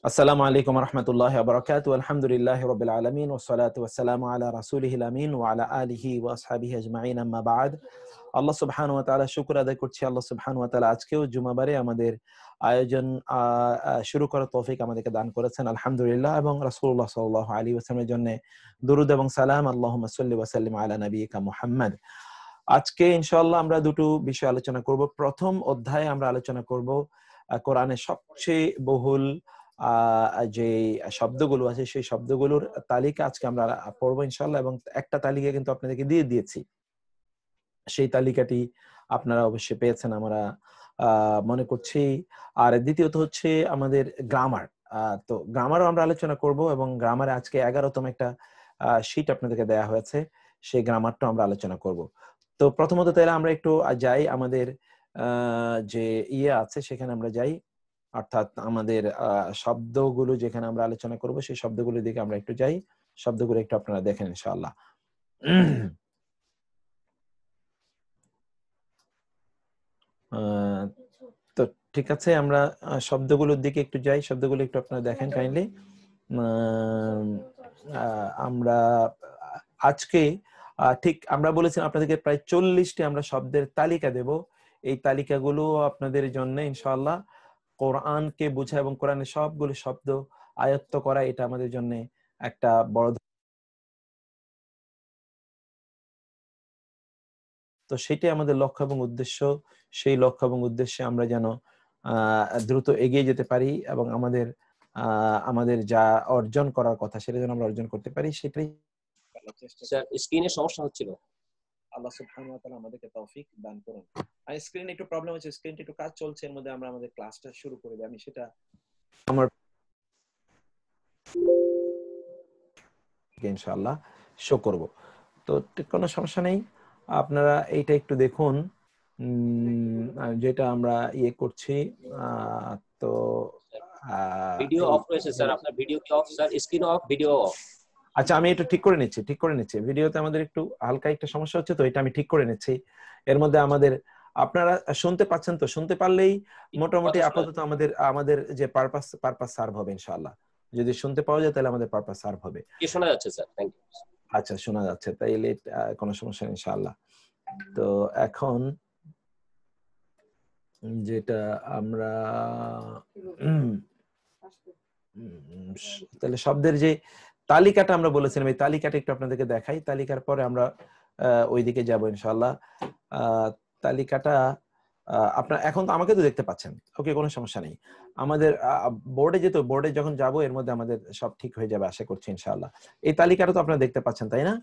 আসসালামু আলাইকুম ওয়া রাহমাতুল্লাহি ওয়া বারাকাতুহু। আলহামদুলিল্লাহি রাব্বিল আলামিন ওয়াস সালাতু ওয়াস সালামু আলা রাসূলিহিল আমিন ওয়া আলা আলিহি ওয়া আসহাবিহি আজমাইন, আম্মা বা'দ। আল্লাহ সুবহানাহু ওয়া তাআলা শুকর আদায় করছি। আল্লাহ সুবহানাহু ওয়া তাআলা আজকেও জুমাবারে আমাদের আয়োজন শুরু করার তৌফিক আমাদেরকে দান করেছেন, আলহামদুলিল্লাহ। এবং রাসূলুল্লাহ সাল্লাল্লাহু আলাইহি ওয়াসাল্লামের জন্য দুরূদ এবং সালাম, আল্লাহুম্মা সাল্লি ওয়া সাল্লিম আলা নাবিয়িকা মুহাম্মদ। আজকে ইনশাআল্লাহ আমরা দুটো বিষয় আলোচনা করব। প্রথম অধ্যায়ে আমরা আলোচনা করব কোরআনের সবচেয়ে বহুল যে শব্দগুলো আছে সেই শব্দগুলোর তালিকা আজকে আমরা পড়বো ইনশাআল্লাহ, এবং একটা তালিকা কিন্তু আপনাদেরকে দিয়ে দিয়েছি। সেই তালিকাটি আপনারা অবশ্যই পেয়েছেন আমরা মনে করছি। আর দ্বিতীয়ত হচ্ছে আমাদের গ্রামার। তো গ্রামারও আমরা আলোচনা করব, এবং গ্রামারে আজকে 11তম একটা শীট আপনাদেরকে দেয়া হয়েছে, সেই গ্রামারটা আমরা আলোচনা করব। তো প্রথমত তাহলে আমরা একটু যাই আমাদের যে আছে সেখানে আমরা যাই, অর্থাৎ আমাদের শব্দগুলো যেখানে আমরা আলোচনা করব সেই শব্দগুলোর দিকে আমরা একটু যাই। শব্দগুলো একটু আপনারা দেখেন ইনশাআল্লাহ। তো ঠিক আছে, আমরা শব্দগুলোর দিকে একটু যাই। শব্দগুলো একটু আপনারা দেখেন কাইন্ডলি। আমরা আজকে ঠিক আমরা বলেছিলাম আপনাদেরকে প্রায় 40টি আমরা শব্দের তালিকা দেব। এই তালিকাগুলো আপনাদের জন্য ইনশাআল্লাহ কোরআনকে বোঝা এবং কোরআনের সবগুলো শব্দ আয়ত্ত করা, এটা আমাদের জন্য একটা বড়। তো সেটাই আমাদের লক্ষ্য এবং উদ্দেশ্য। সেই লক্ষ্য এবং উদ্দেশ্যে আমরা যেন দ্রুত এগিয়ে যেতে পারি, এবং আমাদের যা অর্জন করার কথা সেটা যেন আমরা অর্জন করতে পারি, সেটাই স্ক্রিনে সমস্যা হচ্ছিল। আল্লাহ সুবহানাহু ওয়া তাআলা আমাদেরকে তৌফিক দান করুন। আর স্ক্রিনে একটু প্রবলেম হচ্ছে, স্ক্রিনটা একটু কাজ চলছে, এর মধ্যে আমরা আমাদের ক্লাসটা শুরু করে দিই। আমি সেটা আমার ইনশাআল্লাহ শো করব। তো কোনো সমস্যা নেই, আপনারা এইটা একটু দেখুন যেটা আমরা করছি। তো ভিডিও অফ রয়েছে স্যার, আপনার ভিডিও কি of sir? Screen off, video of. আচ্ছা, আমি এটা ঠিক করে নিচ্ছি। ভিডিওতে আমাদের একটু হালকা একটা সমস্যা হচ্ছে, তো এটা আমি ঠিক করে নিচ্ছি। এর মধ্যে আপনারা শুনতে পাচ্ছেন, তো শুনতে পারলেই মোটামুটি আপাতত আমাদের যে পারপাস সার্ভ হবে ইনশাআল্লাহ। যদি শুনতে পাওয়া যায় তাহলে আমাদের পারপাস সার্ভ হবে। কি শোনা যাচ্ছে স্যার? Thank you. আচ্ছা, শোনা যাচ্ছে, তাইলে কোনো সমস্যা নেই ইনশাআল্লাহ। তো এখন যেটা আমরা তাহলে শব্দের যে তালিকাটা আমরা বলেছিলাম, এই তালিকাটা একটু আপনাদেরকে দেখাই। তালিকার পরে আমরা ওইদিকে যাব ইনশাআল্লাহ। তালিকাটা আপনারা এখন তো আমাকে তো দেখতে পাচ্ছেন, ওকে, কোনো সমস্যা নেই। আমাদের বোর্ডে যখন যাব এর মধ্যে আমাদের সব ঠিক হয়ে যাবে আশা করছি ইনশাআল্লাহ। এই তালিকাটা তো আপনারা দেখতে পাচ্ছেন, তাই না?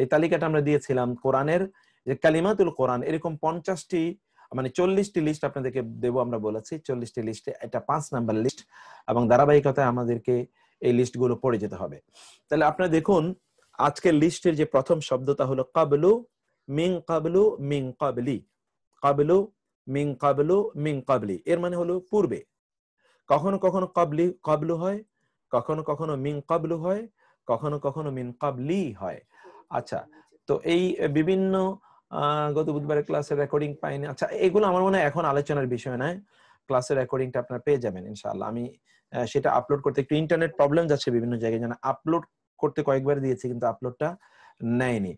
এই তালিকাটা আমরা দিয়েছিলাম কোরআনের যে কালিমাতুল কোরআন, এরকম 50টি মানে 40টি লিস্ট আপনাদেরকে দেব আমরা বলেছি। 40টি লিস্টে এটা 5 নাম্বার লিস্ট, এবং ধারাবাহিকতায় আমাদেরকে এই লিস্টগুলো পড়ে যেতে হবে। তাহলে আপনারা দেখুন, আজকের লিস্টের যে প্রথম শব্দটা হলো কাবলু, মিন কাবলু, মিন কাবলি। কাবলু, মিন কাবলু, মিন কাবলি, এর মানে হলো পূর্বে। কখনো কখনো কাবলু হয়, কখনো কখনো মিন কাবলু হয়, কখনো কখনো মিন কাবলি হয়। আচ্ছা, তো এই বিভিন্ন গত বুধবারের ক্লাসের রেকর্ডিং পাইনি। আচ্ছা, এগুলো আমার মনে হয় এখন আলোচনার বিষয় নয়। ক্লাসের রেকর্ডিংটা আপনারা পেয়ে যাবেন ইনশাআল্লাহ। আমি সেটা আপলোড করতে একটু ইন্টারনেট প্রবলেম যাচ্ছে বিভিন্ন জায়গায়, যেন আপলোড করতে কয়েকবার দিয়েছি কিন্তু আপলোডটা নেয়নি।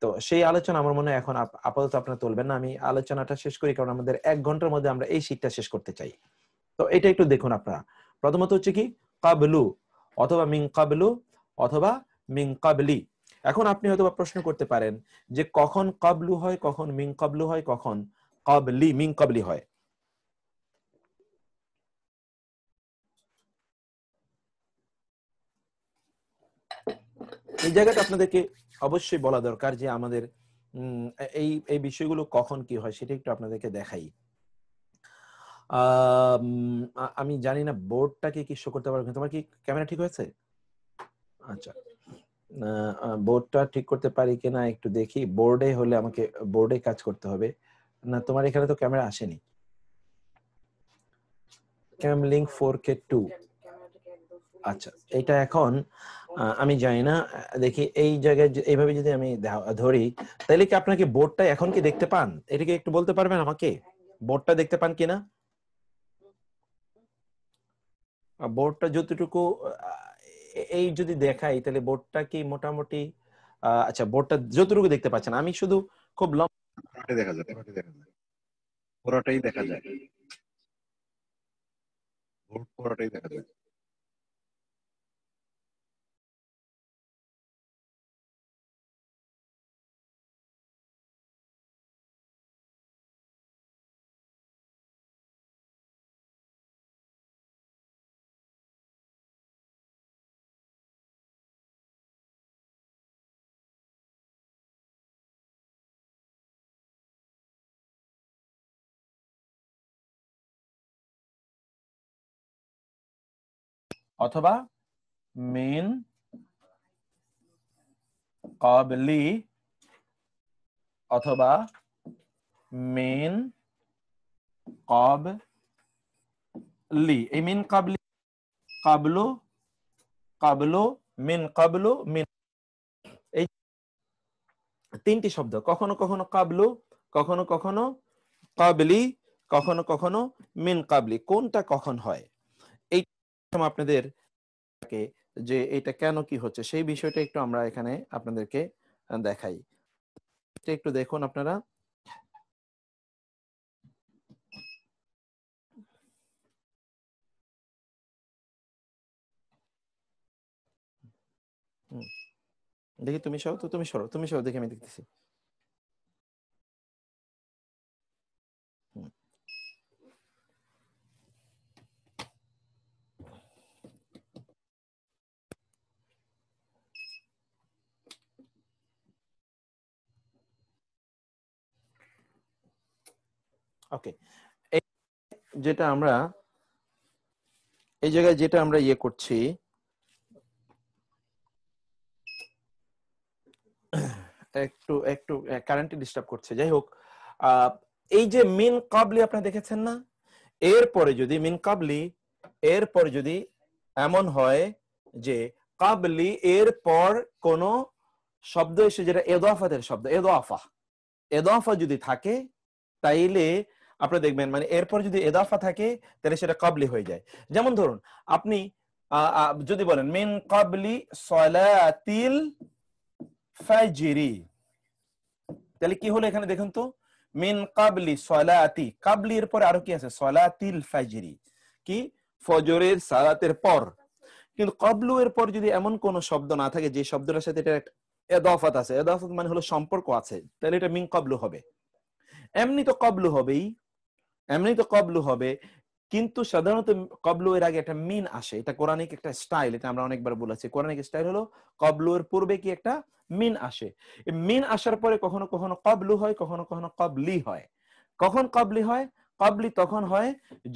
তো সেই আলোচনা আমার মনে হয় এখন আপাতত আপনারা তুলবেন না। আমি আলোচনাটা শেষ করি, কারণ আমাদের 1 ঘন্টার মধ্যে আমরা এই শীটটা শেষ করতে চাই। তো এটা একটু দেখুন আপনারা। প্রথমত হচ্ছে কি কাবলু, অথবা মিন কাবলু, অথবা মিন কাবলি। এখন আপনি হয়তো প্রশ্ন করতে পারেন যে কখন কাবলু হয়, কখন মিন কাবলু হয়, কখন কাবলি মিন কাবলি হয়। এই জায়গাটা আপনাদেরকে অবশ্যই বলা দরকার যে আমাদের এই বিষয়গুলো কখন কি হয় সেটা একটু আপনাদেরকে দেখাই। আমি জানি না বোর্ডটাকে কি শো করতে পারবে। তোমার কি ক্যামেরা ঠিক হয়েছে? আচ্ছা, বোর্ডটা ঠিক করতে পারি কিনা একটু দেখি। বোর্ডে হলে আমাকে বোর্ডে কাজ করতে হবে। না, তোমার এখানে তো ক্যামেরা আসেনি। ক্যামলিংক 4K2। আচ্ছা, এটা এখন আমি জানি না, দেখি এই জায়গায় এইভাবে যদি আমি ধরি, তাহলে কি আপনাকে বোর্ডটা এখন কি দেখতে পান? এটাকে একটু বলতে পারবেন আমাকে, বোর্ডটা দেখতে পান কিনা? বোর্ডটা যতটুকু এই যদি দেখাই তাহলে বোর্ডটা কি মোটামুটি আচ্ছা বোর্ডটা যতটুকু দেখতে পাচ্ছেন, আমি শুধু খুব পুরোটাই দেখা যায়, পুরোটাই দেখা যায়, পুরোটাই দেখা যায়। অথবা মিন ক্বাবলি অথবা মিন ক্বাবলি। এই মিন ক্বাবলি, ক্বাবলু, ক্বাবলু, মিন ক্বাবলু, মিন, এই তিনটি শব্দ, কখনো কখনো ক্বাবলু, কখনো কখনো ক্বাবলি, কখনো কখনো মিন ক্বাবলি, কোনটা কখন হয় এই আপনাদের যে এটা কেন কি হচ্ছে সেই বিষয়টা একটু আমরা এখানে আপনাদেরকে দেখাই। একটু দেখুন আপনারা, দেখি তুমি সরো তো, তুমি সরো, তুমি সরো, দেখি আমি দেখতেছি। ওকে, যেটা আমরা এই জায়গায় যেটা আমরা ইয়ে করছি, একটু একটু কারেন্ট ডিস্টার্ব করছে, যাই হোক, এই যে মিন কাবলি আপনি দেখেছেন না, এরপরে যদি মিন কাবলি, এরপরে যদি এমন হয় যে কাবলি এর পর কোন শব্দ এসে, যেটা এদাফাতের শব্দ, এদাফা, এদাফা যদি থাকে তাইলে আপনি দেখবেন মানে এরপর যদি এদাফা থাকে তাহলে সেটা কাবলি হয়ে যায়। যেমন ধরুন আপনি যদি বলেন মিন কাবলি সলাতিল ফাজরি, তাহলে কি হলো এখানে দেখুন তো, মিন কাবলি সলাতি, কাবলি এর পরে আরো কি আছে, সলাতিল ফাজরি, কি ফজরের সালাতের পর। কিন্তু কাবলু এর পর যদি এমন কোন শব্দ না থাকে যে শব্দটার সাথে এটা এদাফাত আছে, এদাফাত মানে হলো সম্পর্ক আছে, তাহলে এটা মিন কাবলু হবে। এমনি তো কাবলু হবেই, এমনি তো কাবলু হবে, কিন্তু সাধারণত কাবলু এর আগে একটা মিন আসে, এটা কোরআনিক একটা স্টাইল, এটা আমরা অনেকবার বলেছি, কোরআনিক স্টাইল হলো কাবলু এর পূর্বে কি একটা মিন আসে। এই মিন আসার পরে কখনো কখনো কাবলু হয়, কখনো কখনো কাবলি হয়। কখন কাবলি হয়? কাবলি তখন হয়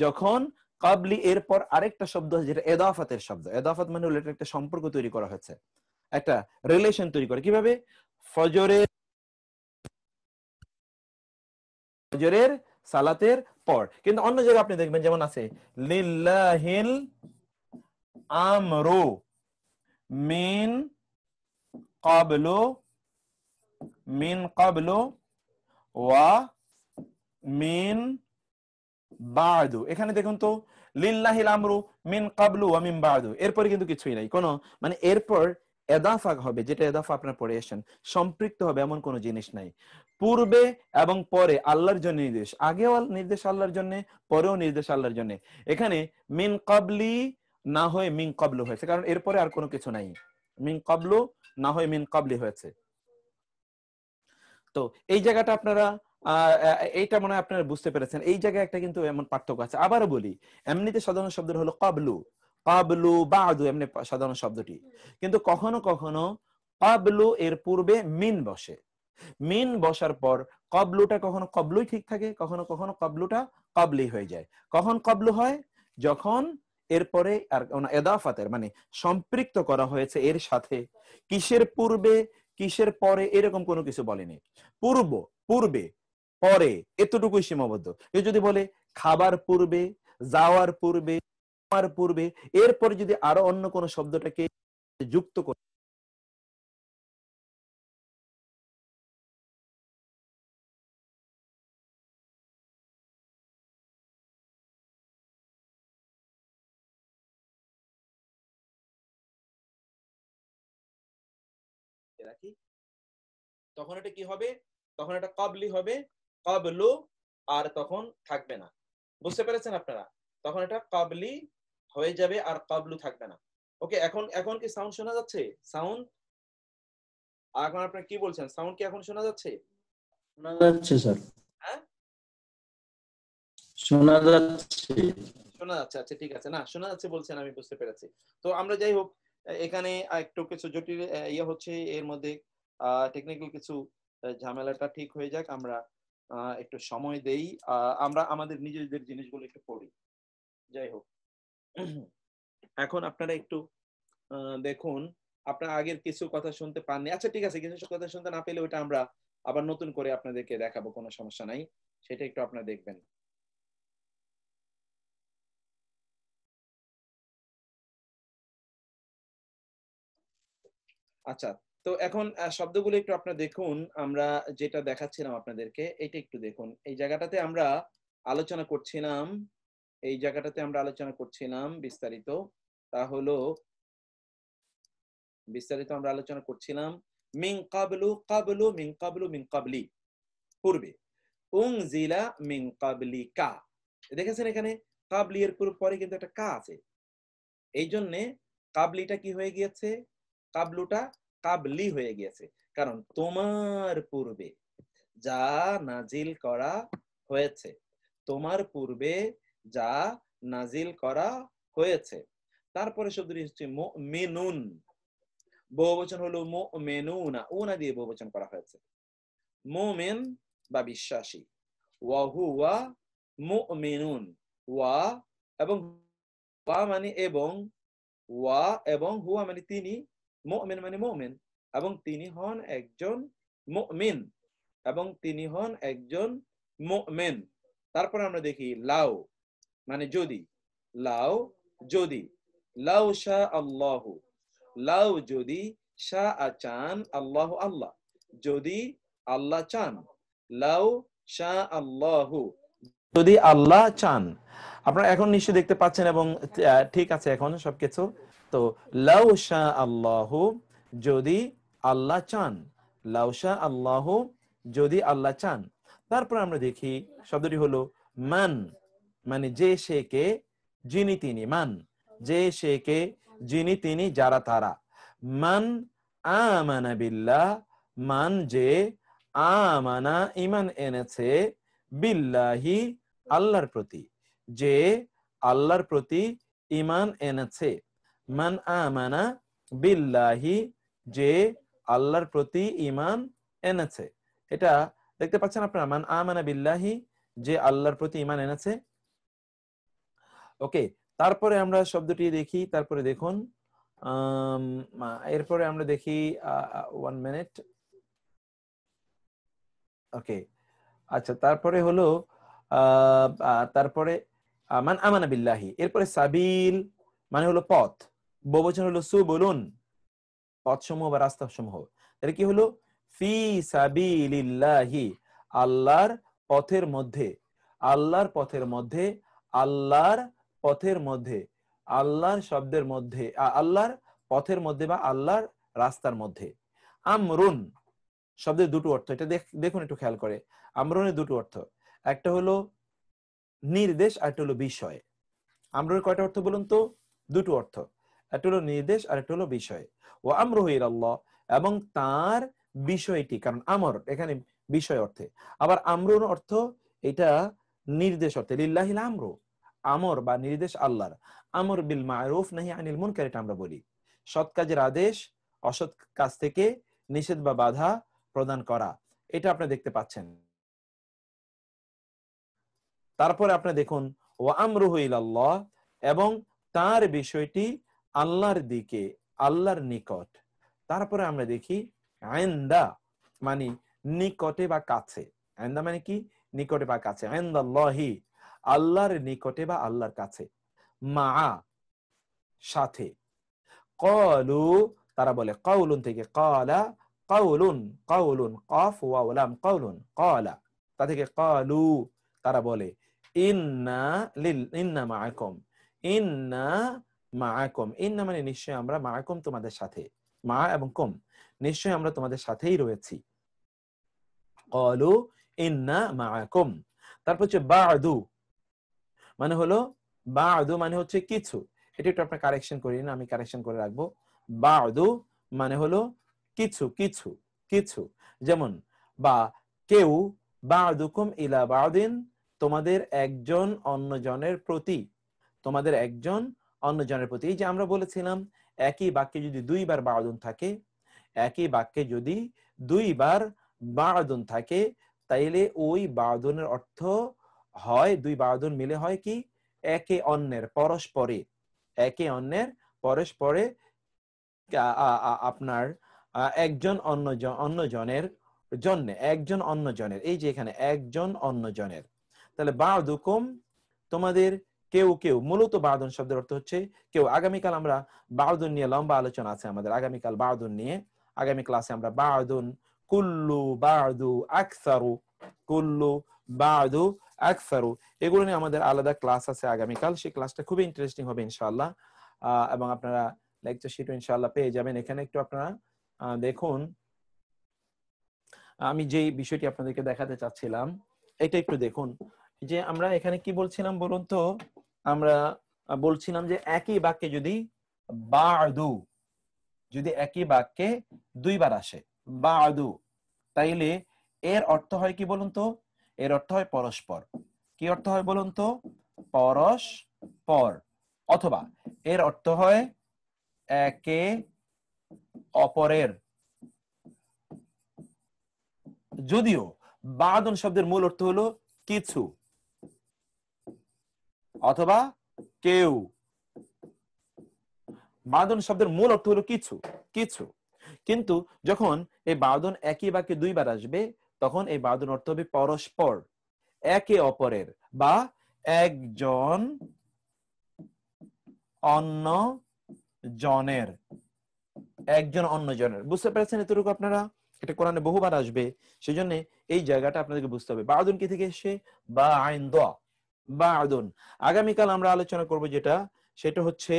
যখন কাবলি এরপর আরেকটা শব্দ যেটা এদাফাতের শব্দ, এদাফাত মানে হলো এটা একটা সম্পর্ক তৈরি করা হয়েছে, একটা রিলেশন তৈরি করে, কিভাবে ফজরের, ফজরের সালাতের পর। কিন্তু অন্য জায়গায় আপনি দেখবেন যেমন আছে লিল্লাহিল আমরু মিন ক্বাবলু, মিন ক্বাবলু ওয়া মিন বাদু। এখানে দেখুন তো লিল্লাহিল আমরু মিন ক্বাবলু ওয়া মিন বাদু, এরপরে কিন্তু কিছুই নাই, কোন মানে এরপর এদাফা হবে, যেটা এদাফা আপনার পড়ে আসেন, সম্পৃক্ত হবে এমন কোন জিনিস নাই। পূর্বে এবং পরে আল্লাহর জন্য নির্দেশ, আগেও নির্দেশ আল্লাহর জন্য, পরেও নির্দেশ আল্লাহর জন্য। এখানে মিন ক্বাবলি না হয়ে মিন ক্বাবলু হয়েছে, কারণ এরপরে আর কোনো কিছু নাই, মিন ক্বাবলু না হয়ে মিন ক্বাবলি হয়েছে। তো এই জায়গাটা আপনারা এইটা মনে হয় আপনারা বুঝতে পেরেছেন, এই জায়গায় একটা কিন্তু এমন পার্থক্য আছে। আবারও বলি, এমনিতে সাধারণ শব্দ হলো কাবলু, কাবলু বাদু, এমনি সাধারণ শব্দটি, কিন্তু কখনো কখনো কাবলু এর পূর্বে মিন বসে, মিন বসার পর কবলুটা কখনো কবলুই ঠিক থাকে, কখনো কখনো কবলুটা কাবলি হয়ে যায়। কখন কবলু হয়? যখন এরপরে আর এদাফাতের মানে সম্পৃক্ত করা হয়েছে এর সাথে, কিসের পূর্বে কিসের পরে এরকম কোনো কিছু বলেনি। পূর্ব, পূর্বে, পরে এতটুকুই সীমাবদ্ধ। এ যদি বলে খাবার পূর্বে, যাওয়ার পূর্বে, পূর্বে, এরপরে যদি আরো অন্য কোন শব্দটাকে যুক্ত করে রাখি, তখন এটা কি হবে? তখন এটা ক্বাবলি হবে, ক্বাবলু, আর তখন থাকবে না। বুঝতে পেরেছেন আপনারা? তখন এটা ক্বাবলি হয়ে যাবে আর ক্বাবলু থাকবে না। ওকে, এখন এখন কি সাউন্ড শোনা যাচ্ছে? সাউন্ড এখন আপনারা কি বলছেন? সাউন্ড কি এখন শোনা যাচ্ছে? শোনা যাচ্ছে স্যার, হ্যাঁ, শোনা যাচ্ছে। শোনা যাচ্ছে। আচ্ছা ঠিক আছে, না শোনা যাচ্ছে বলছেন, আমি বুঝতে পেরেছি। তো আমরা যাই হোক, এখানে একটু কিছু জটিল ইয়ে হচ্ছে এর মধ্যে, টেকনিক্যাল কিছু ঝামেলাটা ঠিক হয়ে যাক, আমরা একটু সময় দেই, আমরা আমাদের নিজেদের জিনিসগুলো একটু পড়ি। যাই হোক, এখন আপনারা একটু দেখুন, আপনারা আগের কিছু কথা শুনতে পাননি। আচ্ছা ঠিক আছে, কিছু কথা শুনতে না পেলে ওটা আমরা আবার নতুন করে আপনাদেরকে দেখাবো, কোনো সমস্যা নাই, সেটা একটু আপনারা দেখবেন। আচ্ছা, তো এখন শব্দগুলো একটু আপনারা দেখুন, আমরা যেটা দেখাচ্ছিলাম আপনাদেরকে এটা একটু দেখুন। এই জায়গাটাতে আমরা আলোচনা করছিলাম, এই জায়গাটাতে আমরা আলোচনা করছিলাম বিস্তারিত, তা হলো বিস্তারিত আমরা আলোচনা করছিলাম মিন ক্বাবলু, ক্বাবলু, মিন ক্বাবলু, মিন ক্বাবলি, পূর্বে, উনজিলা মিন ক্বাবলিকা। দেখেছেন এখানে ক্বাবলি এর পরে কিন্তু একটা কা আছে, এই জন্য কাবলিটা কি হয়ে গিয়েছে? কাবলুটা কাবলি হয়ে গিয়েছে, কারণ তোমার পূর্বে যা নাজিল করা হয়েছে, তোমার পূর্বে যা নাজিল করা হয়েছে। তারপরে শব্দটি হচ্ছে মুমিনুন, বহুবচন হলো মুমিনুনা, উনা দিয়ে বহুবচন করা হয়েছে। মুমিন বা বিশ্বাসী, ওয়া হুয়া মুমিনুন, ওয়া এবং ওয়া মানে এবং, ওয়া এবং হুয়া মানে তিনি, মুমিন মানে মুমিন, এবং তিনি হন একজন মুমিন, এবং তিনি হন একজন মুমিন। তারপরে আমরা দেখি লাউ মানে যদি, লাউ যদি, লাউ শা আল্লাহু, লাউ যদি, শা চান, আল্লাহ আল্লাহ, যদি আল্লাহ চান, লাউ শা আল্লাহু, যদি আল্লাহ চান। আপনারা এখন নিশ্চয়ই দেখতে পাচ্ছেন এবং ঠিক আছে এখন সবকিছু। তো লাউ শা আল্লাহু, যদি আল্লাহ চান, লাউ শা আল্লাহু, যদি আল্লাহ চান। তারপর আমরা দেখি শব্দটি হলো মান, মানে যে সে কে, যিনি তিনি, মান যে সে কে, যিনি তিনি, যারা তারা। মান আমানা বিল্লাহ, মান যে, আমানা ঈমান এনেছে, বিল্লাহি আল্লাহর প্রতি, যে আল্লাহর প্রতি ঈমান এনেছে। মান আমানা বিল্লাহি, যে আল্লাহর প্রতি ঈমান এনেছে। এটা দেখতে পাচ্ছেন আপনারা, মান আমানা বিল্লাহি, যে আল্লাহর প্রতি ঈমান এনেছে। ওকে, তারপরে আমরা শব্দটি দেখি, তারপরে দেখুন এরপরে আমরা দেখি 1 মিনিট। ওকে, আচ্ছা তারপরে হলো তারপরে মান আমানা বিল্লাহি, এরপরে সাবিল মানে হলো পথ, বহুবচন হলো সুবুলুন, পথসমূহ বা রাস্তাসমূহ। এটা কি হলো? ফি সাবিলিল্লাহি, আল্লাহর পথের মধ্যে, আল্লাহর পথের মধ্যে, আল্লাহর পথের মধ্যে, আল্লাহর শব্দের মধ্যে, আল্লাহর পথের মধ্যে বা আল্লাহর রাস্তার মধ্যে। আমরুন শব্দের দুটো অর্থ, এটা দেখুন একটু খেয়াল করে। আমরুনের দুটো অর্থ, একটা হলো নির্দেশ আর একটা হলো বিষয়। আমরুনের কয়টা অর্থ বলুন তো? দুটো অর্থ, একটা হলো নির্দেশ আর একটা হলো বিষয়। ও আমরুহু ইলাল্লাহ, এবং তার বিষয়টি, কারণ আমর এখানে বিষয় অর্থে, আবার আমরুন অর্থ এটা নির্দেশ অর্থে। লিল্লাহিল আমরু, আমর বা নির্দেশ আল্লাহর। আমর বিল মারুফ নাহি আনিল মুনকার, এটা আমরা বলি সৎ কাজের আদেশ, অসৎ কাজ থেকে নিষেধ বা বাধা প্রদান করা, এটা আপনি দেখতে পাচ্ছেন। তারপরে আপনি দেখুন ওয়া আমরুহু ইলাল্লাহ, এবং তার বিষয়টি আল্লাহর দিকে, আল্লাহর নিকট। তারপরে আমরা দেখি ইনদা মানে নিকটে বা কাছে, ইনদা মানে কি? নিকটে বা কাছে। ইনদাল্লাহি, আল্লাহর নিকটে বা আল্লাহর কাছে। মা সাথে। ক্বালু তারা বলে, কাউলুন থেকে ক্বালা, কাউলুন, কাউলুন, কাফ ওয়াও লাম, কাউলুন, ক্বালা তা থেকে ক্বালু তারা বলে, ইন্না ইন্না মাআকুম, ইন্না মাআকুম, ইন্না মানে নিশ্চয় আমরা, মাআকুম তোমাদের সাথে, মা এবং কুম, নিশ্চয়ই আমরা তোমাদের সাথেই রয়েছি। ক্বালু ইন্না মাআকুম। তারপর হচ্ছে বা'দু মানে হলো, বা'দু মানে হচ্ছে কিছু। এটা একটু আপনার কারেকশন করি না, আমি কারেকশন করে রাখবো। বা'দু মানে হলো কিছু কিছু কিছু, যেমন বা কেউ, বা'দুকুম ইলা বা'দিন তোমাদের একজন অন্যজনের প্রতি, তোমাদের একজন অন্যজনের প্রতি। এই যে আমরা বলেছিলাম একই বাক্যে যদি দুইবার বা'দুন থাকে, একই বাক্যে যদি দুইবার বা'দুন থাকে, তাইলে ওই বা'দুনের অর্থ হয়, দুই বা'দুন মিলে হয় কি একে অন্যের পরস্পরে, একে অন্যের পরস্পরে আপনার একজন অন্যজনের জন্য, একজন অন্যজনের, এই যে এখানে একজন অন্যজনের। তাহলে বা'দুকুম তোমাদের কেউ কেউ, মূলত বা'দুন শব্দের অর্থ হচ্ছে কেউ। আগামীকাল আমরা বা'দুন নিয়ে লম্বা আলোচনা আছে আমাদের, আগামীকাল বা'দুন নিয়ে, আগামী ক্লাসে আমরা বা'দুন, কুল্লু, বা'দু, আকসারু, কুল্লু, বা'দু, আকসারু, এগুলো নিয়ে আমাদের আলাদা ক্লাস আছে আগামীকাল। সেই ক্লাসটা খুবই ইন্টারেস্টিং হবে ইনশাআল্লাহ, এবং আপনারা লেকচার শিটও ইনশাআল্লাহ পেয়ে যাবেন। এখানে একটু আপনারা দেখুন, আমি যেই বিষয়টি আপনাদেরকে দেখাতে চাচ্ছিলাম এটা একটু দেখুন, যে আমরা এখানে কি বলছিলাম বলুন তো, আমরা বলছিলাম যে একই বাক্যে যদি বা'দু, যদি একই বাক্যে দুইবার আসে বা'দু, তাইলে এর অর্থ হয় কি বলুন তো, এর অর্থ হয় পরস্পর। কি অর্থ হয় বলুন তো, পরস্পর। অথবা এর অর্থ হয় একে অপরের। যদিও বা'দুন শব্দের মূল অর্থ হলো কিছু অথবা কেউ, বা'দুন শব্দের মূল অর্থ হলো কিছু কিছু, কিন্তু যখন এই বা'দুন একই বাক্যে দুইবার আসবে তখন এই বা'দুন অর্থ হবে পরস্পর, একে অপরের, বা একজন অন্য জনের, একজন অন্য জনের। বুঝতে পেরেছেন এতটুকু আপনারা? এটা কোরআনে বহুবার আসবে, সেজন্য এই জায়গাটা আপনাদেরকে বুঝতে হবে। বা'দুন কি থেকে এসে, বা আইন দ, বা'দুন। আগামীকাল আমরা আলোচনা করব যেটা, সেটা হচ্ছে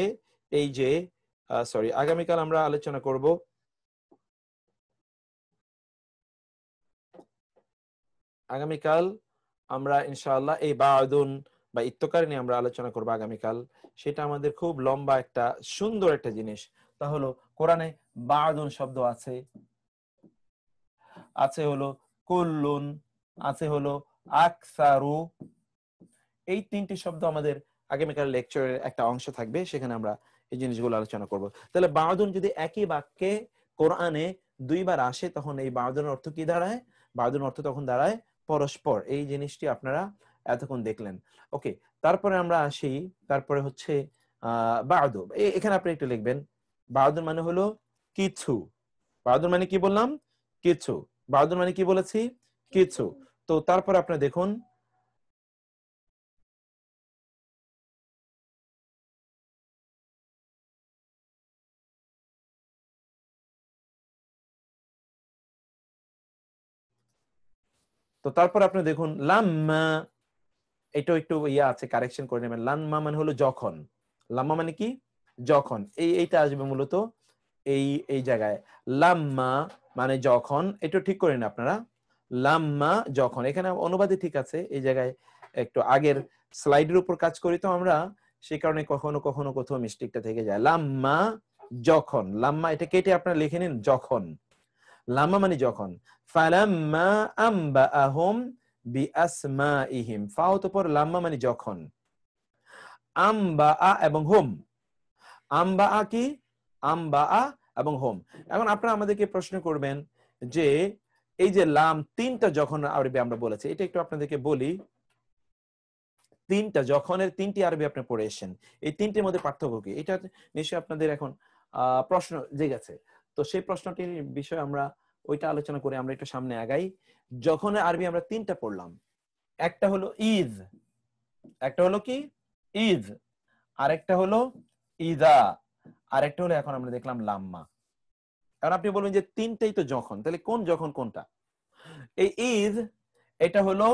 এই যে আগামীকাল আমরা আলোচনা করব আগামীকাল আমরা ইনশাআল্লাহ এই বা'দুন বা ইত্তকার নিয়ে আমরা আলোচনা করব আগামীকাল। সেটা আমাদের খুব লম্বা একটা সুন্দর একটা জিনিস। তা হলো কোরআনে বা'দুন শব্দ আছে, আছে হলো কুল্লুন, আছে হলো আকসারু। এই তিনটি শব্দ আমাদের আগামীকাল লেকচারের একটা অংশ থাকবে, সেখানে আমরা এই জিনিসগুলো আলোচনা করব। তাহলে বা'দুন যদি একই বাক্যে কোরআনে দুইবার আসে তখন এই বা'দুনের অর্থ কি দাঁড়ায়? বা'দুনের অর্থ তখন দাঁড়ায় পরস্পর। এই জিনিসটি আপনারা এতক্ষণ দেখলেন। ওকে, তারপরে আমরা আসি, তারপরে হচ্ছে বা'দু। এখানে আপনি একটু লিখবেন, বা'দুন মানে হলো কিছু। বা'দুন মানে কি বললাম? কিছু। বা'দুন মানে কি বলেছি? কিছু। তো তারপর আপনি দেখুন, তো তারপর আপনি দেখুন লাম্মা, এটা একটু ইয়া আছে, কারেকশন করে নেবেন। লাম্মা মানে হলো যখন, লাম্মা মানে কি যখন, এইটা আসবে মূলত এই এই জায়গায়। লাম্মা মানে যখন, এটা ঠিক করে নিন আপনারা। লাম্মা যখন, এখানে অনুবাদে ঠিক আছে, এই জায়গায় একটু আগের স্লাইডের উপর কাজ করি তো আমরা, সেই কারণে কখনো কখনো কোথাও মিস্টেকটা থেকে যায়। লাম্মা যখন, লাম্মা এটা কেটে আপনারা লিখে নিন যখন। লাম্মা মানে যখন। ফালাম্মা আম্বাআহুম বিআসমাইহিম, ফাও তো পর লাম্মা মানে যখন। আম্বাআ এবং হুম, আম্বাআ কি, আম্বাআ এবং হুম। এখন আপনারা আমাদেরকে প্রশ্ন করবেন যে এই যে লাম তিনটা যখন আরবি আমরা বলেছি, এটা একটু আপনাদেরকে বলি। তিনটা যখনের তিনটি আরবি আপনি পড়ে এসেছেন, এই তিনটির মধ্যে পার্থক্য কি? এটা নিশ্চয়ই আপনাদের এখন প্রশ্ন জেগেছে। তো সেই প্রশ্নটির বিষয়ে আমরা ওইটা আলোচনা করে আমরা একটু সামনে আগাই। যখন আরবি আমরা তিনটা পড়লাম, একটা হলো ঈদ, একটা হলো কি ঈদ, আরেকটা হলো ইদা, আরেকটা হলো এখন আমরা দেখলাম লাম্মা। এখন আপনি বলবেন যে তিনটাই তো যখন, তাহলে কোন যখন কোনটা? এই ঈদ এটা হলো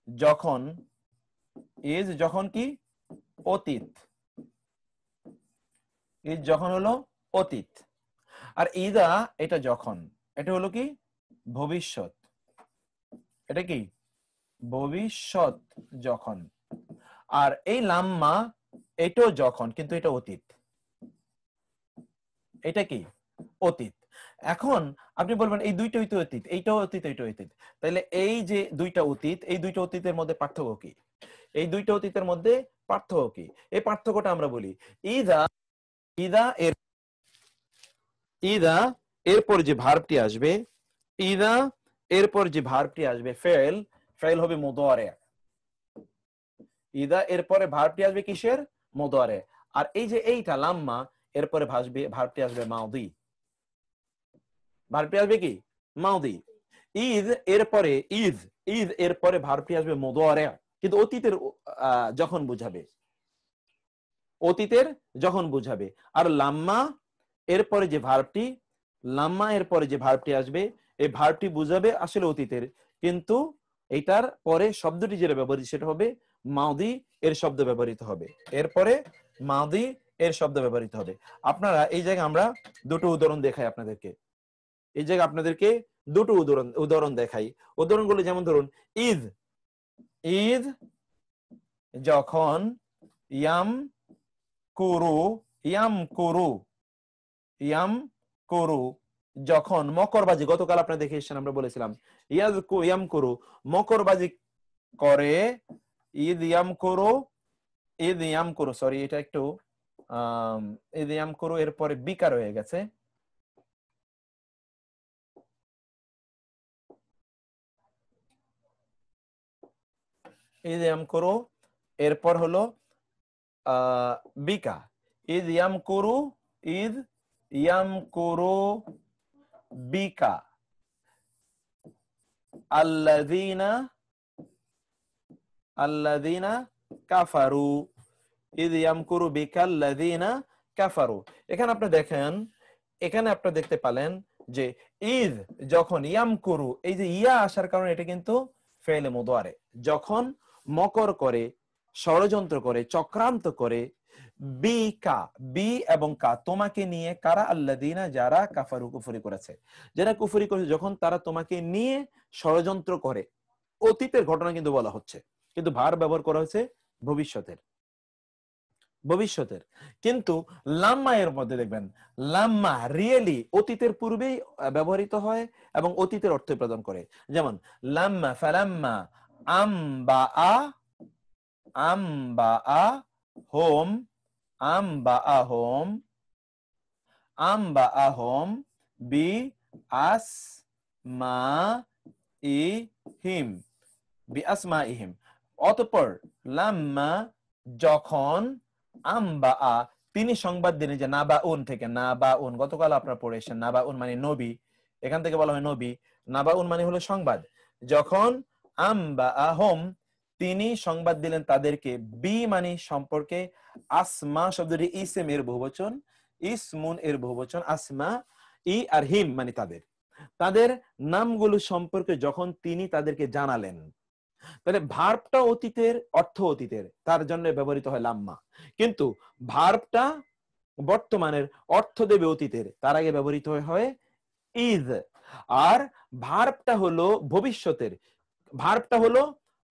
যখন, ঈদ যখন কি অতীত, ঈদ যখন হলো অতীত। আর ইদা এটা যখন, এটা হলো কি ভবিষ্যৎ, এটা কি ভবিষ্যৎ যখন। আর এই লাম্মা এটাও যখন, কিন্তু এটা অতীত, এটা কি অতীত। এখন আপনি বলবেন এই দুইটাই তো অতীত, এইটাও অতীত এইটাও অতীত, তাহলে এই যে দুইটা অতীত, এই দুইটা অতীতের মধ্যে পার্থক্য কি? এই দুইটা অতীতের মধ্যে পার্থক্য কি? এই পার্থক্যটা আমরা বলি ইদা, ইদা এর ইদা এরপর যে ভার্বটি আসবে, ইদা এরপর যে ভার্বটি আসবে ফেল, ফেল হবে মুদারে। ইদা এরপরে ভার্বটি আসবে কিসের? মুদারে। আর এই যে এইটা লাম্মা এরপরে ভার্বটি আসবে মাউদি। ভার্বটি আসবে কি মাউদি। ঈদ এরপরে ঈদ, ঈদ এরপরে ভার্বটি আসবে মুদারে, কিন্তু অতীতের যখন বুঝাবে, অতীতের যখন বুঝাবে। আর লাম্মা এরপরে যে ভার্বটি, লাম্মা এরপরে যে ভার্বটি আসবে, এই ভার্বটি বুঝাবে আসলে অতীতের, কিন্তু এইটার পরে শব্দটি যেটা ব্যবহৃত সেটা হবে মাউদি এর শব্দ ব্যবহৃত হবে, এরপরে মাউদি এর শব্দ ব্যবহৃত হবে। আপনারা এই জায়গায় আমরা দুটো উদাহরণ দেখাই আপনাদেরকে, এই জায়গায় আপনাদেরকে দুটো উদাহরণ দেখাই। উদাহরণগুলো যেমন ধরুন ঈদ, ঈদ যখন, ইয়াম কুরু, ইয়াম কুরু, ইয়াম কুরু যখন মকরবাজি, গতকাল আপনারা দেখে এসেছেন, আমরা বলেছিলাম ইয়াম কুরু মকরবাজি করে, ঈদ ইয়াম কুরু, ঈদ ইয়াম কুরু, সরি এটা একটু ঈদ ইয়াম কুরু এরপরে বিকার হয়ে গেছে, ঈদ ইয়াম কুরু এরপর হলো বিকা, ঈদ ইয়াম কুরু, ঈদ ইয়াম কুরু বিকা আল্লাযীনা, আল্লাযীনা কাফারু, ঈদ ইয়ামকুরু বিকা আল্লাযীনা কাফারু। এখানে আপনি দেখেন, এখানে আপনি দেখতে পেলেন যে ঈদ যখন ইয়ামকুরু, এই যে ইয়া আসার কারণে এটা কিন্তু ফেলে মুদারে, যখন মকর করে, ষড়যন্ত্র করে, চক্রান্ত করে, বিকা, বি এবং কা তোমাকে নিয়ে, কারা আল্লাযীনা যারা কাফারু কুফরি করেছে, যারা কুফরি করেছে, যখন তারা তোমাকে নিয়ে ষড়যন্ত্র করে, অতীতের ঘটনা কিন্তু বলা হচ্ছে, কিন্তু ভার ব্যবহার করা হয়েছে ভবিষ্যতের, ভবিষ্যতের। কিন্তু লাম্মা এর মধ্যে দেখবেন লাম্মা রিয়েলি অতীতের পূর্বেই ব্যবহৃত হয় এবং অতীতের অর্থ প্রদান করে। যেমন লাম্মা, ফালাম্মা, আম্বা আ, আম্বা আ হোম, আম্বা আ হোম, আম্বা আ হোম বি আস মা ই হিম, বি আসমা ইহিম। অতঃপর লাম্মা যখন, আম্বা আ তিনি সংবাদ দিলেন, যে নাবা উন থেকে, নাবা উন গতকাল আপনারা পড়েছেন, নাবা উন মানে নবী, এখান থেকে বলা হয় নবী, নাবা উন মানে হলো সংবাদ। যখন আম্বা আহম তিনি সংবাদ দিলেন তাদেরকে, বি মানে সম্পর্কে, আসমা শব্দটি ইসেম এর বহুবচন, ইসমুন এর বহুবচন, আসমা ই আর হিম মানে তাদের, তাদের নামগুলো সম্পর্কে যখন তিনি তাদেরকে জানালেন, তাহলে ভার্বটা অতীতের, অর্থ অতীতের, তার জন্য ব্যবহৃত হয় লাম্মা। কিন্তু ভার্বটা বর্তমানের, অর্থ দেবে অতীতের, তার আগে ব্যবহৃত হয় ইজ। আর ভার্বটা হলো ভবিষ্যতের, ভার্বটা হলো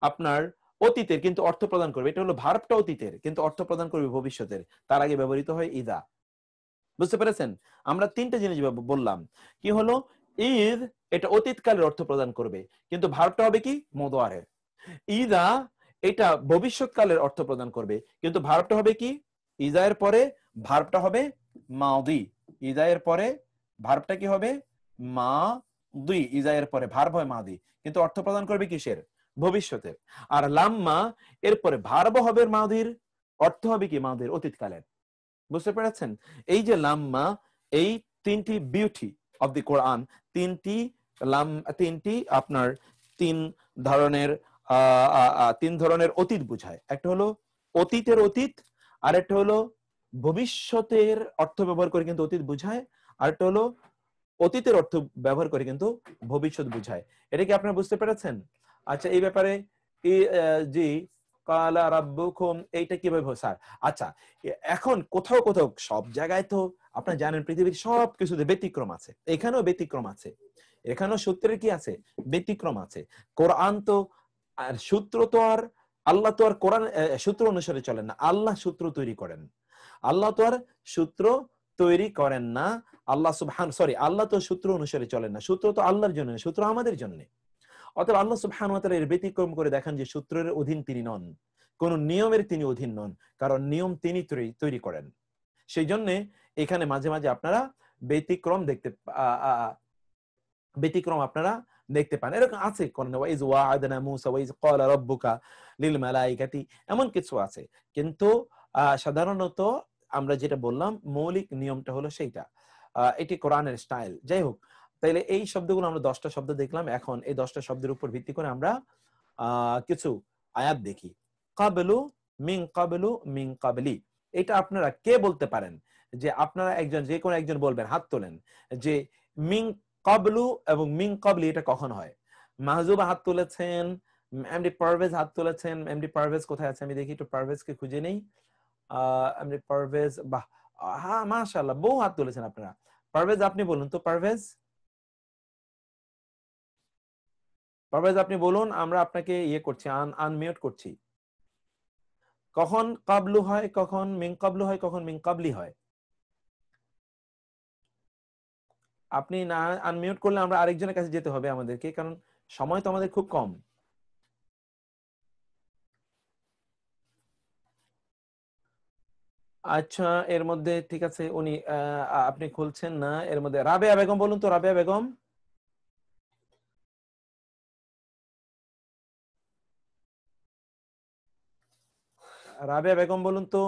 আপনার অতীতের কিন্তু অর্থ প্রদান করবে, এটা হলো ভার্বটা অতীতের কিন্তু অর্থ প্রদান করবে ভবিষ্যতের, তার আগে ব্যবহৃত হয় ইদা। বুঝতে পেরেছেন? আমরা তিনটা জিনিস বললাম, কি হলো ইদ এটা অতীতকালের অর্থ প্রদান করবে, কিন্তু ভার্বটা হবে কি মুদারে। ইদা এটা ভবিষ্যৎকালের অর্থ প্রদান করবে, কিন্তু ভার্বটা হবে কি ইদা এর পরে ভার্বটা হবে মাদি, ইদা এর পরে ভার্বটা কি হবে মাদি, ইদা এর পরে ভার্ব হয় মাদি, কিন্তু অর্থ প্রদান করবে কিসের? ভবিষ্যতের। আর লাম্মা এরপরে ভার্ব হবে মাদির, অর্থ হবে কি মাদির অতীতকালের। বুঝতে পেরেছেন? এই যে লাম্মা, এই তিনটি বিউটি অফ দি কোরআন, তিনটি আপনার তিন ধরনের অতীত বুঝায়। একটা হলো অতীতের অতীত, আর একটা হলো ভবিষ্যতের অর্থ ব্যবহার করে কিন্তু অতীত বুঝায়, আর একটা হলো অতীতের অর্থ ব্যবহার করে কিন্তু ভবিষ্যৎ বুঝায়। এটা কি আপনারা বুঝতে পেরেছেন? আচ্ছা, এই ব্যাপারে জি কালা রাব্বুকুম এইটা কিভাবে স্যার? আচ্ছা, এখন কোথাও কোথাও সব জায়গায় তো আপনারা জানেন পৃথিবীর সব কিছুতে ব্যতিক্রম আছে, এখানেও ব্যতিক্রম আছে, এখানেও সূত্রের কি আছে, ব্যতিক্রম আছে। কোরআন তো আর সূত্র তো আর আল্লাহ তো আর কোরআন সূত্র অনুসারে চলেন না, আল্লাহ সূত্র তৈরি করেন। আল্লাহ তো আর সূত্র তৈরি করেন না, আল্লাহ তো সূত্র অনুসারে চলেন না, সূত্র তো আল্লাহর জন্য, সূত্র আমাদের জন্য। অতএব আল্লাহ সুবহানাহু ওয়া তাআলা এর ব্যতিক্রম করে দেখান যে সূত্রের অধীন তিনি নন, কোন নিয়মের তিনি অধীন নন, কারণ নিয়ম তিনি তৈরি করেন। সেই জন্য এখানে মাঝে মাঝে আপনারা ব্যতিক্রম ব্যতিক্রম আপনারা দেখতে পান। এরকম আছে কোন ওয়াইজ ওয়া'আদনা মূসা ওয়াইজ ক্বালা রাব্বুকা লিল মালাইকাতি, এমন কিছু আছে। কিন্তু সাধারণত আমরা যেটা বললাম মৌলিক নিয়মটা হলো সেইটা, এটি কোরআনের স্টাইল। যাই হোক, তাইলে এই শব্দগুলো আমরা 10টা শব্দ দেখলাম। এখন এই 10টা শব্দের উপর ভিত্তি করে আমরা কিছু আয়াত দেখি। কাবলু, মিন কাবলু, মিন কাবলি, এটা আপনারা কে বলতে পারেন? যে আপনারা একজন, যে কোনো একজন বলবেন, হাত তোলেন যে মিন কাবলু এবং মিন কাবলি এটা কখন হয়? মাহজুবা হাত তুলেছেন, এমডি পারভেজ হাত তুলেছেন। এমডি পারভেজ কোথায় আছে আমি দেখি, একটু পারভেজকে খুঁজে নেই। এমডি পারভেজ, বাহ, হ্যাঁ মাশাআল্লাহ, বহু হাত তুলেছেন আপনারা। পারভেজ আপনি বলুন তো, পারভেজ আপনি বলুন, আমরা আপনাকে ইয়ে করছি, আনমিউট করছি। কখন কাবলু হয়, কখন মিন কাবলু হয়, কখন মিন কাবলি হয়? আপনি না আনমিউট করলে আমরা আরেকজনের কাছে যেতে হবে আমাদেরকে, কারণ সময় তো আমাদের খুব কম। আচ্ছা, এর মধ্যে ঠিক আছে, উনি আপনি খুলছেন না। এর মধ্যে রাবেয়া বেগম বলুন তো, রাবেয়া বেগম। রাবেয়া বেগম বলুন তো।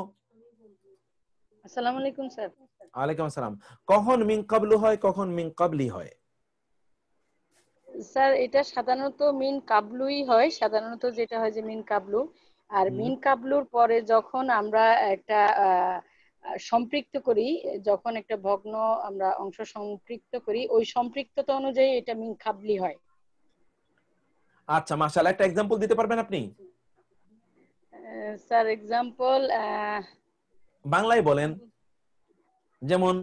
আসসালামু আলাইকুম স্যার। ওয়ালাইকুম আসসালাম। কখন মিন কাবলু হয়, কখন মিন কাবলি হয়? স্যার এটা সাধারণত মিন কাবলুই হয়, সাধারণত যেটা হয় যে মিন কাবলু। আর মিন কাবলুর পরে যখন আমরা একটা সম্পৃক্ত করি, যখন একটা ভগ্ন আমরা অংশ সম্পৃক্ত করি, ওই সম্পৃক্ততা অনুযায়ী এটা মিন কাবলি হয়। আচ্ছা মাশাআল্লাহ, একটা এক্সাম্পল দিতে পারবেন আপনি? স্যার এক্সাম্পল বাংলায় বলেন, যেমন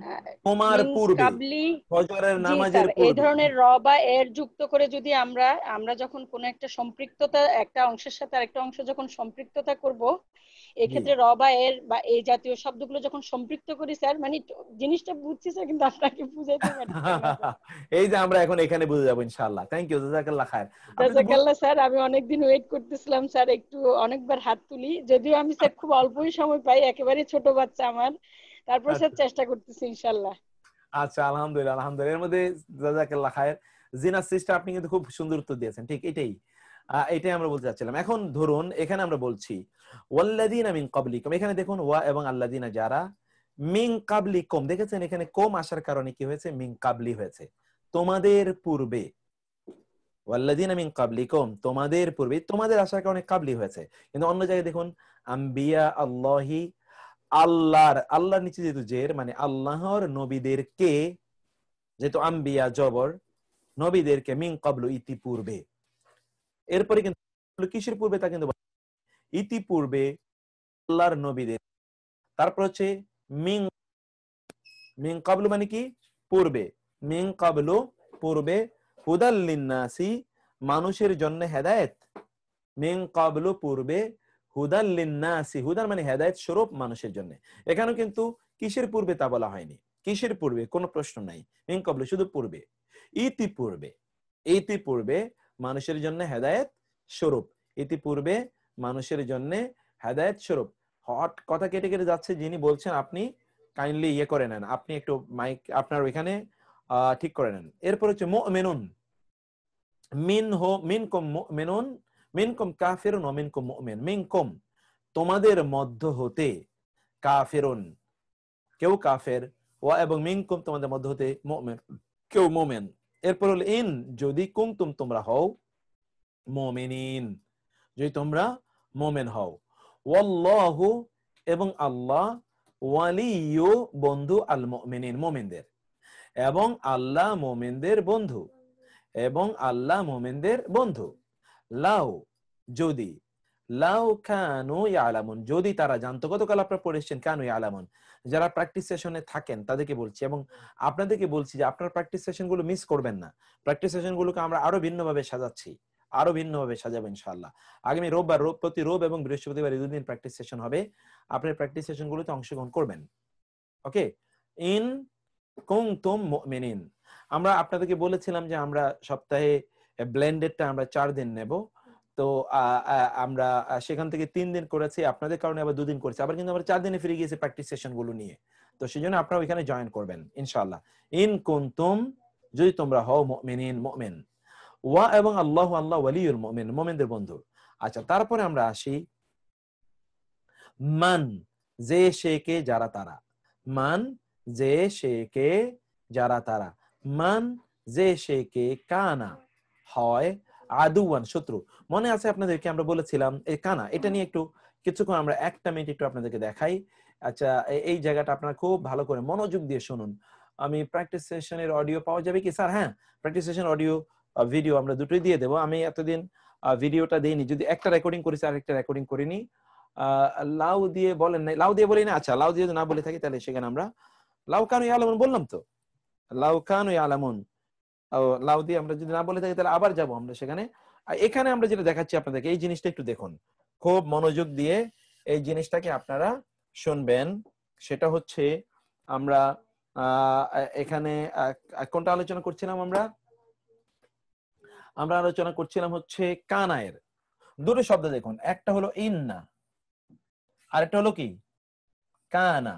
তোমার মিন পূর্বে, কাবলি। ফজরের জি নামাজের স্যার, এই পূর্বে। ধরনের র বা এর যুক্ত করে যদি আমরা যখন কোন একটা সম্পৃক্ততা, একটা অংশের সাথে আরেকটা অংশ যখন সম্পৃক্ততা করব, এক্ষেত্রে র বা এর বা এই জাতীয় শব্দগুলো যখন সম্পৃক্ত করি স্যার, মানে জিনিসটা বুঝছি স্যার, কিন্তু আপনাকে বুঝাইতে পারছি না। এই যে আমরা এখন এখানে বুঝে যাবো ইনশাআল্লাহ। থ্যাংক ইউ, জাযাকাল্লাহ খায়ের। জাযাকাল্লাহ স্যার, আমি অনেকদিন ওয়েট করতেছিলাম স্যার, একটু অনেকবার হাত তুলি, যদিও আমি স্যার খুব অল্পই সময় পাই, একেবারে ছোট বাচ্চা আমার, তারপর স্যার চেষ্টা করতেছি ইনশাআল্লাহ। আচ্ছা আলহামদুলিল্লাহ, আলহামদুলিল্লাহ। এর মধ্যে জাযাকাল্লাহ খায়ের। জিনা সিস্টার, আপনি কিন্তু খুব সুন্দর উত্তর দিয়েছেন, ঠিক এটাই এটাই আমরা বলতে চাচ্ছিলাম। এখন ধরুন এখানে আমরা বলছি ওয়াল্লাযিনা মিন ক্বাবলিকুম, এখানে দেখুন ওয়া এবং আল্লাযিনা যারা, মিন ক্বাবলিকুম, দেখেছেন এখানে কোম আসার কারণে কি হয়েছে, মিন ক্বাবলি হয়েছে, তোমাদের পূর্বে। ওয়াল্লাযিনা মিন ক্বাবলিকুম, তোমাদের পূর্বে, তোমাদের আসার কারণে ক্বাবলি হয়েছে। কিন্তু অন্য জায়গায় দেখুন আম্বিয়া আল্লাহি, আল্লাহর নিচে যেহেতু জের, মানে আল্লাহর নবীদেরকে, যেহেতু আম্বিয়া জবর, নবীদেরকে, মিন ক্বাবলু ইতিপূর্বে। এরপরে কিন্তু কিসের পূর্বে তা কিন্তু ইতিপূর্বে আল্লাহর নবীদের। তারপর হচ্ছে মিন, মিন ক্বাবলু মানে কি, পূর্বে, মিন ক্বাবলু পূর্বে, হুদাল লিন্নাসি, মানুষের জন্য হেদায়েত, মিন ক্বাবলু পূর্বে, হুদাল লিন্নাসি, হুদাল মানে হেদায়েত স্বরূপ মানুষের জন্য। এখানেও কিন্তু কিসের পূর্বে তা বলা হয়নি, কিসের পূর্বে কোনো প্রশ্ন নাই, মিন ক্বাবলু শুধু পূর্বে, ইতিপূর্বে, ইতিপূর্বে মানুষের জন্য হেদায়েত স্বরূপ, ইতিপূর্বে মানুষের জন্য হেদায়েত স্বরূপ। হট কথা কেটে কেটে যাচ্ছে, যিনি বলছেন আপনি কাইন্ডলি ইয়ে করে নেন, আপনি একটু মাইক আপনার ওইখানে ঠিক করে নেন। এরপর হচ্ছে মুমিনুন, মিনকুম মুমিনুন, মিনকুম কাফিরুন ওয়া মিনকুম মুমিন, মিনকুম তোমাদের মধ্য হতে, কাফিরুন কেউ কাফের, ওয়া এবং মিনকুম তোমাদের মধ্য হতে মুমিন কেউ মুমিন। এরপর হলো ইন যদি, কুনতুম তোমরা হও, মুমিনিন যদি তোমরা মুমিন হও, ওয়াল্লাহু এবং আল্লাহ, ওয়ালিয়ু বন্ধু, আল মুমিনিন মুমিনদের, এবং আল্লাহ মুমিনদের বন্ধু, এবং আল্লাহ মুমিনদের বন্ধু। লাউ যদি, লাউ কানু ইয়ালামুন, যদি তারা জানতো। গতকাল আপনারা পড়েছেন কানু ইয়ালামুন। যারা প্র্যাকটিস সেশনে থাকেন তাদেরকে বলছি, এবং আপনাদেরকে বলছি যে আপনার প্র্যাকটিস সেশন গুলো মিস করবেন না। প্র্যাকটিস সেশন গুলোকে আমরা আরো ভিন্নভাবে সাজাচ্ছি, আরো ভিন্নভাবে সাজাবো ইনশাআল্লাহ। আগামী রোববার, প্রতি রোব এবং বৃহস্পতিবার এই দুদিন প্র্যাকটিস সেশন হবে। আপনি প্র্যাকটিস সেশন গুলোতে অংশগ্রহণ করবেন। ওকে, ইন কুনতুম মুমিনিন। আমরা আপনাদেরকে বলেছিলাম যে আমরা সপ্তাহে ব্লেন্ডেডটা আমরা 4 দিন নেব। তো আমরা সেখান থেকে 3 দিন করেছি, আপনাদের কারণে আবার 2 দিন করেছি, আবার কিন্তু আমরা 4 দিনে ফিরে গিয়েছি প্র্যাকটিস সেশন গুলো নিয়ে। তো সেজন্য আপনারা ওইখানে জয়েন করবেন ইনশাআল্লাহ। ইন কুনতুম, যদি তোমরা হও মুমিনিন, মুমিন। ওয়া এবং আল্লাহু, আল্লাহ ওয়ালিউল মুমিন, মুমিনদের বন্ধু। আচ্ছা, তারপরে আমরা আসি মান, যে সে কে যারা তারা। মান, যে সে কে যারা তারা। মান, যে সে কে কানা হয় আদুয়ান, শত্রু। মনে আছে আপনাদেরকে আমরা বলেছিলাম এই কানা, এটা নিয়ে একটু কিছুক্ষণ আমরা 1 মিনিট একটু আপনাদেরকে দেখাই। আচ্ছা, এই জায়গাটা আপনারা খুব ভালো করে মনোযোগ দিয়ে শুনুন। আমি প্র্যাকটিস সেশনের অডিও পাওয়া যাবে কি স্যার? হ্যাঁ, প্র্যাকটিস সেশন অডিও ভিডিও আমরা দুটোই দিয়ে দেবো। আমি এতদিন ভিডিওটা দেইনি, যদি একটা রেকর্ডিং করেছি আর একটা রেকর্ডিং করিনি। লাউ দিয়ে বলেন না, লাউ দিয়ে বলি না। আচ্ছা, লাউ দিয়ে না বলে থাকি তাহলে সেখানে আমরা লাউ কানু ইয়ালামুন বললাম তো, লাউ কানু ইয়ালামুন। লাউ দিয়ে আমরা যদি না বলে থাকি তাহলে আবার যাব আমরা সেখানে। এখানে আমরা যেটা দেখাচ্ছি আপনাদেরকে, এই জিনিসটা একটু দেখুন, খুব মনোযোগ দিয়ে এই জিনিসটাকে আপনারা শুনবেন। সেটা হচ্ছে আমরা এখানে কোনটা আলোচনা করছিলাম? আমরা আলোচনা করছিলাম হচ্ছে কানায়ের দুটো শব্দ দেখুন, একটা হলো ইন্না, আরেকটা হলো কি কানা।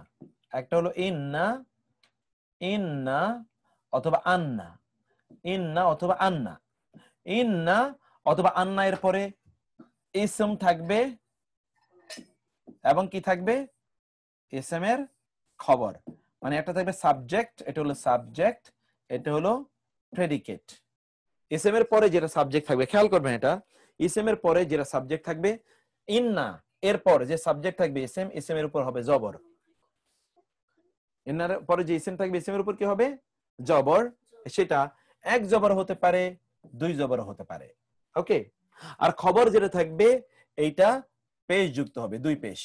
একটা হলো ইন্না, ইন্না অথবা আন্না, ইন্না অথবা আন্না। ইন্না অথবা আন্না এর পরে ইসম থাকবে এবং কি থাকবে? ইসমের খবর। মানে একটা থাকবে সাবজেক্ট, এটা হলো সাবজেক্ট, এটা হলো প্রেডিকেট। ইসমের পরে যেটা সাবজেক্ট থাকবে, খেয়াল করবেন এটা, ইসমের পরে যেটা সাবজেক্ট থাকবে, ইন্না এরপর যে সাবজেক্ট থাকবে ইসম, ইসমের উপর হবে জবর। ইন্নার পরে যে ইসম থাকবে ইসমের উপর কি হবে? জবর। সেটা 1 জবর হতে পারে, 2 জবর হতে পারে। ওকে, আর খবর যেটা থাকবে এইটা পেশ যুক্ত হবে, 2 পেশ।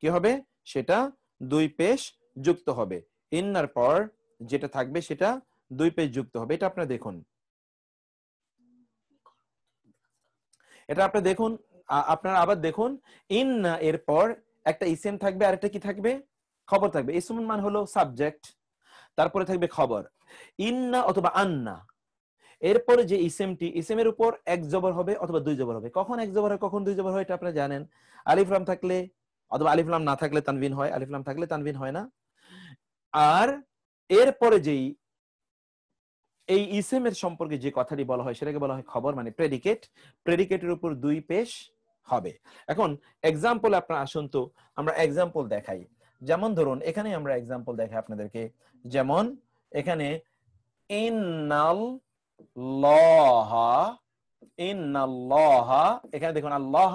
কি হবে? সেটা 2 পেশ যুক্ত হবে। ইন্নার পর যেটা থাকবে সেটা 2 পেশ যুক্ত হবে। এটা আপনারা দেখুন, এটা আপনারা দেখুন, আপনারা আবার দেখুন। ইন্না এর পর একটা ইসম থাকবে আর একটা কি থাকবে? খবর থাকবে। ইসম মান হলো সাবজেক্ট, তারপরে থাকবে খবর। ইন্না অথবা আন্না এরপরে যে ইসেমটি, ইসেমের উপর 1 জবর হবে অথবা 2 জবর হবে। কখন 1 জবর হয়, কখন 2 জবর হয় এটা আপনারা জানেন। আলিফ লাম থাকলে অথবা আলিফ লাম না থাকলে তানবিন হয়, আলিফ লাম থাকলে তানবিন হয় না। আর এরপরে যেই এই ইসেমের সম্পর্কে যে কথাটি বলা হয় সেটাকে বলা হয় খবর, মানে প্রেডিকেট। প্রেডিকেটের উপর 2 পেশ হবে। এখন এক্সাম্পল আপনারা আসুন তো আমরা এক্সাম্পল দেখাই। যেমন ধরুন এখানে আমরা এক্সাম্পল দেখাই আপনাদেরকে। যেমন এখানে ইন্নাল্লাহা, ইন্নাল্লাহা, এখানে দেখুন আল্লাহ,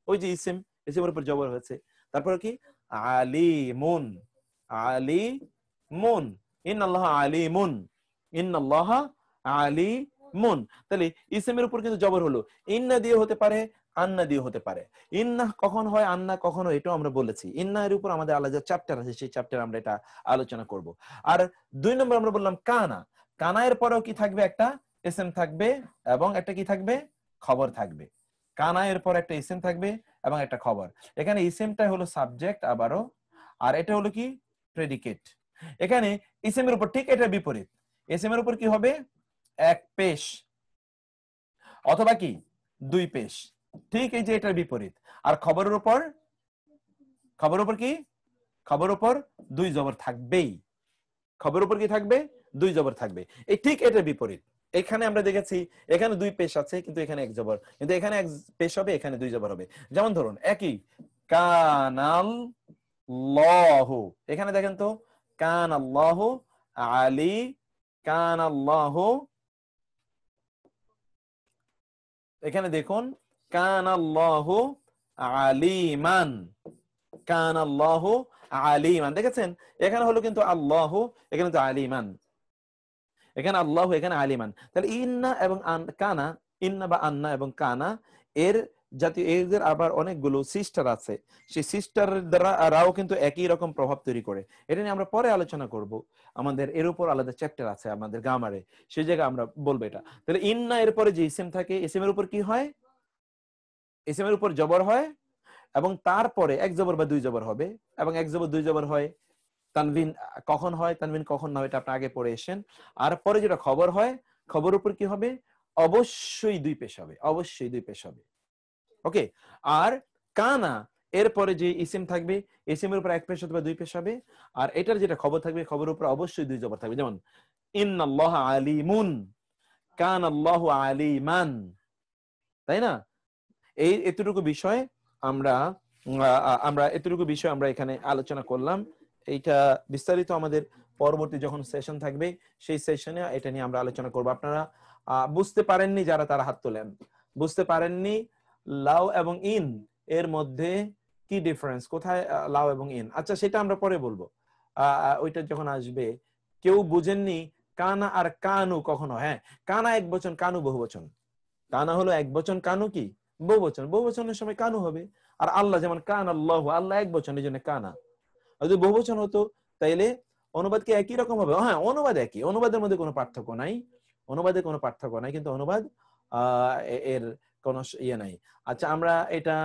ওই যে ইসম, ইসমের উপর জবর হয়েছে। তারপর কি? আলিমুন, আলিমুন, ইন্নাল্লাহা আলিমুন, ইন্নাল্লাহা আলিমুন। তাহলে ইসমের উপর কিন্তু জবর হলো। ইন্না দিয়ে হতে পারে, আন্না দিয়ে হতে পারে। ইন্না কখন হয়, আন্না কখন হয়, এটাও আমরা বলেছি। ইন্না এর উপর আমাদের আলাদা চ্যাপ্টার আছে, সেই চ্যাপ্টারে আমরা এটা আলোচনা করব। আর 2 নম্বর আমরা বললাম কানা। কানা এর পরেও কি থাকবে? একটা ইসম থাকবে এবং একটা কি থাকবে? খবর থাকবে। কানা এর পর একটা ইসম থাকবে এবং একটা খবর। এখানে ইসমটা হলো সাবজেক্ট আবারও, আর এটা হলো কি? প্রেডিকেট। এখানে ইসমের উপর ঠিক এটা বিপরীত। ইসমের উপর কি হবে? 1 পেশ অথবা কি 2 পেশ। ঠিক এই যে এটার বিপরীত। আর খবরের উপর, খবরের উপর কি? খবরের উপর 2 জবর থাকবেই। খবরের উপর কি থাকবে? 2 জবর থাকবে। এই ঠিক এটার বিপরীত। এখানে আমরা দেখেছি এখানে 2 পেশ আছে কিন্তু এখানে 1 জবর, কিন্তু এখানে 1 পেশ হবে, এখানে 2 জবর হবে। যেমন ধরুন একই কানাল্লাহু, এখানে দেখেন তো কানাল্লাহু আলী, কানাল্লাহু, এখানে দেখুন কানাল্লাহু আলিমান, কানাল্লাহু আলিমান। দেখেছেন এখানে হলো কিন্তু আল্লাহু, এখানে তো আলিমান। এখানে আল্লাহু, এখানে আলিমান। তাহলে ইন্না এবং কানা, ইন্না বা আন্না এবং কানা এর জাতীয় এদের আবার অনেকগুলো সিস্টার আছে, সেই সিস্টার দ্বারাও কিন্তু একই রকম প্রভাব তৈরি করে। এটা নিয়ে আমরা পরে আলোচনা করব, আমাদের এর উপর আলাদা চ্যাপ্টার আছে আমাদের গ্রামারে, সেই জায়গায় আমরা বলবো এটা। তাহলে ইন্না এর পরে যে ইসিম থাকে, ইসিমের উপর কি হয়? ইসিমের উপর জবর হয়, এবং তারপরে এক জবর বা দুই জবর হবে, এবং এক জবর দুই জবর হয়। তানবিন কখন হয়, তানবিন কখন না হয়, এটা আপনি আগে পড়ে এসেছেন। আর পরে যেটা খবর হয়, খবর উপর কি হবে? অবশ্যই দুই পেশ হবে, অবশ্যই দুই পেশ হবে। ওকে। আর কানা এরপরে যে ইসিম থাকবে, ইসিমের উপর এক পেশ অথবা দুই পেশ হবে। আর এটার যেটা খবর থাকবে, খবরের উপর অবশ্যই দুই জবর থাকবে। যেমন ইন্নাল্লাহ আলিমুন, কানাল্লাহু আলিমান, তাই না? এই এতটুকু বিষয় আমরা এতটুকু বিষয় আমরা এখানে আলোচনা করলাম। এইটা বিস্তারিত আমাদের পরবর্তী যখন সেশন থাকবে, সেই সেশনে এটা নিয়ে আমরা আলোচনা করব। আপনারা বুঝতে পারেননি যারা, তারা হাত তোলেন। বুঝতে পারেননি লাউ এবং ইন এর মধ্যে কি ডিফারেন্স, কোথায় লাউ এবং ইন? আচ্ছা, সেটা আমরা পরে বলবো, ওইটা যখন আসবে। কেউ বুঝেননি কানা আর কানু কখনো? হ্যাঁ, কানা এক বচন, কানু বহু বচন। কানা হলো এক বচন, কানু কি বহু বচন। বহু বচনের সময় কানু হবে। আর আল্লাহ যেমন কান আল্লাহ, আল্লাহ এক বচন, এই জন্য কানা। যদি বহু বচন হতো তাইলে অনুবাদ কি একই রকম হবে? হ্যাঁ, অনুবাদ একই, অনুবাদের মধ্যে কোনো পার্থক্য নাই, অনুবাদে কোনো পার্থক্য নাই, কিন্তু অনুবাদ এর কোনো ইয়ে নাই। আচ্ছা, আমরা এটা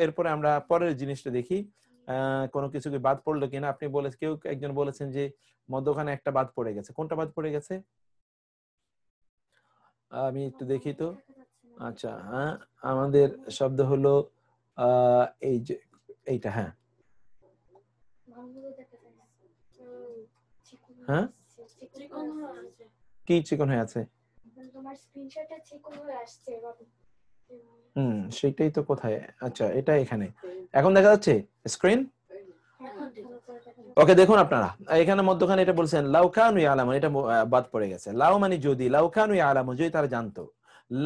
এরপরে আমরা পরের জিনিসটা দেখি, কোনো কিছু কি বাদ পড়লো কিনা। আপনি কেউ একজন বলেছেন যে মধ্যখানে একটা বাদ পড়ে গেছে, কোনটা বাদ পড়ে গেছে? আমি একটু দেখি তো। আচ্ছা, হ্যাঁ, আমাদের শব্দ হলো এই যে এইটা, হ্যাঁ হ্যাঁ, কি চিকন হয়ে আছে? সেটাই তো কোথায়? আচ্ছা, এটা এখানে এখন দেখা যাচ্ছে স্ক্রিন। ওকে, দেখুন আপনারা এখানে মধ্যখানে এটা বলছেন লাউ কানু ইয়ালামুন, এটা বাদ পড়ে গেছে। লাউ মানে যদি, লাউ কানু ইয়ালামুন যদি তারা জানতো,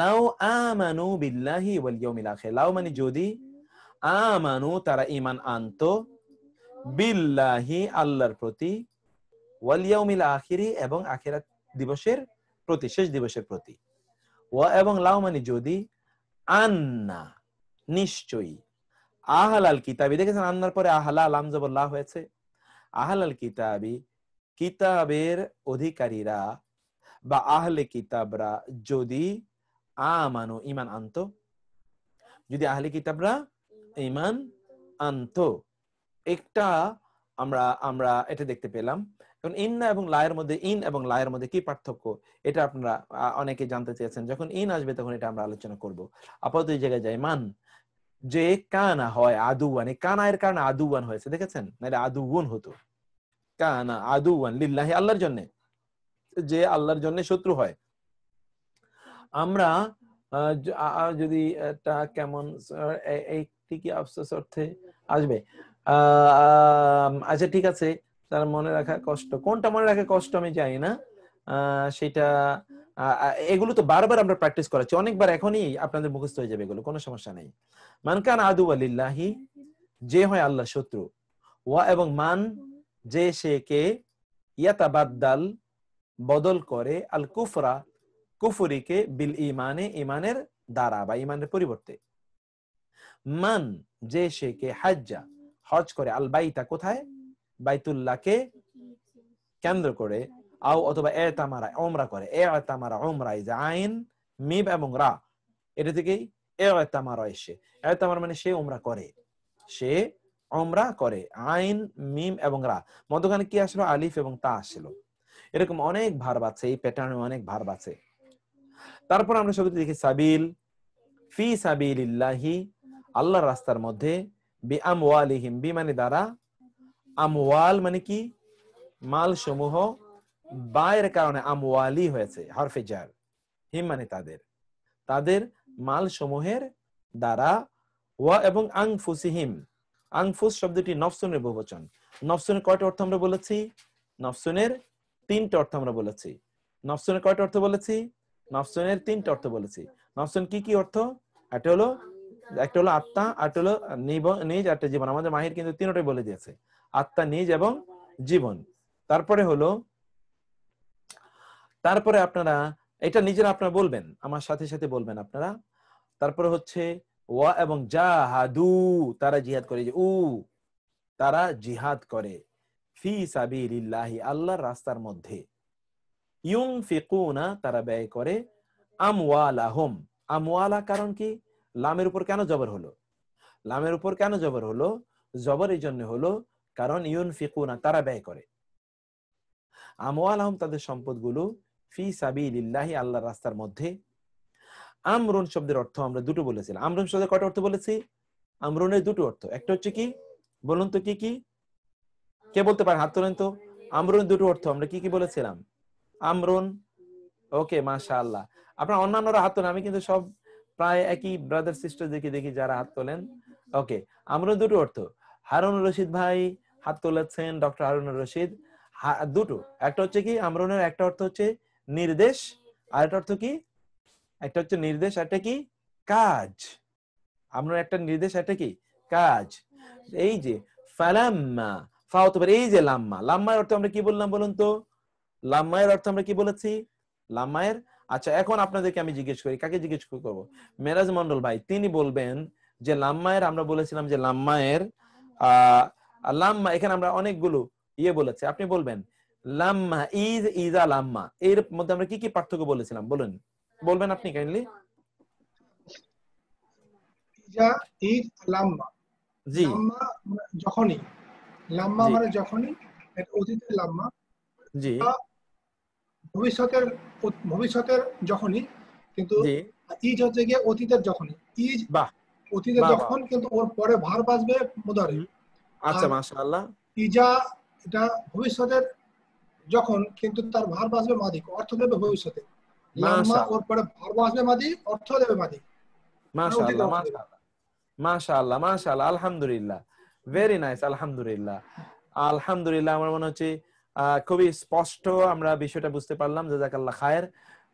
লাউ আমানু বিল্লাহি ওয়াল ইয়াউমিল আখির, লাউ মানে যদি, আমানু তারা ঈমান আনতো, বিল্লাহি আল্লাহর প্রতি, ওয়াল ইয়াউমিল আখির এবং আখিরাত দিবসের প্রতি, শেষ দিবসের প্রতি। ওয়া এবং লাউ মানে যদি, আন্না নিশ্চয়ই, আহলাল কিতাবি, দেখেছেন আন্নার পরে আহলা লাম জবর লা হয়েছে। আহলাল কিতাবি, কিতাবের অধিকারীরা বা আহলে কিতাবরা যদি, আমানু ঈমান আনতো, যদি আহলে কিতাবরা ঈমান আনতো, একটা আমরা আমরা এটা দেখতে পেলাম। এখন ইন্না এবং লায়ের মধ্যে, ইন এবং লায়ের মধ্যে কি পার্থক্য, এটা আপনারা অনেকে জানতে চেয়েছেন। যখন ইন আসবে তখন এটা আমরা আলোচনা করব। আপাতত এই জায়গায় যাই। মান যে কানা হয় আদুওয়ান, এই কানা এর কারণে আদুওয়ান হয়েছে, দেখেছেন? নাহলে আদুউন হতো। কানা আদুওয়ান লিল্লাহি, আল্লাহর জন্য, যে আল্লাহর জন্য শত্রু হয়। আমরা যদি এটা কেমন, এইটি কি আফসোস অর্থে আসবে? আচ্ছা, ঠিক আছে, তার মনে রাখা কষ্ট, কোনটা মনে রাখা কষ্ট আমি জানি না, সেটা এগুলো তো বারবার আমরা প্র্যাকটিস করাচ্ছি, অনেকবার, এখনই আপনাদের মুখস্থ হয়ে যাবে এগুলো, কোনো সমস্যা নেই। মান কান আদুওয়া লিল্লাহি, যে হয় আল্লাহর শত্রু, ওয়া এবং মান যে সে কে, ইয়াতাবাদ্দাল বদল করে, আল কুফরা কুফরিকে, বিল ইমানে ইমানের দ্বারা বা ইমানের পরিবর্তে। মান যে সে কে, হাজ্জা হজ করে, আল বাইতা কোথায়, বাইতুল্লাহকে কেন্দ্র করে, আও অথবা এতামারা ওমরা করে, এতামারা ওমরা, এই যে আইন মিম এবং রা, এটা থেকেই এতামারা এসে, এতামার মানে সে ওমরা করে, সে ওমরা করে, আইন মিম এবং রা, মধ্যখানে কি আসলো? আলিফ এবং তা আসলো। এরকম অনেক ভার্ব আছে, এই প্যাটার্নে অনেক ভার্ব আছে। তারপর আমরা শব্দটি দেখি সাবিল, ফি সাবিলিল্লাহি, আল্লাহর রাস্তার মধ্যে, বি আমওয়ালিহিম, বি মানে দ্বারা, আমওয়াল মানে কি? মাল সমূহ, বায়ের কারণে আমওয়ালি হয়েছে হরফে জার, হিম মানে তাদের, তাদের মাল সমূহের দ্বারা। ওয়া এবং আনফুসিহিম, আনফুস শব্দটি নফসুনের বহুবচন। নফসুনের কয়টা অর্থ আমরা বলেছি? নফসুনের তিনটা অর্থ আমরা বলেছি। নফসুনের কয়টা অর্থ বলেছি? নফসুনের তিনটা অর্থ বলেছি। নফসুন কি কি অর্থ? একটা হলো আত্মা, আরেকটা হলো নিজ, একটা জীবন। আমাদের মাহির কিন্তু তিনটাই বলে দিয়েছে, আত্মা, নিজ এবং জীবন। তারপরে আপনারা এটা নিজেরা আপনারা বলবেন, আমার সাথে সাথে বলবেন আপনারা। তারপরে হচ্ছে ওয়া এবং জাহাদু, তারা জিহাদ করে, যে তারা জিহাদ করে, ফি সাবিলিল্লাহি, আল্লাহর রাস্তার মধ্যে, ইউনফিকুনা, তারা ব্যয় করে, আমওয়ালাহুম, আমওয়ালা কারণ কি, লামের উপর কেন জবর হলো, লামের উপর কেন জবর হলো, জবর এই জন্য হলো কারণ ইউনফিকুনা, তারা ব্যয় করে, আমওয়ালাহুম, তাদের সম্পদগুলো, ফি সাবিলিল্লাহি, আল্লাহর রাস্তার মধ্যে। আমরুন শব্দের অর্থ আমরা দুটো বলেছিলাম। আমরুন শব্দের কয়টা অর্থ বলেছি? আমরুনের দুটো অর্থ। একটা হচ্ছে কি, বলুন তো কি কি, কে বলতে পারে, হাত তোলেন তো। আমরুনের দুটো অর্থ আমরা কি কি বলেছিলাম? আমরুন, ওকে, মাশাআল্লাহ। আপনারা অন্যান্যরা হাত তোলেন, আমি কিন্তু সব প্রায় একই ব্রাদার সিস্টার দেখি যারা হাত তোলেন। ওকে, আমরুনের দুটো অর্থ। হারুন রশিদ ভাই হাত তুলেছেন, ডক্টর হারুন রশিদ, দুটো। একটা হচ্ছে কি, আমরুনের একটা অর্থ হচ্ছে নির্দেশ, আর একটা অর্থ কি, একটা হচ্ছে নির্দেশ, একটা কি কাজ। আমরা একটা নির্দেশ, একটা কি কাজ। এই যে ফালাম্মা, ফা হতে পারে, এই যে লাম্মা, লাম্মার অর্থ আমরা কি বললাম বলুন তো? লাম্মায়ের অর্থ আমরা কি বলেছি? লাম্মায়ের, আচ্ছা এখন আপনাদেরকে আমি জিজ্ঞেস করি, কাকে জিজ্ঞেস করবো? মেরাজ মন্ডল ভাই, তিনি বলবেন যে লাম্মায়ের, আমরা বলেছিলাম যে লাম্মায়ের লাম্মা, এখানে আমরা অনেকগুলো বলেছি, আপনি বলবেন লাম্মা ইজ, ইজা, লাম্মা, এর মধ্যে আমরা কি কি পার্থক্য বলেছিলাম বলুন, বলবেন আপনি কাইন্ডলি। Eja, is, লাম্মা। জি, লাম্মা যখনই, লাম্মা জি, মানে যখনই, এটা অতীতের লাম্মা। জি, ভবিষ্যতের, ভবিষ্যতের যখনই, কিন্তু জি, ইজ হচ্ছে গিয়ে অতীতের যখনই। ইজ বাহ, অতীতের বাহ, বাহ, যখন, কিন্তু ওর পরে ভার্ব আসবে মুদারে। আচ্ছা, আর মাশাআল্লাহ, ইজা এটা ভবিষ্যতের যখন, কিন্তু তার ভার্ব আসবে মাদি, অর্থ দেবে ভবিষ্যতে। লাম্মা মাশাআল্লাহ, ওর পরে ভার্ব আসবে মাদি, অর্থ দেবে মাদি, মানে অতীতের মাশাআল্লাহ, অর্থ দেবে। মাশাআল্লাহ, মাশাআল্লাহ, মাশাআল্লাহ, আলহামদুলিল্লাহ, ভেরি নাইস, আলহামদুলিল্লাহ, আলহামদুলিল্লাহ। আমার মনে হচ্ছে খুবই স্পষ্ট আমরা বিষয়টা বুঝতে পারলাম, জাযাকাল্লাহ খায়ের।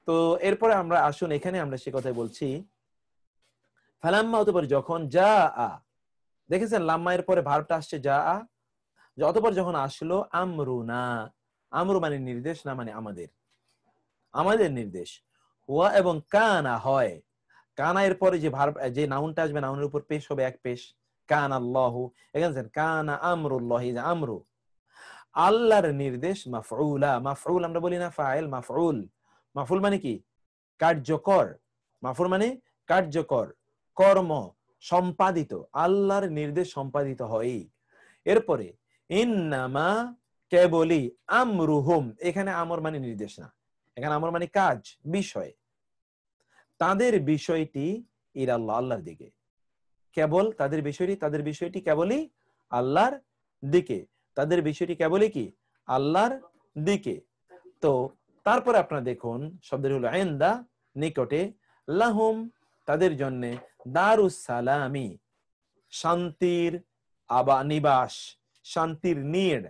তো এরপরে আমরা আসুন, এখানে আমরা সে কথাই বলছি, ফালাম্মা হতে পারে যখন, যা আ, দেখেছেন লাম্মা এর পরে ভার্বটা আসছে যা আ, অতঃপর যখন আসলো আমরুনা, আমরু মানে নির্দেশ, না মানে আমাদের, আমাদের নির্দেশ, ওয়া এবং কানা হয়, কানা এর পরে যে ভার্ব, যে নাউনটা আসবে, নাউনের উপর পেশ হবে এক পেশ, কানা আল্লাহু, এখানে কানা আমরুল্লাহি, যে আমরু, আল্লাহর নির্দেশ, মাফউলা, মাফউল আমরা বলি না ফাইল, মাফউল, মাফউল মানে কি কার্যকর, মাফউল মানে কার্যকর, কর্ম সম্পাদিত, আল্লাহর নির্দেশ সম্পাদিত হয়। এরপরে ইন্নামা, কেবলি, আমরুহুম, এখানে আমর মানে নির্দেশ না, এখানে আমর মানে কাজ, বিষয়, তাদের বিষয়টি ইলাল্লাহ, আল্লাহর দিকে, কেবল তাদের বিষয়টি, তাদের বিষয়টি কেবলই আল্লাহর দিকে, তাদের বিষয়টি কেবলই কি আল্লাহর দিকে। তো তারপরে আপনারা দেখুন শব্দটি হলো ইনদা, নিকটে, লাহুম, তাদের জন্য, দারুস সালামি, শান্তির নিবাস, শান্তির নীড়,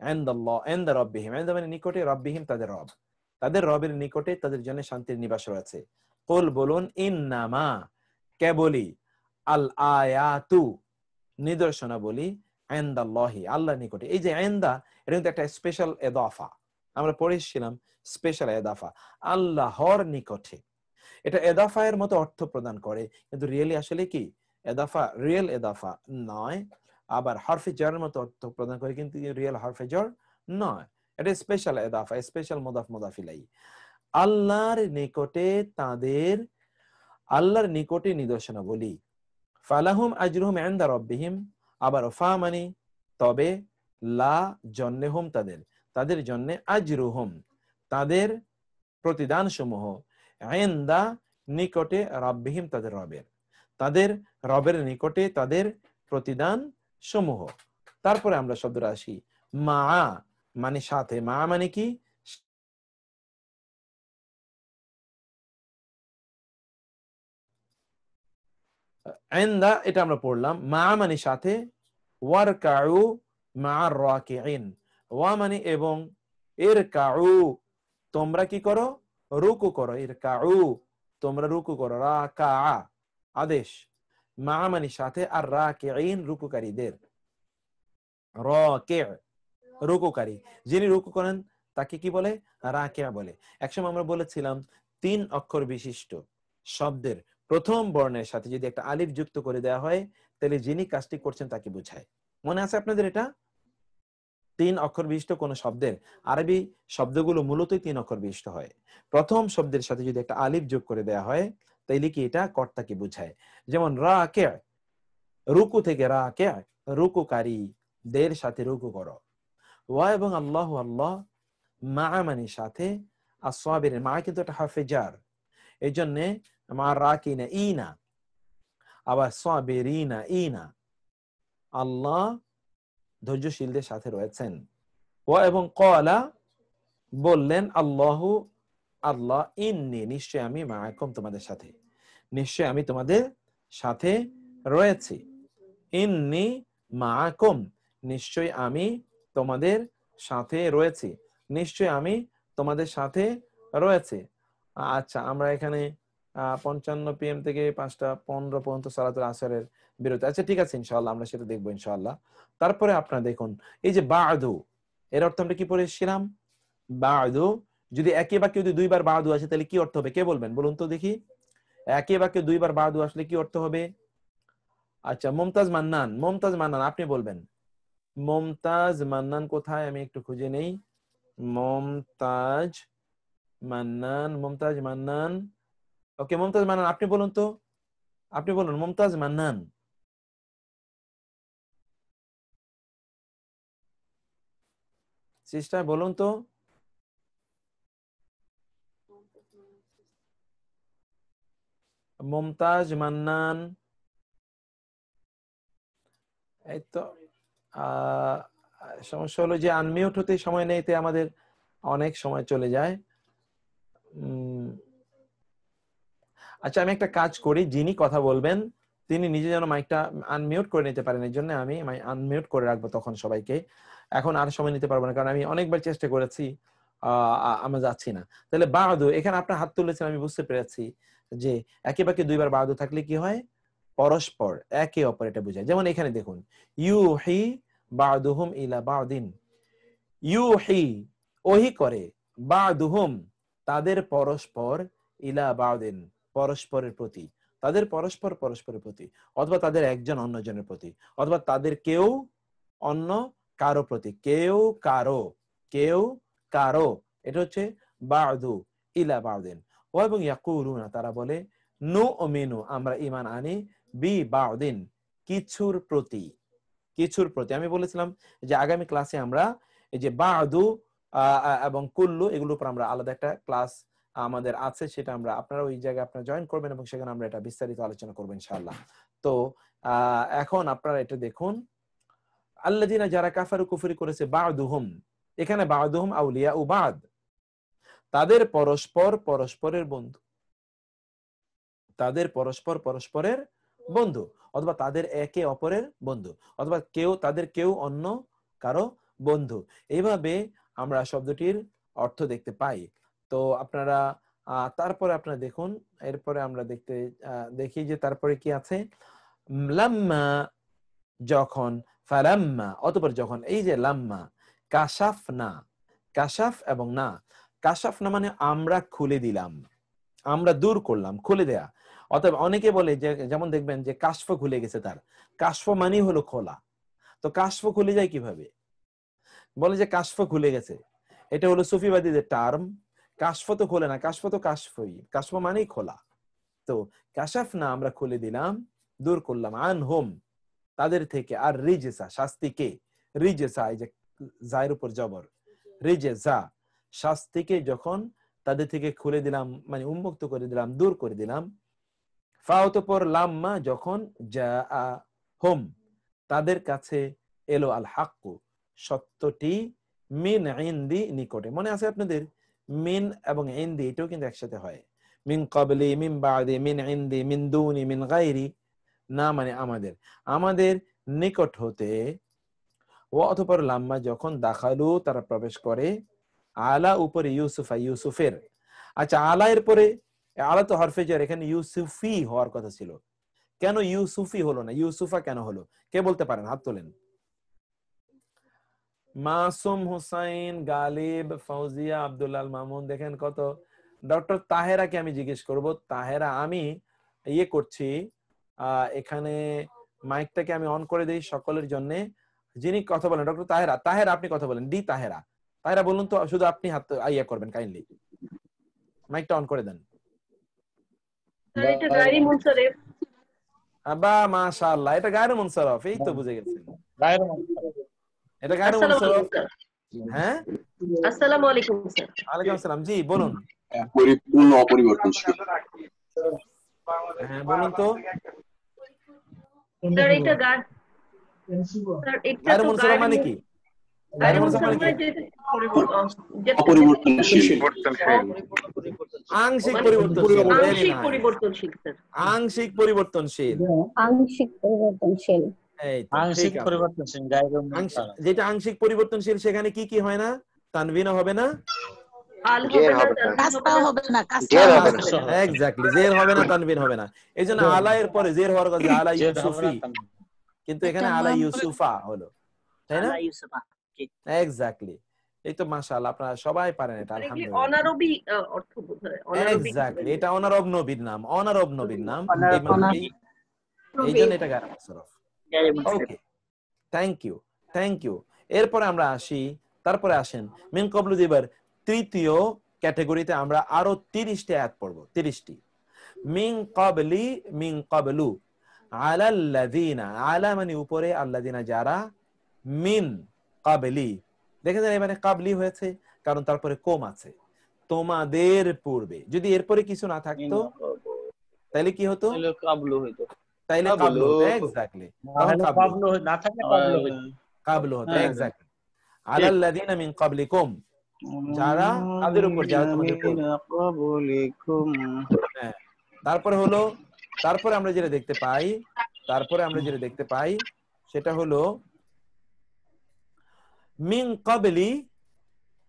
ইনদাল্লাহ, ইনদা রাব্বিহিম, ইনদা মানে নিকটে, রাব্বিহিম তাদের রব, তাদের রবের নিকটে তাদের জন্য শান্তির নিবাস রয়েছে। কুল বলুন, ইন্নামা, কেবলি, আল আয়াতু, নিদর্শনাবলী, ইনদাল্লাহি, আল্লাহর নিকটে। এই যে ইনদা, এটা কিন্তু একটা স্পেশাল ইদাফা, আমরা পড়েছিলাম স্পেশাল ইদাফা, আল্লাহর নিকটে, এটা ইদাফায়ের মতো অর্থ প্রদান করে, কিন্তু রিয়েলি আসলে কি ইদাফা, রিয়েল ইদাফা নয়, আবার হরফে জারের মতো অর্থ প্রদান করে, কিন্তু রিয়েল হরফে জার নয়, এটা স্পেশাল ইদাফা, স্পেশাল মুদাফ মুদাফ ইলাইহি। আল্লাহর নিকটে তাদের, আল্লাহর নিকটে নিদর্শনাবলী, ফালাহুম আজরুহুম ইনদা রাব্বিহিম, আবার ফা মানে তবে, লা জন্যহুম তাদের, তাদের জন্য, আজরুহুম তাদের প্রতিদান সমূহ, ইনদা নিকটে, রাব্বিহিম তাদের রবের, তাদের রবের নিকটে তাদের প্রতিদান সমূহ। তারপরে আমরা শব্দটা আসি, মা মানে সাথে, মা মানে কি ইনদা, এটা আমরা পড়লাম, মা মানে সাথে, ওয়ারকাউ মা'আর রাকিঈন, ওয়া মানে এবং, ইরকাউ তোমরা কি করো, রুকু করো, ইরকাউ তোমরা রুকু করো, রাকা আদেশ, মা মানে সাথে, আর রাকিঈন রুকুকারীদের, রাকি' রুকুকারী, যিনি রুকু করেন তাকে কি বলে, রাকি' বলে। একসময় আমরা বলেছিলাম 3 অক্ষর বিশিষ্ট শব্দের প্রথম বর্ণের সাথে যদি একটা আলিফ যুক্ত করে দেওয়া হয় তাহলে যিনি কাজটি করছেন তাকে বোঝায়। মনে আছে আপনাদের এটা? 3 অক্ষর বিশিষ্ট কোন শব্দের আরবি শব্দগুলো মূলতই 3 অক্ষর বিশিষ্ট হয়। প্রথম শব্দের সাথে যদি একটা আলিফ যোগ করে দেওয়া হয় তাইলে কি এটা কর্তাকে বোঝায়। যেমন রাকে, রুকু থেকে রাকে, রুকুকারী, দের সাথে রুকু করো। ওয়া এবং আল্লাহ, আল্লাহ, মা মানে সাথে, আসসাবির মা কিন্তু একটা হারফে জার, এই জন্য মা রাকিনা ইনা, আবার সাবিরিনা ইনা, আল্লাহ ধৈর্যশীলদের সাথে রয়েছেন। ওয়া এবং ক্বালা বললেন আল্লাহু, আল্লাহ, ইন্নী নিশ্চয় আমি, মাআকুম তোমাদের সাথে, নিশ্চয় আমি তোমাদের সাথে রয়েছি। ইন্নী মাআকুম নিশ্চয় আমি তোমাদের সাথে রয়েছি, নিশ্চয় আমি তোমাদের সাথে রয়েছে। আচ্ছা, আমরা এখানে 55 PM থেকে 5:15 পর্যন্ত সালাতুল আসরের বিরতি। আচ্ছা ঠিক আছে, ইনশাআল্লাহ আমরা সেটা দেখবো ইনশাআল্লাহ। তারপরে আপনারা দেখুন এই যে বাদু, এর অর্থ আমরা কি পড়ে এসেছিলাম? বাদু, যদি একই বাক্যে যদি দুইবার বাদু আসে তাহলে কি অর্থ হবে? কে বলবেন, বলুন তো দেখি। একই বাক্যে দুইবার বাদু আসলে কি অর্থ হবে? আচ্ছা, মুমতাজ মান্নান, মুমতাজ মান্নান আপনি বলবেন। মুমতাজ মান্নান কোথায়, আমি একটু খুঁজে নেই। মুমতাজ মান্নান, মুমতাজ মান্নান, ওকে মুমতাজ মান্নান আপনি বলুন তো, আপনি বলুন মুমতাজ মান্নান। সিস্টার বলুন তো। মুমতাজ মান্নান, এই তো সমস্যা হলো যে আনমিউট হতে সময় নেই, তে আমাদের অনেক সময় চলে যায়। আচ্ছা, আমি একটা কাজ করি, যিনি কথা বলবেন তিনি নিজে যেন মাইকটা আনমিউট করে নিতে পারেন, এই জন্য আমি আনমিউট করে রাখবো তখন সবাইকে। এখন আর সময় নিতে পারবো না, কারণ আমি অনেকবার চেষ্টা করেছি, আমরা যাচ্ছি না। তাহলে বাদু, এখানে আপনার হাত তুলেছেন, আমি বুঝতে পেরেছি যে একে বাক্যে দুইবার বাদু থাকলে কি হয়? পরস্পর, একে অপর, এটা বোঝায়। যেমন এখানে দেখুন, ইউহি বাদুহুম ইলা বাদিন, ইউহি ওহি করে, বাদুহুম তাদের পরস্পর, ইলা বাদিন পরস্পরের প্রতি, তাদের পরস্পর পরস্পরের প্রতি, অথবা তাদের একজন অন্যজনের প্রতি, অথবা তাদের কেউ অন্য কারো প্রতি, কেউ কারো, কেউ কারো, এটা হচ্ছে বাদু ইলা বাদিন। ও এবং ইয়াকুলুনা তারা বলে, নুমিনু আমরা ঈমান আনি, বি বাদিন কিছুর প্রতি, কিছুর প্রতি। আমি বলেছিলাম যে আগামী ক্লাসে আমরা এই যে বাদু এবং কুল্লু এগুলোর উপর আমরা আলাদা একটা ক্লাস আমাদের আছে, সেটা আমরা, আপনারা ওই জায়গায় আপনারা জয়েন করবেন এবং সেখানে আমরা এটা বিস্তারিত আলোচনা করবো ইনশাআল্লাহ। তো এখন আপনারা এটা দেখুন, আল্লাযিনা যারা কাফারু কুফরি করেছে, বাদুহুম, এখানে বাদুহুম আউলিয়া ও বাদ, তাদের পরস্পর পরস্পরের বন্ধু, তাদের পরস্পর পরস্পরের বন্ধু, অথবা তাদের একে অপরের বন্ধু, অথবা কেউ তাদের কেউ অন্য কারো বন্ধু। এইভাবে আমরা শব্দটির অর্থ দেখতে পাই। তো আপনারা তারপরে আপনারা দেখুন, এরপরে আমরা দেখি যে তারপরে কি আছে। লাম্মা যখন, ফালাম্মা অতঃপর যখন, এই যে লাম্মা, কাশাফনা, কাশাফ এবং না, কাশাফনা মানে আমরা খুলে দিলাম, আমরা দূর করলাম, খুলে দেয়া। অতএব অনেকে বলে যে, যেমন দেখবেন যে কাশফ খুলে গেছে, তার কাশফ মানে হলো খোলা। তো কাশফ খুলে যায় কিভাবে? বলে যে কাশফ খুলে গেছে, এটা হলো সুফিবাদীদের টার্ম। কাশফ তো খোলে না, কাশফ তো কাশফই, কাশফ মানেই খোলা। তো কাশাফ না আমরা খুলে দিলাম, দূর করলাম, আনহুম তাদের থেকে, আর রিজসা শাস্তিকে, রিজসা এই যে জায়ের উপর জবর, রিজসা শাস্তিকে যখন তাদের থেকে খুলে দিলাম, মানে উন্মুক্ত করে দিলাম, দূর করে দিলাম। ফাওতপর লাম্মা যখন, যা হোম তাদের কাছে এলো, আল হাক্কু সত্যটি, মিন ইনদি নিকটে। মনে আছে আপনাদের, মিন এবং ইনদি এটাও কিন্তু একসাথে হয়। মিন ক্বাবলি, মিন বাদি, মিন ইনদি, মিন দুনি, মিন গায়রি, না মানে আমাদের, আমাদের নিকট হতে। ও অতঃপর লাম্মা যখন, দাখালু তারা প্রবেশ করে, আলা উপরে ইউসুফা ইউসুফের। আচ্ছা, আলা এর পরে, আলা তো হরফে জার, এখানে ইউসুফি হওয়ার কথা ছিল, কেন ইউসুফি হলো না, ইউসুফা কেন হলো? কে বলতে পারেন, হাত তোলেন। মাসুম হুসাইন, গালিব, ফৌজিয়া, আব্দুল্লাহ মামুন, দেখেন কত। ডক্টর তাহেরাকে আমি জিজ্ঞেস করব, তাহেরা আমি ইয়ে করছি, এখানে মাইকটাকে আমি অন করে দিই সকলের জন্য। যিনি কথা বলেন ডক্টর তাহেরা, তাহেরা আপনি কথা বলেন, ডি তাহেরা, তাহেরা বলুন তো, শুধু আপনি হাত ইয়ে করবেন কাইন্ডলি, মাইকটা অন করে দেন। এটা গায়রি মুনসারিফ। বা মাশাআল্লাহ, এটা গায়রে মুনসারফ, এই তো বুঝে গেছেন, এটা গায়রে আসসালামু মুনসারফ। আলাইকুম স্যার। হ্যাঁ, আসসালামু আলাইকুম স্যার। ওয়ালাইকুম আসসালাম, জি বলুন। পরিপূর্ণ অপরিবর্তনশীল। হ্যাঁ বলুন তো। স্যার এটা স্যার এটা গায়রে তো মুনসারফ মানে কি? গায়রে মুনসারফ মানে কি? অপরিবর্তনশীল। আংশিক পরিবর্তনশীল। আংশিক পরিবর্তনশীল স্যার। আংশিক পরিবর্তনশীল। আংশিক পরিবর্তনশীল। এই তো আংশিক ঠিক আছে। পরিবর্তনশীল গায়রে মুনসারফ। যেটা আংশিক পরিবর্তনশীল সেখানে কি কি হয় না? তানবিনও হবে না, আল হবে না, কাজটাও হবে না, এক্স্যাক্টলি, জের হবে না, তানবিন হবে না। এইজন্য আলা এর পরে জের হওয়ার কথা আলা ইউসুফি, কিন্তু এখানে আলা ইউসুফা হলো, তাই না? এক্স্যাক্টলি। এই তো মাশাআল্লাহ, আপনারা সবাই পারেন এটা, আলহামদুলিল্লাহ। অনারবি অর্থ বোধহয়, অনারবি। এক্স্যাক্টলি, এটা অনারব নবীর নাম, অনারব নবীর নাম, এইজন্য এটা গায়রে মুনসারফ। ওকে, থ্যাংক ইউ, থ্যাংক ইউ। এরপরে আমরা আসি, তারপরে আসেন মিন ক্বাবলু দিবার তৃতীয় ক্যাটাগরিতে আমরা আরো 30টি আয়াত পড়ব, 30টি। মিন ক্বাবলি, মিন ক্বাবলু, আলাল্লাযিনা, আলা মানে উপরে, আল্লাযিনা যারা, মিন ক্বাবলি, দেখেছেন এখানে ক্বাবলি হয়েছে কারণ তারপরে কোম আছে, তোমাদের পূর্বে। যদি এরপরে কিছু না থাকতো তাহলে কি হতো? কাবলু হইতো, তাইলে কাবলু, এক্স্যাক্টলি, তখন কাবলু না থাকলে কাবলু হইতো, কাবলু হতো, এক্স্যাক্টলি। আলাল্লাযিনা মিন ক্বাবলিকুম, যারা তাদের উপর, যারা তোমাদের পূর্বে। হ্যাঁ, তারপরে হলো, তারপরে আমরা যেটা দেখতে পাই, তারপরে আমরা যেটা দেখতে পাই সেটা হলো মিন ক্বাবলি,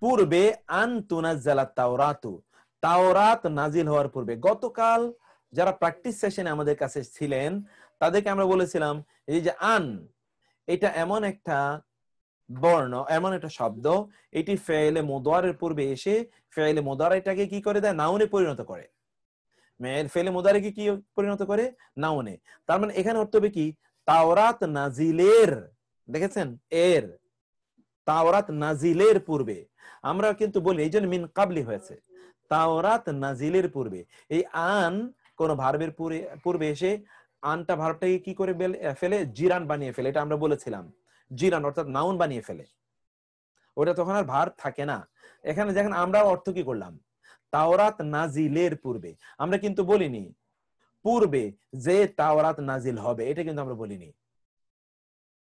পূর্বে, আন তুনাজ্জালাত তাওরাতু, তাওরাত নাজিল হওয়ার পূর্বে। গতকাল যারা প্র্যাকটিস সেশনে আমাদের কাছে ছিলেন তাদেরকে আমরা বলেছিলাম এই যে আন, এটা এমন একটা বর্ণ, এমন একটা শব্দ, এটি ফেলে মুদারের পূর্বে এসে ফেলে মুদারাটাকে কি করে দেয়? নাউনে পরিণত করে। ফেলে মুদারিকে কি পরিণত করে? নাউনে। তার মানে এখানে অর্থ হবে কি? তাওরাত নাজিলের, দেখেছেন, এর, তাওরাত নাজিলের পূর্বে। আমরা কিন্তু বলি এই জন্য মিন ক্বাবলি হয়েছে, তাওরাত নাজিলের পূর্বে। এই আন কোন ভার্বের পূর্বে এসে আনটা ভার্বটাকে কি করে ফেলে? জিরান বানিয়ে ফেলে। এটা আমরা বলেছিলাম, জিরান অর্থাৎ নাউন বানিয়ে ফেলে, ওটা তখন আর ভার্ব থাকে না। এখানে দেখেন আমরা অর্থ কি করলাম? তাওরাত নাজিলের পূর্বে। আমরা কিন্তু বলিনি পূর্বে যে তাওরাত নাজিল হবে, এটা কিন্তু আমরা বলিনি,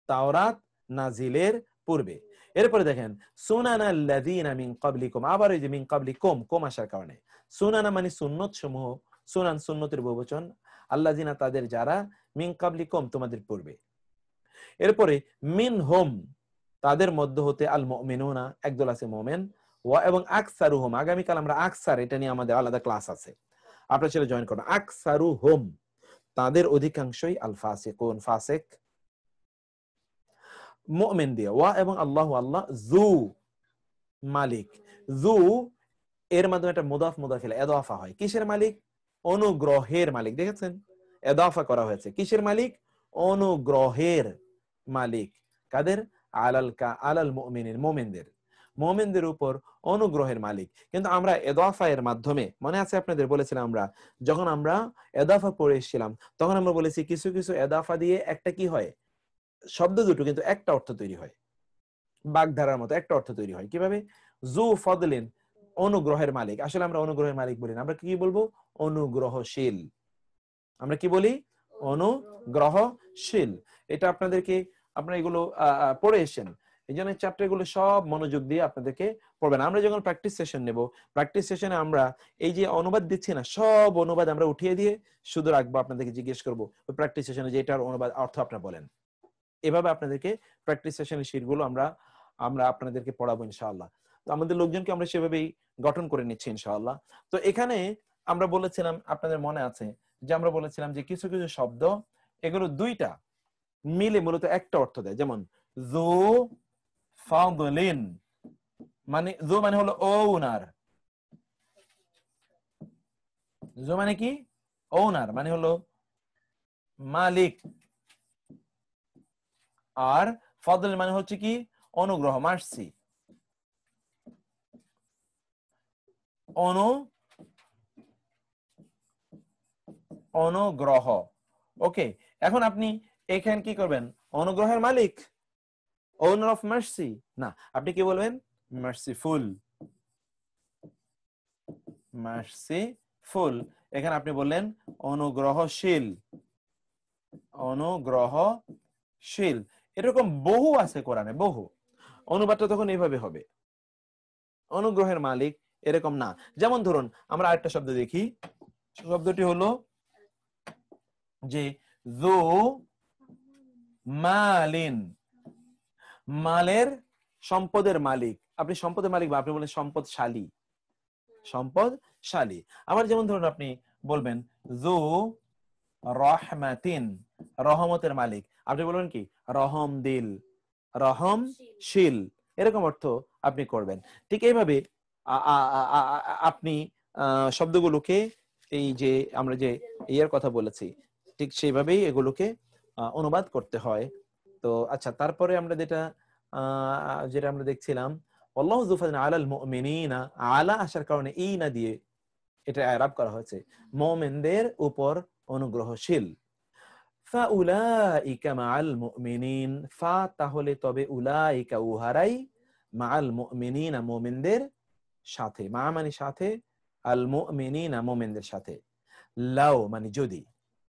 তাওরাত নাজিলের পূর্বে। এরপরে দেখেন সুনানাল্লাযীনা মিন ক্বাবলিকুম, আবার এই যে মিন ক্বাবলিকুম, কোম আসার কারণে। সুনানা মানে সুন্নত সমূহ, সুনান সুন্নতের বহুবচন, আল্লাযীনা তাদের যারা, মিন ক্বাবলিকুম তোমাদের পূর্বে। এরপরে মিনহুম তাদের মধ্য হতে, আল মুমিনুনা একদল আছে মুমিন, ওয়া এবং আকসারুহুম, আগামীকাল আমরা আকসার, এটা নিয়ে আমাদের আলাদা ক্লাস আছে, আপনারা সেটা জয়েন করুন। আকসারুহুম তাদের অধিকাংশই, আল ফাসিকুন ফাসিক, মুমিন দিয়ে, ওয়া এবং আল্লাহু আল্লাহ, যু মালিক, যু এর মাধ্যমে একটা মুদাফ মুদাফ ইলাইহি ইদাফা হয়। কিসের মালিক? অনুগ্রহের মালিক। দেখেছেন ইদাফা করা হয়েছে, কিসের মালিক? অনুগ্রহের মালিক। কাদের? আলাল মুমিনিন, মুমিনদের, মুমিনদের উপর অনুগ্রহের মালিক। কিন্তু আমরা ইদাফা এর মাধ্যমে, মনে আছে আপনাদের বলেছিলাম, আমরা যখন আমরা ইদাফা পড়ে এসেছিলাম তখন আমরা বলেছি কিছু কিছু ইদাফা দিয়ে একটা কি হয়, শব্দ দুটো কিন্তু একটা অর্থ তৈরি হয়, বাগধারার মতো একটা অর্থ তৈরি হয়। কিভাবে? জু ফদলিন, অনুগ্রহের মালিক। আসলে আমরা অনুগ্রহের মালিক বলি না, আমরা কি বলবো? অনুগ্রহশীল। আমরা কি বলি? অনুগ্রহশীল। এটা আপনাদেরকে, আপনারা এগুলো পড়ে এসেছেন, এই জন্য চ্যাপ্টার গুলো সব মনোযোগ দিয়ে আপনাদেরকে পড়বেন। আমরা যখন প্র্যাকটিস সেশন নেব, প্র্যাকটিস সেশনে আমরা এই যে অনুবাদ দিচ্ছি না, সব অনুবাদ আমরা উঠিয়ে দিয়ে শুধু রাখবো, আপনাদেরকে জিজ্ঞেস করবো ওই প্র্যাকটিস সেশনে যে এটার অনুবাদ অর্থ আপনারা বলেন। এভাবে আপনাদেরকে প্র্যাকটিস সেশনের শীটগুলো আমরা আপনাদেরকে পড়াবো ইনশাআল্লাহ। তো আমাদের লোকজনকে আমরা সেভাবেই গঠন করে নিচ্ছি ইনশাআল্লাহ। তো এখানে আমরা বলেছিলাম, আপনাদের মনে আছে যে আমরা বলেছিলাম যে কিছু কিছু শব্দ এগুলো দুইটা মিলে মূলত একটা অর্থ দেয়। যেমন যু ফাদলিন, মানে যু মানে হলো ও উনার, যু মানে কি? ওনার মানে হলো মালিক, আর ফদল মানে হচ্ছে কি অনুগ্রহ, মার্সি, অনুগ্রহ। ওকে, এখন আপনি এখানে কি করবেন? অনুগ্রহের মালিক, ওনার অফ মার্সি না, আপনি কি বলবেন? Merciful, merciful. এখানে আপনি বললেন অনুগ্রহশীল, অনুগ্রহশীল। এরকম বহু আছে কোরআনে, বহু। অনুবাদটা তখন এইভাবে হবে, অনুগ্রহের মালিক, এরকম না। যেমন ধরুন আমরা আরেকটা শব্দ দেখি, শব্দটি হলো যে যু মালিন, মালের, সম্পদের মালিক। আপনি সম্পদের মালিক বা আপনি বলেন সম্পদশালী, সম্পদশালী। আবার যেমন ধরুন আপনি বলবেন যু রহমাতিন, রহমতের মালিক। আপনি বলবেন কি রহম দিল, রহমশীল, এরকম অর্থ আপনি করবেন। ঠিক এইভাবে আপনি শব্দগুলোকে, এই যে আমরা যে ইয়ার কথা বলেছি, ঠিক সেইভাবেই এগুলোকে অনুবাদ করতে হয়। তো আচ্ছা, তারপরে আমরা যেটা আমরা দেখছিলাম, আল্লাহু যু ফাদলিন আলাল মুমিনিনা, আলা আসার কারণে ইনা দিয়ে এটা ইরাব করা হয়েছে, মুমিনদের উপর অনুগ্রহশীল। ফাউলাইকা মাআল মুমিনিন, ফা তাহলে তবে, উলাইকা উহারাই, মাআল মুমিনিনা মুমিনদের সাথে, মা মানে সাথে, আল মুমিনিনা মুমিনদের সাথে। লাউ মানে যদি,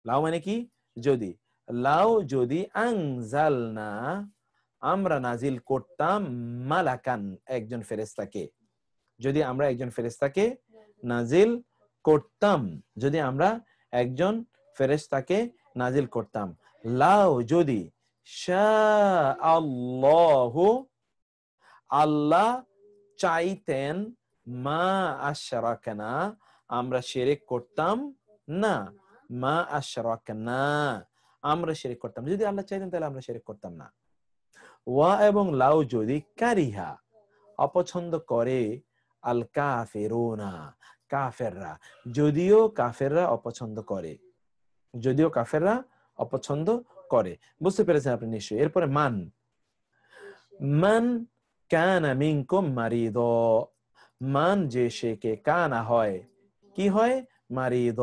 লাউ মানে কি যদি, লাউ যদি, আনজালনা আমরা নাজিল করতাম, মালাকান একজন ফেরেশতাকে, যদি আমরা একজন ফেরেশতাকে নাজিল করতাম, যদি আমরা একজন ফেরেশতাকে নাজিল করতাম। লাউ যদি, শাআল্লাহু আল্লাহ চাইতেন, মা আশরাকনা আমরা শিরক করতাম না, মা আশরাকনা আমরা শিরক করতাম, যদি আল্লাহ চাইতেন তাহলে আমরা শিরক করতাম না। ওয়া এবং লাউ যদি, কারিহা অপছন্দ করে, আল কাফিরুনা কাফেররা, যদিও কাফেররা অপছন্দ করে, যদিও কাফেররা অপছন্দ করে। বুঝতে পেরেছেন আপনি নিশ্চয়ই। এরপরে মান, মান কানা মিনকুম মারিদ, মান যে সে কে, কানা হয়, কি হয়? মারিদ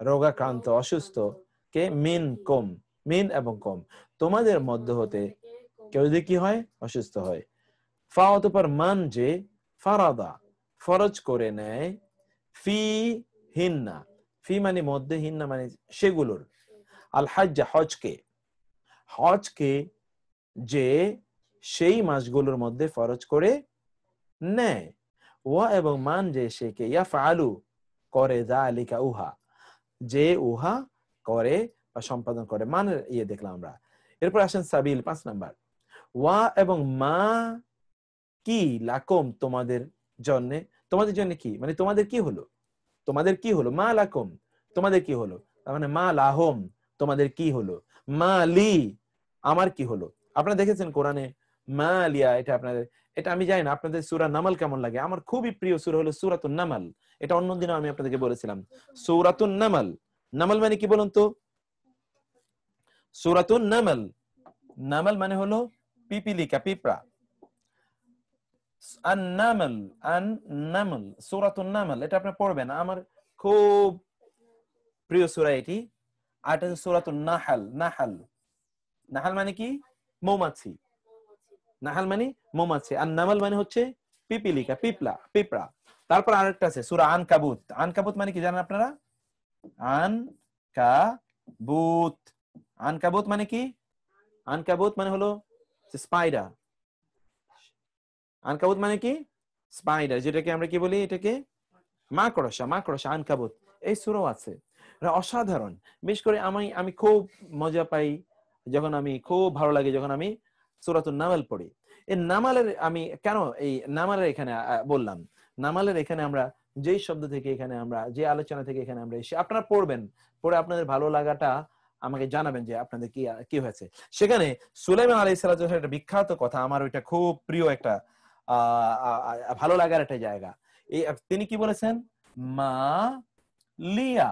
রোগাক্রান্ত, অসুস্থ, কে মিনকুম, মিন এবং কম তোমাদের মধ্য হতে কেউ যদি কি হয়? অসুস্থ হয়। ফা অতঃপর মান যে, ফারাদা ফরজ করে নেয়, ফি হিন্না, ফি মানে মধ্যে, হিন্না মানে সেগুলোর, আল হাজ্জা হজকে, হজকে যে সেই মাসগুলোর মধ্যে ফরজ করে নেয়। ওয়া এবং মান যে সে কে, ইয়াফআলু করে, যালিকা উহা, যে উহা করে বা সম্পাদন করে, মানের ইয়ে দেখলাম আমরা। এরপর আসেন সাবিল, 5 নাম্বার। ওয়া এবং মা কি, লাকুম তোমাদের জন্য, তোমাদের জন্য কি মানে তোমাদের কি হলো, তোমাদের কি হলো, মা লাকুম তোমাদের কি হলো, তার মানে মা লাহুম তোমাদের কি হলো, মা লি আমার কি হলো। আপনারা দেখেছেন কোরআনে মা লিয়া, এটা আপনাদের, এটা আমি জানি না আপনাদের সূরা নামাল কেমন লাগে, আমার খুবই প্রিয় সূরা হলো সূরাতুন নামাল। এটা অন্যদিনও আমি আপনাদেরকে বলেছিলাম, সূরাতুন নামাল। নামাল মানে কি বলুন তো? সূরাতুন নামাল, নামাল মানে হলো পিপিলিকা, পিঁপড়া। আন-নামল, আন-নামল, সূরাতুন নামল, এটা আপনি পড়বেন, আমার খুব প্রিয় সূরা এটি। আর এটা সূরাতুন নাহল, নাহল, নাহল মানে কি? মৌমাছি, নাহল মানে মৌমাছি, আর নামল মানে হচ্ছে পিপিলিকা, পিপলা, পিঁপড়া। তারপর আরেকটা আছে সূরা আনকাবুত। আনকাবুত মানে কি জানেন আপনারা? আনকাবুত, আনকাবুত মানে কি? আনকাবুত মানে হলো স্পাইডার। আনকাবুত মানে কি? স্পাইডার, যেটাকে আমরা কি বলি? এটাকে মাকড়সা, মাকড়সা, আনকাবুত। এই সূরাও আছে, এটা অসাধারণ। বিশেষ করে আমি খুব মজা পাই যখন, আমি খুব ভালো লাগে যখন আমি সূরাতুন নামাল পড়ি। এই নামালের আমি কেন এই নামালের এখানে বললাম, নামালের এখানে আমরা যেই শব্দ থেকে, এখানে আমরা যে আলোচনা থেকে এখানে আমরা এসে, আপনারা পড়বেন, পড়ে আপনাদের ভালো লাগাটা আমাকে জানাবেন যে আপনাদের কি কি হয়েছে। সেখানে সুলাইমান আলাইহিস সালামের একটা বিখ্যাত কথা, আমার ওইটা খুব প্রিয় একটা ভালো লাগার একটা জায়গা। তিনি কি বলেছেন? মা লিয়া,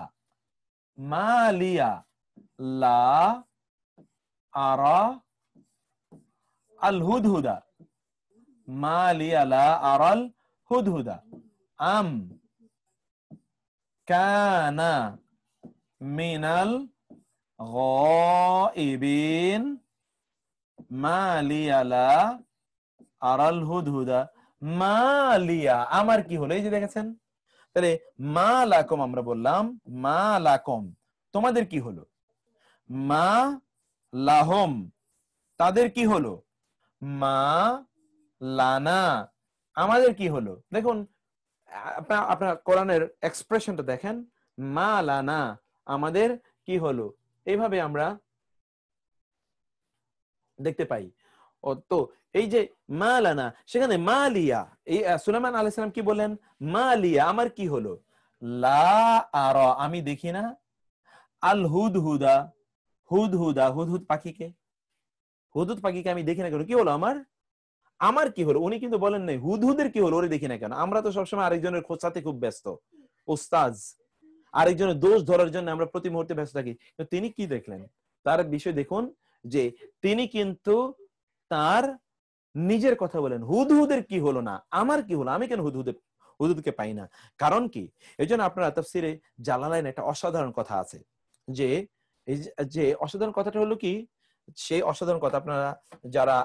মা লিয়া লা আরা আল হুদহুদা, মা লিয়া লা আরাল হুদহুদা, আম কানা মিনাল গাইবিন, মা লিয়া লা আরাল হুদহুদা, মা লিয়া আমার কি হলো? এই যে দেখেছেন, তাহলে মা লাকুম আমরা বললাম, মা লাকুম তোমাদের কি হলো, মা লাহম তাদের কি হলো, মা লানা আমাদের কি হলো। দেখুন আপনার কোরআনের এক্সপ্রেশনটা দেখেন, মা লানা আমাদের কি হলো, এইভাবে আমরা দেখতে পাই। ও তো এই যে মা লানা, সেখানে মা লিয়া, এই সুলাইমান আলাইহিস সালাম কি বলেন, মা লিয়া আমার কি হলো, লা আরা আমি দেখি না, আল হুদহুদা হুদহুদা হুদহুদ পাখিকে, হুদহুদ পাখিকে আমি দেখি না কেন, কি হলো আমার, আমার কি হলো। উনি কিন্তু বলেন নাই হুদহুদের কি হলো ওরে দেখি না কেন। আমরা তো সবসময় আরেকজনের খোঁচাতে খুব ব্যস্ত, ওস্তাজ, আরেকজনের দোষ ধরার জন্য আমরা প্রতি মুহূর্তে ব্যস্ত থাকি। তো তিনি কি দেখলেন, তার বিষয় দেখুন যে তিনি কিন্তু তার নিজের কথা বলেন, হুদহুদের কি হলো না, আমার কি হলো, আমি কেন হুদহুদকে পাই না, কারণ কি। এই জন্য আপনারা তাফসিরে জালালাইন একটা অসাধারণ কথা আছে, যে এই যে অসাধারণ কথাটা হলো কি, সেই অসাধারণ কথা আপনারা যারা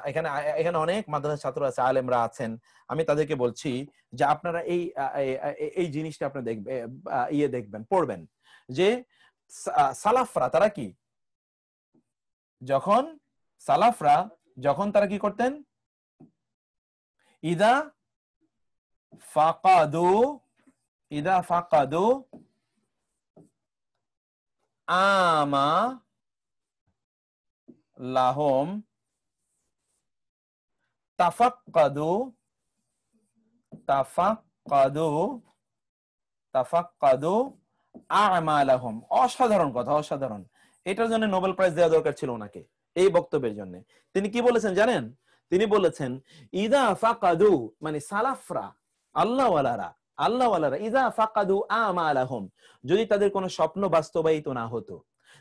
এখানে অনেক মাদ্রাসার ছাত্র আছে, আলেমরা আছেন, আমি তাদেরকে বলছি যে আপনারা এই জিনিসটা আপনারা দেখবেন, পড়বেন, যে সালাফরা তারা কি, যখন তারা কি করতেন, ইদা ফাকাদু আমা লাহুম তাফাক্কাদু আমালাহুম। অসাধারণ কথা, অসাধারণ। এটার জন্য নোবেল প্রাইজ দেওয়া দরকার ছিল ওনাকে, এই বক্তব্যের জন্য। তিনি কি বলেছেন জানেন, তিনি বলেছেন ইদা ফাকাদু, মানে সালাফরা আল্লাহওয়ালারা ইদা ফাকাদু আমালাহুম, যদি তাদের কোনো স্বপ্ন বাস্তবায়িত না হতো,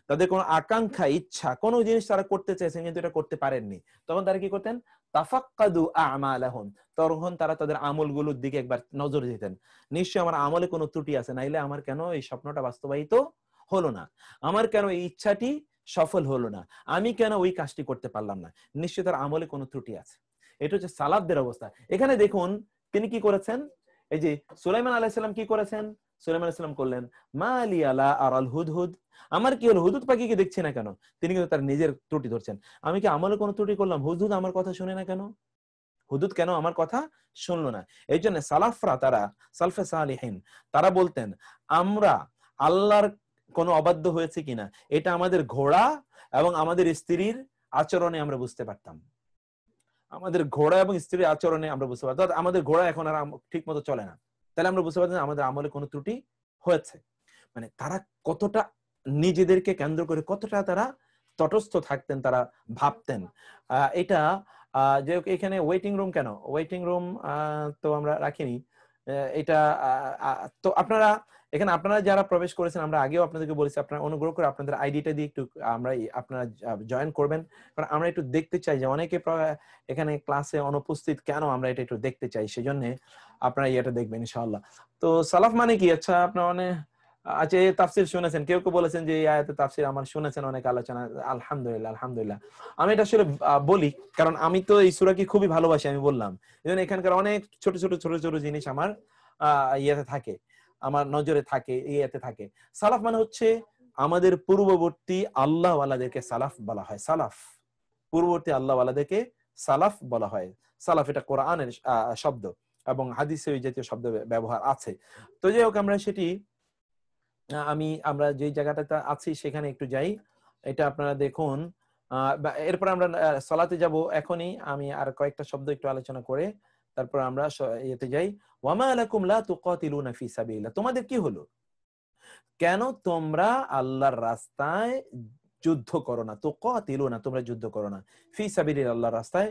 তাদের কোনো আকাঙ্ক্ষা ইচ্ছা কোনো জিনিস তারা করতে চাইছেন কিন্তু এটা করতে পারেননি, তখন তারা কি করতেন, তাফাক্কাদু আমালাহুম, তখন তারা তাদের আমলগুলোর দিকে একবার নজর দিতেন, নিশ্চয়ই আমার আমলে কোনো ত্রুটি আছে, নাইলে আমার কেন এই স্বপ্নটা বাস্তবায়িত হলো না, আমার কেন এই ইচ্ছাটি সফল হলো না, আমি কেন ওই কাজটি করতে পারলাম না, নিশ্চয়ই তার আমলে কোনো ত্রুটি আছে। এটা হচ্ছে সালাফদের অবস্থা। এখানে দেখুন তিনি কি করেছেন, এই যে সুলাইমান আলাইহিস সালাম কি করেছেন, সুলাইমান আলাইহিস সালাম করলেন মা লিয়া লা আরাল হুদহুদ, আমার কি হলো, হুদহুদ পাখিকে দেখছি না কেন। তিনি কিন্তু তার নিজের ত্রুটি ধরছেন, আমি কি আমলে কোনো ত্রুটি করলাম, হুদহুদ আমার কথা শুনে না কেন, হুদহুদ কেন আমার কথা শুনলো না। এই জন্য সালাফরা, তারা সালফে সালিহিন, তারা বলতেন আমরা আল্লাহর কোনো অবাধ্য হয়েছে কিনা এটা আমাদের ঘোড়া এবং আমাদের স্ত্রীর আচরণে আমরা বুঝতে পারতাম, আমাদের ঘোড়া এবং স্ত্রীর আচরণে আমরা বুঝতে পারতাম, আমাদের ঘোড়া এখন আর ঠিক মতো চলে না, তাহলে আমরা বুঝতে পারতাম আমাদের আমলে কোনো ত্রুটি হয়েছে। মানে তারা কতটা নিজেদেরকে কেন্দ্র করে কতটা তারা তটস্থ থাকতেন, তারা ভাবতেন। এটা যে এখানে ওয়েটিং রুম, কেন ওয়েটিং রুম তো আমরা রাখিনি, এটা তো আপনারা এখানে আপনারা যারা প্রবেশ করেছেন, আমরা আগেও আপনাদেরকে বলেছি, আপনারা অনুগ্রহ করে আপনাদের আইডিটা দিয়ে একটু আপনারা জয়েন করবেন, কারণ আমরা একটু দেখতে চাই যে অনেকে এখানে ক্লাসে অনুপস্থিত কেন, আমরা এটা একটু দেখতে চাই, সেজন্য আপনারা এটা দেখবেন ইনশাআল্লাহ। তো সালাফ মানে কি, আচ্ছা আপনারা আচ্ছা এই তাফসীর শুনেছেন, কেউ কেউ বলেছেন যে এই আয়াতের তাফসীর আমার শুনেছেন অনেক আলোচনা, আলহামদুলিল্লাহ আলহামদুলিল্লাহ। আমি এটা আসলে বলি কারণ আমি তো এই সূরাকে খুবই ভালোবাসি, আমি বললাম, এজন্য এখানকার অনেক ছোট ছোট জিনিস আমার ইয়েতে থাকে, আমার নজরে থাকে, ইয়েতে থাকে। সালাফ মানে হচ্ছে আমাদের পূর্ববর্তী আল্লাহওয়ালাদেরকে সালাফ বলা হয়, সালাফ পূর্ববর্তী আল্লাহওয়ালাদেরকে সালাফ বলা হয়। সালাফ এটা কোরআনের শব্দ এবং হাদিসে ওই জাতীয় শব্দ ব্যবহার আছে। তো যাই হোক, আমরা সেটি আমরা যে জায়গাটাতে আছি সেখানে একটু যাই, এটা আপনারা দেখুন। এরপর আমরা সালাতে যাব এখনই, আমি আর কয়েকটা শব্দ একটু আলোচনা করে তারপর আমরা ইয়েতে যাই। ওয়ামা লাকুম লা তুকাতিলুনা ফি সাবিলিল্লাহ, তোমাদের কি হলো, কেন তোমরা আল্লাহর রাস্তায় যুদ্ধ করো না, তুকাতিলুনা তোমরা যুদ্ধ করো না, ফি সাবিলিল্লাহ আল্লাহর রাস্তায়,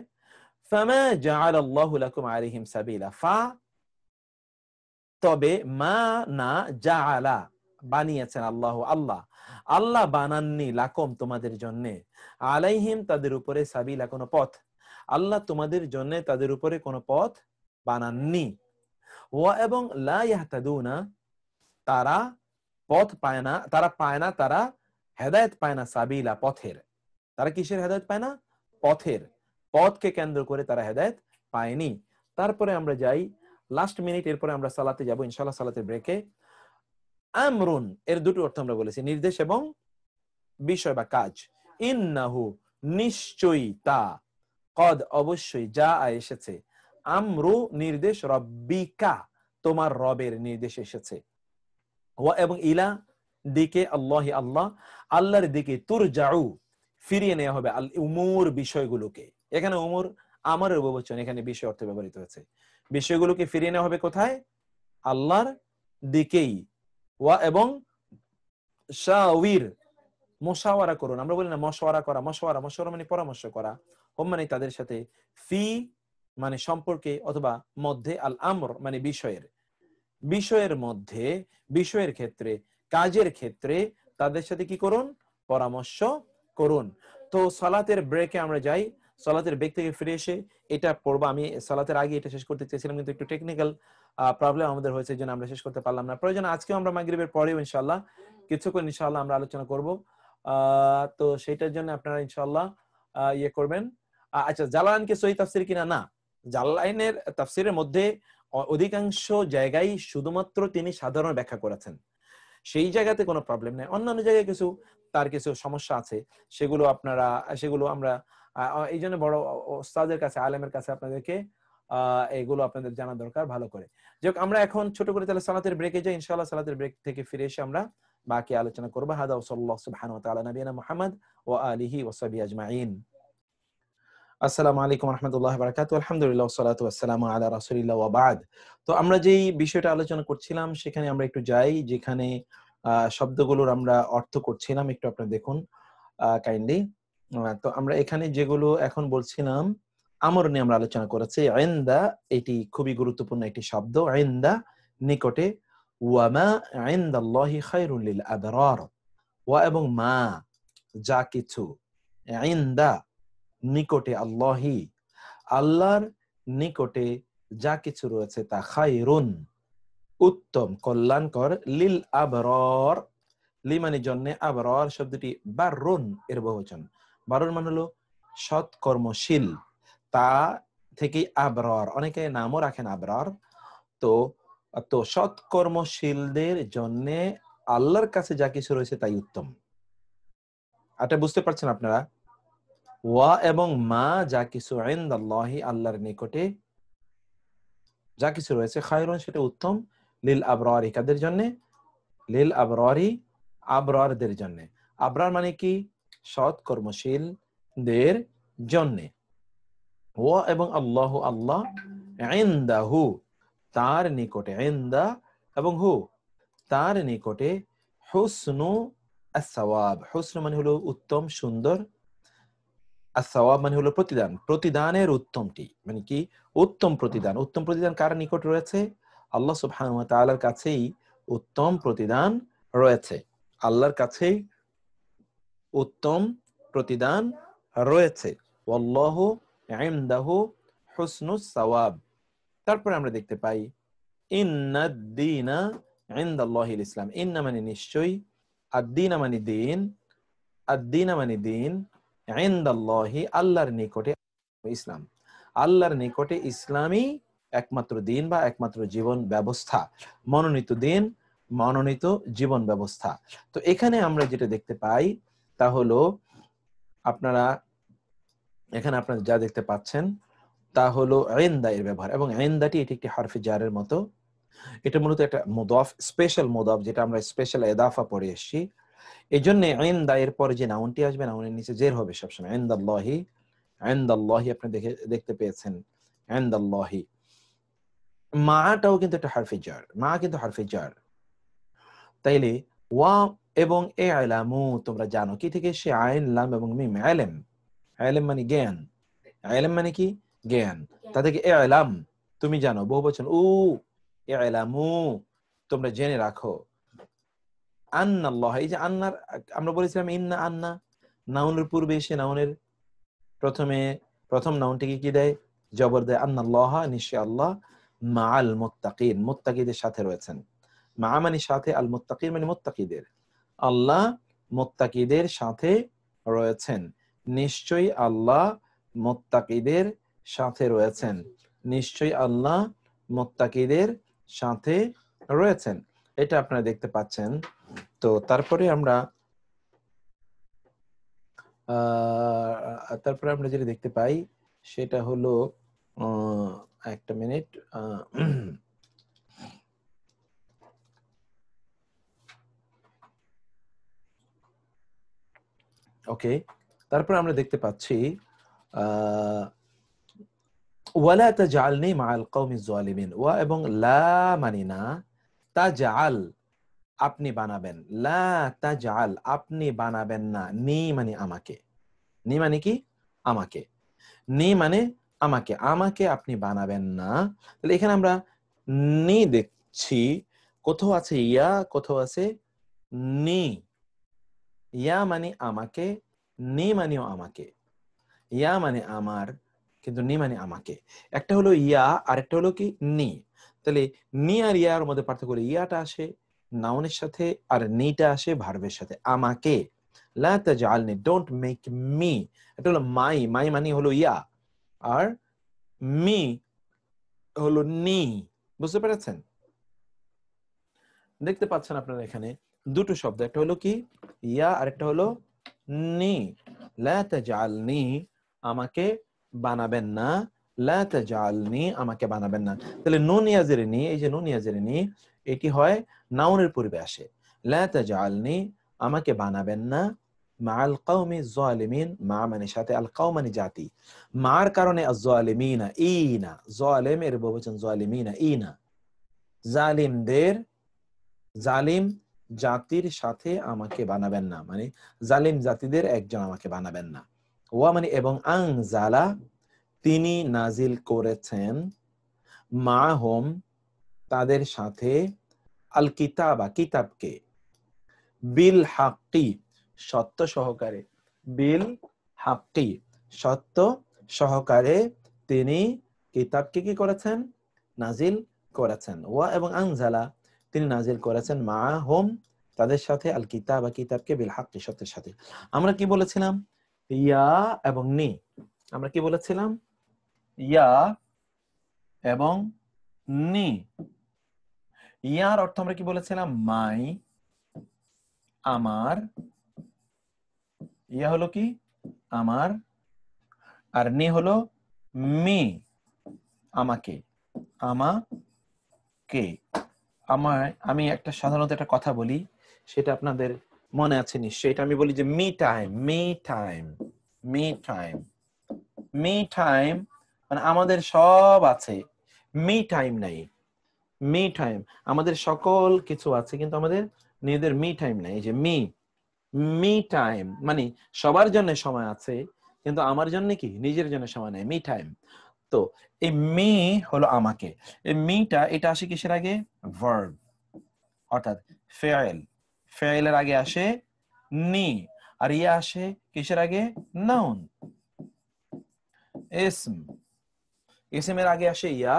ফামা জাআলাল্লাহু লাকুম আলাইহিম সাবিলা, ফা তবে মা না জাআলা, বানিয়েছেন আল্লাহ আল্লাহ, আল্লাহ বানাননি লাকুম তোমাদের জন্য, আলাইহিম তাদের উপরে সাবিলা কোনো পথ, আল্লাহ তোমাদের জন্য তাদের উপরে কোনো পথ বানাননি। ওয়া এবং লা ইয়াহতাদুনা তারা পথ পায় না, তারা পায় না, তারা হেদায়েত পায় না সাবিলা পথের। তারা কিসের হেদায়েত পায় না? পথের। পথকে কেন্দ্র করে তারা হেদায়েত পায়নি। তারপরে আমরা যাই লাস্ট মিনিট, এরপরে আমরা সালাতে যাব ইনশাআল্লাহ, সালাতের ব্রেকে। আমরুন এর দুটো অর্থ আমরা বলেছি, নির্দেশ এবং বিষয় বা কাজ। ইন্নাহু নিশ্চয়ই, তা, কদ অবশ্যই, যা এসেছে, আমরু নির্দেশ, রব্বিকা তোমার রবের নির্দেশ এসেছে, ওয়া এবং ইলা দিকে, আল্লাহি আল্লাহ, আল্লাহর দিকে, তুরজাউ ফিরিয়ে নেওয়া হবে, আল উমুর বিষয়গুলোকে। এখানে উমুর আমরের বহুবচন, এখানে বিষয় অর্থে ব্যবহৃত হয়েছে। বিষয়গুলোকে ফিরিয়ে নেওয়া হবে কোথায়? আল্লাহর দিকেই। ওয়া এবং শাওয়ির মুশাওয়ারা করুন, আমরা বলি না মশওয়ারা করা, মশওয়ারা মানে পরামর্শ করা, হুম মানে তাদের সাথে, ফি মানে সম্পর্কে অথবা মধ্যে, আল আমর মানে বিষয়ের মধ্যে, বিষয়ের ক্ষেত্রে, কাজের ক্ষেত্রে তাদের সাথে কি করুন? পরামর্শ করুন। তো সালাতের ব্রেকে আমরা যাই, সালাতের ব্রেক থেকে ফিরে এসে এটা পড়বো। আমি সালাতের আগে এটা শেষ করতে চেয়েছিলাম, কিন্তু একটু টেকনিক্যাল প্রবলেম আমাদের হয়েছে, জন্য আমরা শেষ করতে পারলাম না। প্রয়োজন আজকেও আমরা মাগরিবের পরেও ইনশাআল্লাহ কিছুক্ষণ ইনশাআল্লাহ আমরা আলোচনা করব। তো সেটার জন্য আপনারা ইনশাআল্লাহ ইয়ে করবেন। আচ্ছা, জালালাইনকে সহিহ তাফসীর কিনা? না, জালালাইনের তাফসীরের মধ্যে অধিকাংশ জায়গায় শুধুমাত্র তিনি সাধারণ ব্যাখ্যা করেছেন, সেই জায়গাতে কোনো প্রবলেম নেই। অন্যান্য জায়গায় তার কিছু সমস্যা আছে, সেগুলো আমরা এই জন্য বড় ওস্তাদের কাছে, আলেমের কাছে আপনাদেরকে এগুলো আপনাদের জানা দরকার ভালো করে। যাক, আমরা এখন ছোট করে তাহলে সালাতের ব্রেকে যাই ইনশাআল্লাহ। সালাতের ব্রেক থেকে ফিরে এসে আমরা বাকি আলোচনা করব। হাদা ওয়াসাল্লাল্লাহু সুবহানাহু ওয়া তাআলা নবিয়ানা মুহাম্মদ ওয়া আলিহি ওয়া সাহবিহি আজমাইন। আসসালামু আলাইকুম ওয়া রাহমাতুল্লাহি ওয়া বারাকাতুহু। আলহামদুলিল্লাহ ওয়াসসালাতু ওয়াসসালামু আলা রাসূলিল্লাহ ওয়া বা'দ। তো আমরা যেই বিষয়টা আলোচনা করছিলাম সেখানে আমরা একটু যাই, যেখানে শব্দগুলোর আমরা অর্থ করছিলাম, একটু আপনারা দেখুন কাইন্ডলি। তো আমরা এখানে যেগুলো এখন বলছিলাম, আমর নিয়ে আমরা আলোচনা করেছি। ইনদা এটি খুবই গুরুত্বপূর্ণ একটি শব্দ। ইনদা নিকটে, ওয়া মা ইনদাল্লাহি খায়রুল লিল আবরার, ওয়া এবং মা যা কিছু, ইনদা নিকটে, আল্লাহি আল্লাহর নিকটে যা কিছু রয়েছে, তা খায়রুন উত্তম, কল্যাণকর, লিল আবরার লি মানে জন্য, আবরার শব্দটি বাররুন এর বহুবচন। বাররুন মানে হলো সৎকর্মশীল, তা থেকে আবরার, অনেকে নামও রাখেন আবরার। তো সৎকর্মশীলদের জন্য আল্লাহর কাছে যা কিছু রয়েছে তাই উত্তম। এটা বুঝতে পারছেন আপনারা? ওয়া এবং মা যা কিছু, ইনদাল্লাহি আল্লাহর নিকটে যা কিছু রয়েছে, খায়রুন সেটা উত্তম, লিল আবরারি কাদের জন্য? লিল আবরারি আবরারদের জন্য। আবরার মানে কি? সৎ কর্মশীলদের জন্য। ওয়া এবং আল্লাহ আল্লাহ, ইনদাহু তার নিকটে, ইনদা এবং হু তার নিকটে, হুসনু আস-সাওয়াব, হুসনু মানে হলো উত্তম, সুন্দর, আর-সাওয়াব মানে হলো প্রতিদান, প্রতিদানের উত্তমটি, মানে কি? উত্তম প্রতিদান। উত্তম প্রতিদান কার নিকট রয়েছে? আল্লাহ সুবহানাহু ওয়া তাআলার কাছেই উত্তম প্রতিদান রয়েছে। আল্লাহর কাছেই উত্তম প্রতিদান রয়েছে। ওয়াল্লাহু ইনদাহু হুসনুস সাওয়াব। তারপরে আমরা দেখতে পাই ইন্নাদ-দীনা ইনদাল্লাহিল ইসলাম। ইন্না মানে নিশ্চয়ই, আদ-দীনা মানে দিন, আদ-দীনা মানে দিন, ইনদাল্লাহি আল্লাহর নিকটে ইসলাম। আল্লাহর নিকটে ইসলামই একমাত্র দিন বা একমাত্র জীবন ব্যবস্থা, মনোনীত দিন, মনোনীত জীবন ব্যবস্থা। তো এখানে আমরা যেটা দেখতে পাই তা হলো, এখানে আপনারা যা দেখতে পাচ্ছেন তা হলো ইনদা এর ব্যবহার, এবং ইনদাটি এটি একটি হরফে জারের মতো। এটা মূলত একটা মুদাফ, স্পেশাল মুদাফ, যেটা আমরা স্পেশাল ইদাফা পড়ে এসেছি। এই জন্য ইনদা এর পরে যে নাউনটি আসবে, নাউনের নিচে জের হবে সবসময়। ইনদাল্লাহি, ইনদাল্লাহি আপনি দেখতে পেয়েছেন, ইনদাল্লাহি। মাটাও কিন্তু একটা হরফে জার, মা কিন্তু হরফে জার। তাইলে ওয়া এবং ইলামু তোমরা জানো, কি থেকে? সে আইন, লাম এবং মিম, ইলম। ইলম মানে জ্ঞান, ইলম মানে কি? জ্ঞান। তা থেকে ইলাম তুমি জানো, বহুবচন উ, ইলামু তোমরা জেনে রাখো। আন্নাল্লাহ, এই যে আন্নার আমরা বলেছিলাম ইন্না আন্না নাউনের পূর্বে এসে নাউনের প্রথম নাউনটিকে কি দেয়? জবর দেয়। আন্নাল্লাহ, নিশ্চয় আল্লাহ, মাআল মুত্তাকিন, মুত্তাকিদের সাথে রয়েছেন। মা মানে সাথে, আল মুত্তাকিন মানে মুত্তাকিদের। আল্লাহ মুত্তাকিদের সাথে রয়েছেন। নিশ্চয়ই আল্লাহ মুত্তাকিদের সাথে রয়েছেন। নিশ্চয়ই আল্লাহ মুত্তাকিদের সাথে রয়েছেন। এটা আপনারা দেখতে পাচ্ছেন। তো তারপরে আমরা যেটা দেখতে পাই সেটা হলো একটা মিনিট, ওকে। তারপরে আমরা দেখতে পাচ্ছি ওয়ালা তাজআলনি মাআল কওমিজ জালিমিন। ওয়া এবং লা মানে না, তাজআল আপনি বানাবেন, লা তাজআল আপনি বানাবেন না, নি মানে আমাকে, নি মানে কি? আমাকে, নি মানে আমাকে, আমাকে আপনি বানাবেন না। তাহলে এখানে আমরা নি দেখছি, কোথাও আছে ইয়া, কোথাও আছে নি। ইয়া মানে আমাকে, নি মানেও আমাকে। ইয়া মানে আমার, কিন্তু নি মানে আমাকে। একটা হলো ইয়া আর একটা হলো কি নি। তাহলে নি আর ইয়ার মধ্যে পার্থক্য হলো ইয়াটা আসে নাউনের সাথে আর নিটা আসে ভার্বের সাথে। আমাকে, লা তাজআলনি, ডোন্ট মেক মি, এটা হলো মাই, মাই মানে হলো ইয়া, আর মি হলো নি। বুঝতে পেরেছেন? দেখতে পাচ্ছেন আপনারা এখানে দুটো শব্দ, একটা হলো কি ইয়া আর একটা হলো নি। লা তাজআলনি আমাকে বানাবেন না, লা তাজআলনি আমাকে বানাবেন না। তাহলে নুন ইয়াজের নি, এই যে নুন ইয়াজের নি, এটি হয় নাউনের পূর্বে আসে। লা তাজআলনি আমাকে বানাবেন না, মাআল কওমি যালিমিন, মা মানে সাথে, আল কওম মানে জাতি, মার কারণে আয-যালিমিনা, ইনা, যালিম এর বহুবচন যালিমিনা, ইনা, জালিমদের, জালিম জাতির সাথে আমাকে বানাবেন না, মানে জালিম জাতিদের একজন আমাকে বানাবেন না। ওয়া মানে এবং, আনজালা তিনি নাজিল করেছেন, মাহুম তাদের সাথে, আল কিতাবা কিতাবকে, বিল হাক্কি সত্য সহকারে, বিল হাক্কি সত্য সহকারে তিনি কিতাবকে কি করেছেন? নাজিল করেছেন। ওয়া এবং আনজালা তিনি নাজিল করেছেন, মাহুম তাদের সাথে, আল কিতাবা কিতাবকে, বিল হাক্কি সত্যের সাথে। আমরা কি বলেছিলাম? ইয়া এবং নি। আমরা কি বলেছিলাম? ইয়া এবং নি। ইয়ার অর্থ আমরা কি বলেছিলাম? মাই, আমার। ইয়া হলো কি? আমার। আর নি হলো মি, আমাকে, আমাকে। আমি একটা সাধারণত একটা কথা বলি, সেটা আপনাদের মনে আছে নিশ্চয়ই। এটা আমি বলি যে me time, me time, me time, me time মানে আমাদের সব আছে, মি টাইম নাই। মি টাইম আমাদের সকল কিছু আছে, কিন্তু আমাদের নিজেদের মি টাইম নাই। এই যে মি টাইম মানে সবার জন্য সময় আছে, কিন্তু আমার জন্য কি নিজের জন্য সময় নেই, মি টাইম। তো এই মি হলো আমাকে। এই মিটা এটা আসে কিসের আগে? ভার্ব, অর্থাৎ ফেয়েল। ফেয়েলের আগে আসে নি, আর ইয়া আসে কিসের আগে? নাউন, ইসম। ইসমের আগে আসে ইয়া,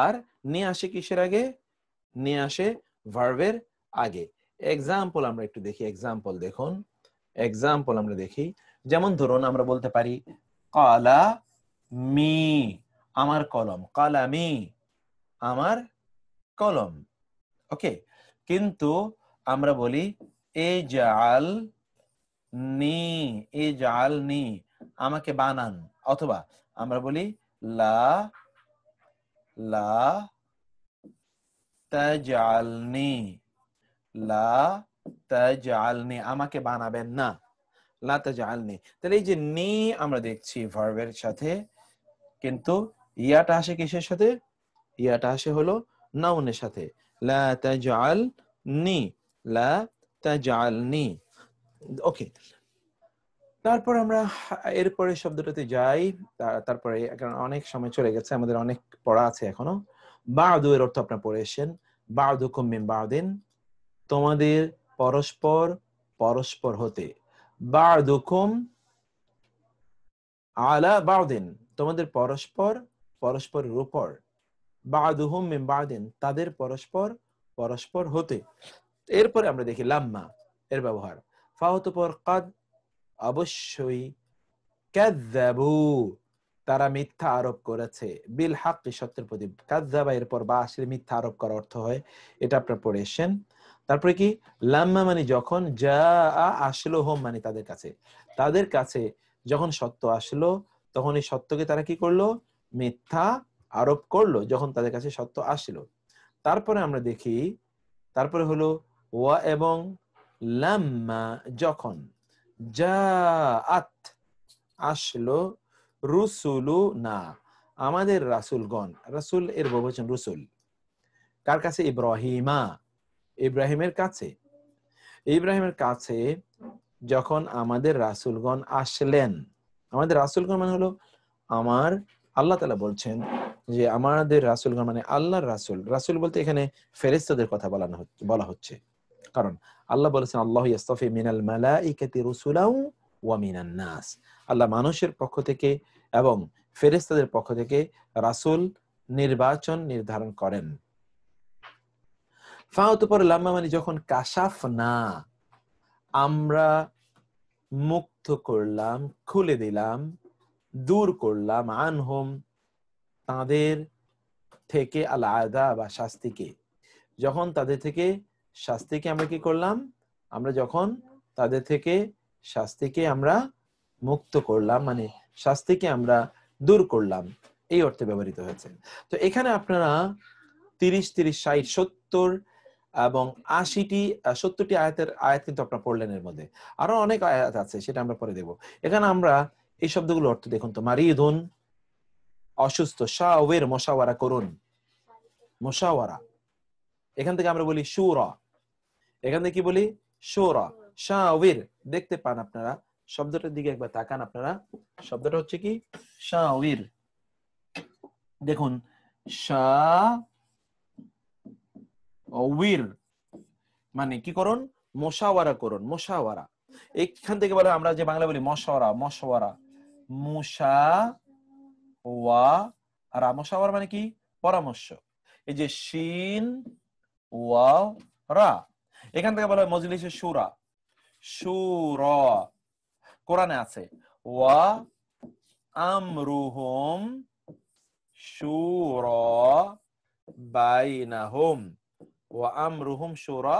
আর নি আসে কিসের আগে? নি আসে ভার্বের আগে। এক্সাম্পল আমরা একটু দেখি, এক্সাম্পল দেখুন, এক্সাম্পল আমরা দেখি। যেমন ধরুন আমরা বলতে পারি কালা মি, আমার কলম, কালামি আমার কলম। ওকে, কিন্তু আমরা বলি ইজআল নি, ইজআল নি আমাকে বানান, অথবা আমরা বলি লা লা তাজআলনি, লা তাজআলনি আমাকে বানাবেন না, লা তাজআলনি। তাহলে এই যে নি আমরা দেখছি ভার্বের সাথে, কিন্তু ইয়াটা আসে কিসের সাথে? ইয়াটা আসে হলো নাউনের সাথে, লা তাজআলনি, লা তাজআলনি। ওকে, তারপর আমরা এরপরে শব্দটাতে যাই। তারপরে কারণ অনেক সময় চলে গেছে, আমাদের অনেক পড়া আছে এখনো। বাদু এর অর্থ আপনারা পড়ে এসেছেন, বাদুকুম মিন বাদিন, তোমাদের পরস্পর পরস্পর হতে, বা'দুকুম আলা বা'দিন, তোমাদের পরস্পর পরস্পরের উপর, বা'দুহুম মিন বা'দিন, তাদের পরস্পর পরস্পর হতে। এরপরে আমরা দেখি লাম্মা এর ব্যবহার। ফা হতে পর কাদ, অবশ্যই, কাযযাবু তারা মিথ্যা আরোপ করেছে, বিল হাক্কি সত্যের প্রতি, কাযযাবা এরপর বা আসলে মিথ্যা আরোপ করার অর্থ হয়, এটা আপনারা পড়ে এসেছেন। তারপরে কি লাম্মা মানে যখন, জাআ আসলো হোম মানে তাদের কাছে যখন সত্য আসলো তখন এই সত্যকে তারা কি করলো, মিথ্যা আরোপ করলো যখন তাদের কাছে সত্য আসলো। তারপরে আমরা দেখি, তারপরে হলো ওয়া এবং লাম্মা যখন, জাআত আসলো, রুসুলু না আমাদের রাসূলগণ, রাসূল এর বহুবচন রুসুল, কার কাছে, ইব্রাহিমা ইব্রাহিমের কাছে, ইব্রাহিমের কাছে যখন আমাদের রাসূলগণ আসলেন, আমাদের রাসূলগণ মানে হলো আমার, আল্লাহ তাআলা বলছেন যে আমাদের রাসূলগণ মানে আল্লাহর রাসূল, রাসূল বলতে এখানে ফেরেশতাদের কথা বলা হচ্ছে, কারণ আল্লাহ বলেছেন আল্লাহু ইয়াসতাফি মিনাল মালাইকাতি রুসুলাও ওয়া মিনান নাস, আল্লাহ মানুষের পক্ষ থেকে এবং ফেরেশতাদের পক্ষ থেকে রাসূল নির্ধারণ করেন। ফাউত পর লাম্মা মানে যখন, কাশাফনা আমরা মুক্ত করলাম, খুলে দিলাম, দূর করলাম, আনহুম তাদের থেকে, আল আযাব বা শাস্তিকে, যখন তাদের থেকে শাস্তিকে আমরা কি করলাম, আমরা যখন তাদের থেকে শাস্তিকে আমরা মুক্ত করলাম মানে শাস্তিকে আমরা দূর করলাম, এই অর্থে ব্যবহৃত হয়েছে। তো এখানে আপনারা 30, 30, 60, 70 এবং 70টি আয়াত কিন্তু আপনারা পড়লেন। এর মধ্যে আরো অনেক আয়াত আছে, সেটা আমরা পরে দেখব। এখানে আমরা এই শব্দগুলোর অর্থ দেখুন তো, মারিদুন অসুস্থ, শাওয়ির মুশাওয়ারা করুন, মুশাওয়ারা, এখান থেকে আমরা বলি শুরা, এখান থেকে কি বলি, শুরা, শাওয়ির, দেখতে পান আপনারা শব্দটার দিকে একবার তাকান আপনারা, শব্দটা হচ্ছে কি, শাওয়ির, দেখুন শাওয়ির মানে কি করুন, মুশাওয়ারা করুন, মুশাওয়ারা, এখান থেকে বলে আমরা যে বাংলা বলি মশওয়ারা, মশওয়ারা, মুশাওয়ারা, মুশাওয়ারা মানে কি, পরামর্শ, এই যে শিন ওয়া রা, এখান থেকে বলা হয় মজলিসে শুরা, শুরা কোরআনে আছে, ওয়া আমরুহুম শুরা বাইনাহুম, ওয়া আমরুহুম শুরা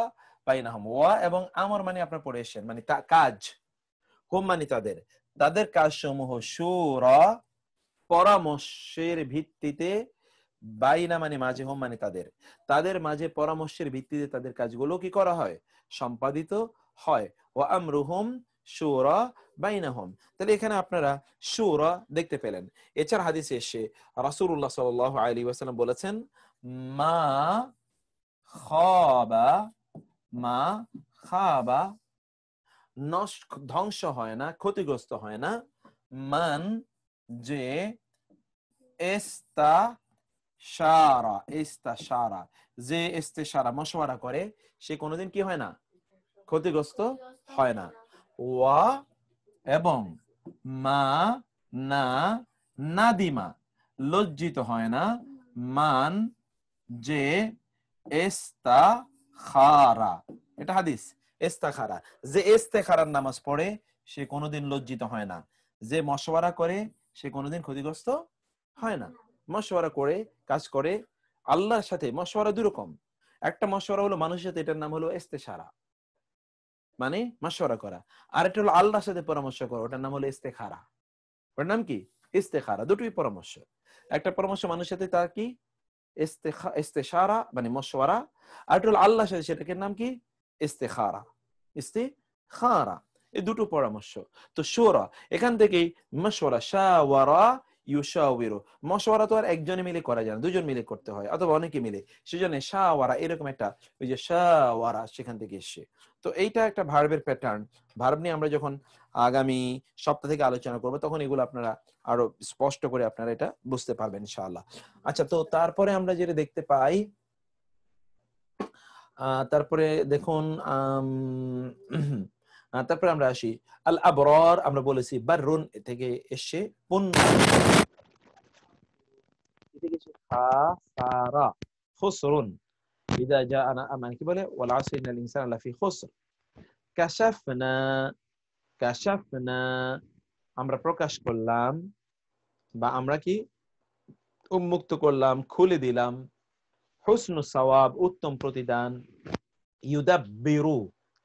বাইনাহুম, ওয়া এবং আমর মানে আপনারা পড়ে এসেছেন মানে কাজ, হুম মানে তাদের, তাদের কাজ সমূহ, শুরা পরামর্শের ভিত্তিতে, বাইনা মানে মাঝে, হুম মানে তাদের, তাদের মাঝে পরামর্শের ভিত্তিতে তাদের কাজগুলো কি করা হয়, সম্পাদিত হয়, ওয়া আমরুহুম শুরা বাইনাহুম। তাহলে এখানে আপনারা শুরা দেখতে পেলেন। এছাড়া হাদিসে এসে রাসূলুল্লাহ সাল্লাল্লাহু আলাইহি ওয়াসাল্লাম বলেছেন, মা খাবা ধ্বংস হয় না, ক্ষতিগ্রস্ত হয় না, মান যে ইস্তাশারা যে ইস্তেশারা মশওয়ারা করে, সে কোনোদিন কি হয় না, ক্ষতিগ্রস্ত হয় না, ওয়া এবং মা না নাদিমা লজ্জিত হয় না, মান যে ইস্তাখারা, এটা হাদিস, ইস্তাখারা যে ইস্তেখারার নামাজ পড়ে সে কোনোদিন লজ্জিত হয় না, যে মশওয়ারা করে সে কোনোদিন ক্ষতিগ্রস্ত হয় না। মশওয়ারা করে কাজ করে আল্লাহর সাথে, মশওয়ারা দুই রকম, একটা মশওয়ারা হলো মানুষের সাথে, এটার নাম হলো ইস্তেশারা মানে মশওয়ারা করা, আর একটা হলো আল্লাহর সাথে পরামর্শ করা, ওটার নাম হলো ইস্তেখারা, ওটার নাম কি, ইস্তেখারা, দুটোই পরামর্শ। একটা পরামর্শ মানুষের সাথে, তার কি ইস্তেশারা মানে মশওয়ারা, আর একটা হলো আল্লাহর সাথে, সেটাকে নাম কি, ইস্তেখারা, ইস্তেখারা, এই দুটো পরামর্শ। তো শুরা এখান থেকেই মশওয়ারা, শাওয়ারা ইউশাওয়িরু, মশওয়ারা তো আর একজনে মিলে করা যায় না, দুজন মিলে করতে হয় অথবা অনেকে মিলে, সেজন্য শাওয়ারা এরকম একটা, ওই যে শাওয়ারা সেখান থেকে এসে। তো এইটা একটা ভার্বের প্যাটার্ন, ভার্ব নিয়ে আমরা যখন আগামী সপ্তাহ থেকে আলোচনা করব তখন এগুলো আপনারা আরো স্পষ্ট করে আপনারা এটা বুঝতে পারবেন ইনশাআল্লাহ। আচ্ছা, তো তারপরে আমরা যেটা দেখতে পাই, তারপরে দেখুন তারপরে আমরা আসি আল আবরার, আমরা বলেছি বাররুন থেকে এসে পুণ্য থেকে খাসারা খুসরুন ইদা জাআনা আমান কি বলে ওয়াল আসরি ইন্নাল ইনসানা লাফি খুসর। কাশাফনা, কাশাফনা আমরা প্রকাশ করলাম বা আমরা কি উন্মুক্ত করলাম, খুলে দিলাম, হুসনু সাওয়াব উত্তম প্রতিদান, ইউদাব্বিরু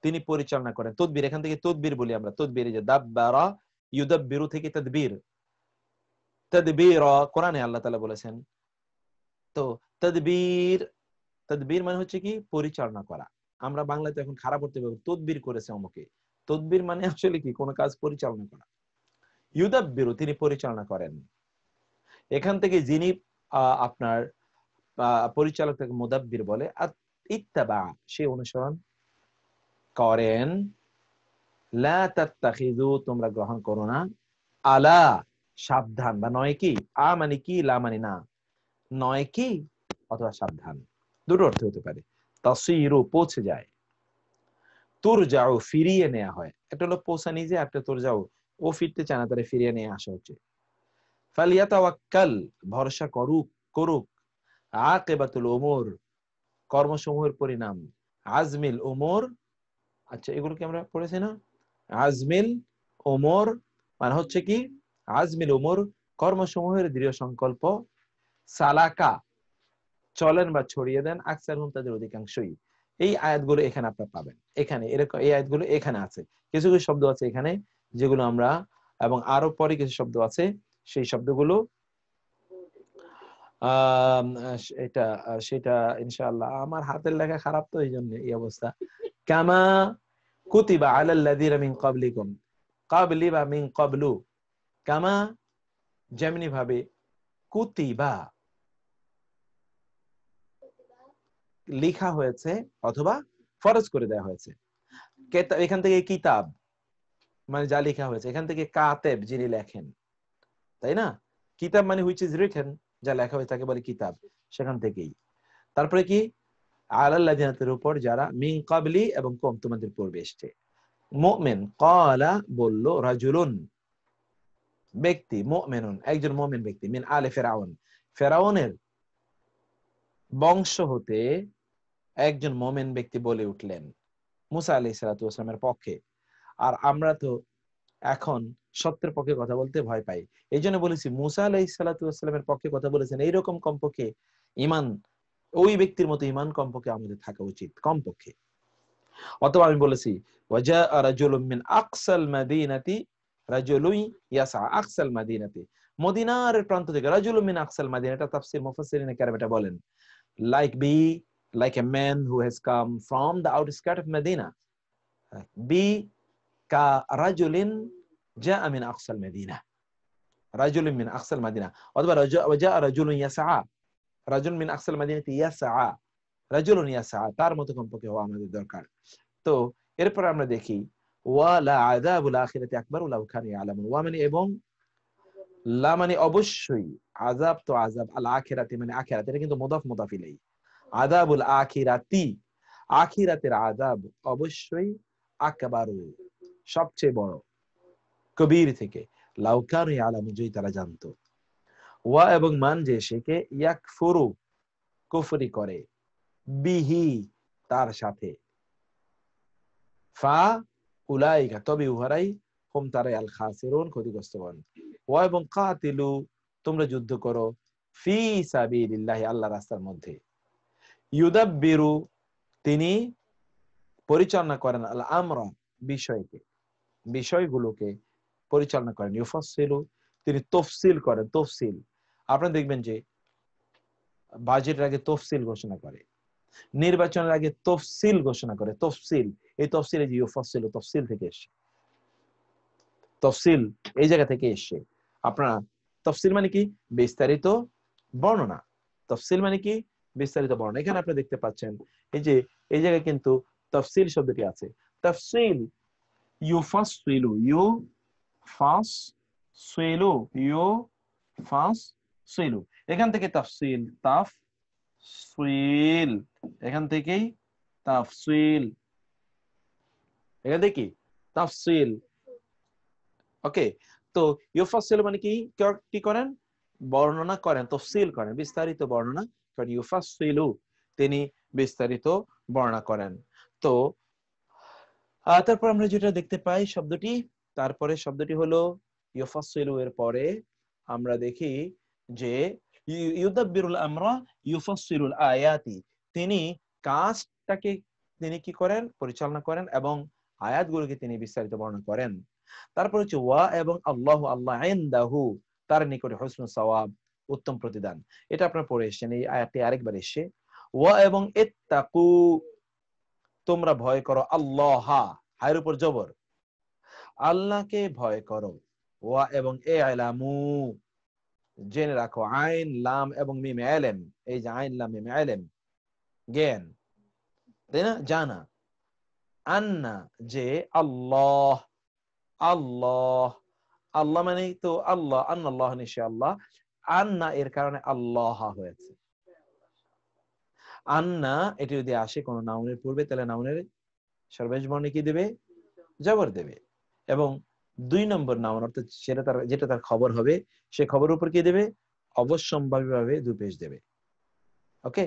তিনি পরিচালনা করেন, তদবির এখান থেকে তদবির বলি আমরা, তদবির যে দাব্বারা ইউদাব্বিরু থেকে তদবির, তদবিরা কোরআনে আল্লাহ তাআলা বলেছেন। তো তদবির, তদবির মানে হচ্ছে কি পরিচালনা করা। আমরা বাংলাতে এখন খারাপ করতে পারবো তদবির করেছে অমুকে, তদবির মানে আসলে কি কোনো কাজ পরিচালনা করা। ইউদাব্বিরু তিনি পরিচালনা করেন, এখান থেকে যিনি আপনার পরিচালক থেকে মুদাব্বির বলে, আর ইত্তাবা সে অনুসরণ করেন, লা তাত্তাখিযু তোমরা গ্রহণ করো না, আলা সাবধান, বা নয় কি, আ মানে কি, লা মানে না, নয় কি অথবা সাবধান, দুটো অর্থ হতে পারে। তাসিরু পৌঁছে যায়, তুরজাউ ফিরিয়ে নেওয়া হয়, একটা হলো পৌঁছা নিজে, একটা তুরজাউ ও ফিরতে চায় না তারে ফিরিয়ে নিয়ে আসা হচ্ছে। ফালিয়াতাওয়াক্কাল ভরসা করুক, করুক, আকিবাতুল উমুর কর্মসমূহের পরিণাম, আজমিল উমর, আচ্ছা এগুলো কি আমরা পড়েছি না, আজমিল উমর মানে হচ্ছে কি, আজমিল উমর কর্মসমূহের দৃঢ় সংকল্প, সালাকা চলেন বা ছড়িয়ে দেন, আকসারহুম তাদের অধিকাংশই। এই আয়াতগুলো এখানে আপনারা পাবেন, এখানে এরকম এই আয়াতগুলো এখানে আছে, কিছু কিছু শব্দ আছে এখানে যেগুলো আমরা, এবং আরো পরে কিছু শব্দ আছে সেই শব্দগুলো এটা সেটা ইনশাআল্লাহ, আমার হাতের লেখা খারাপ তো এই জন্য এই অবস্থা। কামা কুতিবা আলাল্লাযিনা মিন ক্বাবলিকুম, ক্বাবলি বা মিন ক্বাবলু, কামা যেমনি ভাবে, কুতিবা লেখা হয়েছে অথবা ফরজ করে দেওয়া হয়েছে, এখান থেকে কিতাব মানে যা লেখা হয়েছে, এখান থেকে কাতেব যিনি লেখেন, তাই না, কিতাব মানে হুইচ ইজ রিটেন, যা লেখা হয়েছে তাকে বলে কিতাব, সেখান থেকেই। তারপরে কি, আলাল্লাযিনাদের উপর যারা মিন ক্বাবলি এবং কম তোমাদের পূর্বে এসেছে। মুমিন ক্বালা বলল, রাজুলুন ব্যক্তি, মুমিনুন একজন মুমিন ব্যক্তি, মিন আলে ফিরআউন ফিরআউনের বংশ হতে একজন মুমিন ব্যক্তি বলে উঠলেন মুসা আলাইহিস সালাতু ওয়াস সালামের পক্ষে। আর আমরা তো এখন সত্যের পক্ষে কথা বলতে ভয় পাই, এই জন্য বলেছি মুসা আলাইহিস সালাতু ওয়াস সালামের পক্ষে কথা বলেছেন, এইরকম কমপক্ষে ঈমান ওই ব্যক্তির মতো ঈমান কমপক্ষে আমাদের থাকা উচিত কমপক্ষে। অথবা আমি বলেছি ওয়াজাআ রাজুলুম মিন আকসাল মাদিনাতি রাজুলুন ইয়াসা, আকসাল মাদিনাতি মদিনার প্রান্ত থেকে, রাজুলুম মিন আকসাল মাদিনা, এটা তাফসীর মুফাসসিরিন কেরাম এটা বলেন, like a man who has come from the outskirts of Medina, be ka rajulin jaa min aqsal Medina, rajulun min aqsal Medina, অথবা ওয়াজাআ রাজুলুন ইয়াসা, রাজুল মিন আকসাল মাদিনাতি ইয়াসা, রাজুলুন ইয়াসা, তার মতো কমপক্ষে হওয়া আমাদের দরকার। তো এরপর আমরা দেখি ওয়ালা আযাবুল আখিরাতি আকবারু লাউ কানু ইয়ালামুন, ওয়া মানে এবং, লা মানে অবশ্যই, আযাব তো আযাব, আল আখিরাতি মানে আখিরাত, এটা কিন্তু মুদাফ মুদাফ ইলাইহি, আযাবুল আখিরাতি আখিরাতের আযাব অবশ্যই, আকবারু সবচেয়ে বড়, কবির থেকে, লাউ কানু ইয়ালামুন যদি তারা জানতো, ওয়া এবং মান যে সেকে, ইয়াকফুরু কুফরি করে, বিহি তার সাথে, ফা উলাইকা তবে উহারাই, হুম তারাই, আল খাসিরুন ক্ষতিগ্রস্তগণ, ওয়া এবং কাতিলু তোমরা যুদ্ধ করো, ফি সাবিলিল্লাহি আল্লাহর রাস্তার মধ্যে, ইউদাব্বিরু তিনি পরিচালনা করেন, আল আমরা বিষয়কে, বিষয়গুলোকে পরিচালনা করেন, ইউফাসসিলু তিনি তফসিল করেন, তফসিল আপনারা দেখবেন যে বাজেটের আগে তফসিল ঘোষণা করে, নির্বাচনের আগে তফসিল ঘোষণা করে, তফসিল, এই তফসিলে যে ইউফাসসিলু তফসিল থেকে এসে, তফসিল এই জায়গা থেকে এসে, আপনারা তফসিল মানে কি বিস্তারিত বর্ণনা, তফসিল মানে কি বিস্তারিত বর্ণনা, এখানে আপনি দেখতে পাচ্ছেন এই যে এই জায়গায় কিন্তু তফসিল শব্দটি আছে, তফসিল ইউফাসসিলু, ইউফাসসিলু, ইউফাসসিলু, এখান থেকে তাফসিল, তাফসিল এখান থেকেই তাফসিল, এখানে কি তাফসিল। ওকে, তো ইউফাসসিল মানে কি করেন, বর্ণনা করেন, তাফসিল করেন, বিস্তারিত বর্ণনা করেন। ইউফাসসিলু, তিনি বিস্তারিত বর্ণনা করেন। তো তারপর আমরা যেটা দেখতে পাই শব্দটি, তারপরে শব্দটি হলো ইউফাসসিলু, এর পরে আমরা দেখি যে ইউদাব্বিরুল আমরা ইউফাসসিলুল আয়াতি, তিনি কাজটাকে তিনি কি করেন, পরিচালনা করেন এবং আয়াতগুলোকে তিনি বিস্তারিত বর্ণনা করেন। তারপর হচ্ছে ওয়া এবং আল্লাহু, আল্লাহ ইনদাহু, তার নিকটে হুসনুস সাওয়াব, উত্তম প্রতিদান। এটা আপনারা পড়ে এসেছেন, এই আয়াতটি আরেকবার এসে। ওয়া এবং ইত্তাকু, তোমরা ভয় করো, আল্লাহ, হায়ের উপর জবর, আল্লাহকে ভয় করো। ওয়া এবং ইলামু, জেনে রাখো, আইন লাম এবং মিম ইলম, এই যে আইন লাম মিম ইলম, জ্ঞান, তাই না, জানা। আন্না, যে আল্লাহ, আল্লাহ, আল্লাহ মানে তো আল্লাহ, আন্নাল্লাহ, নিশ্চয় আল্লাহ। আন্না এর কারণে আল্লাহ হয়েছে। আন্না এটি যদি আসে কোন নাউনের পূর্বে, তাহলে নাউনের সর্বশেষ বর্ণে কি দেবে, জবর দেবে। এবং 2 নম্বর নাউন, অর্থাৎ যেটা তার খবর হবে, সে খবরের উপর কি দেবে, অবশ্যম্ভাবীভাবে 2 পেশ দেবে। ওকে,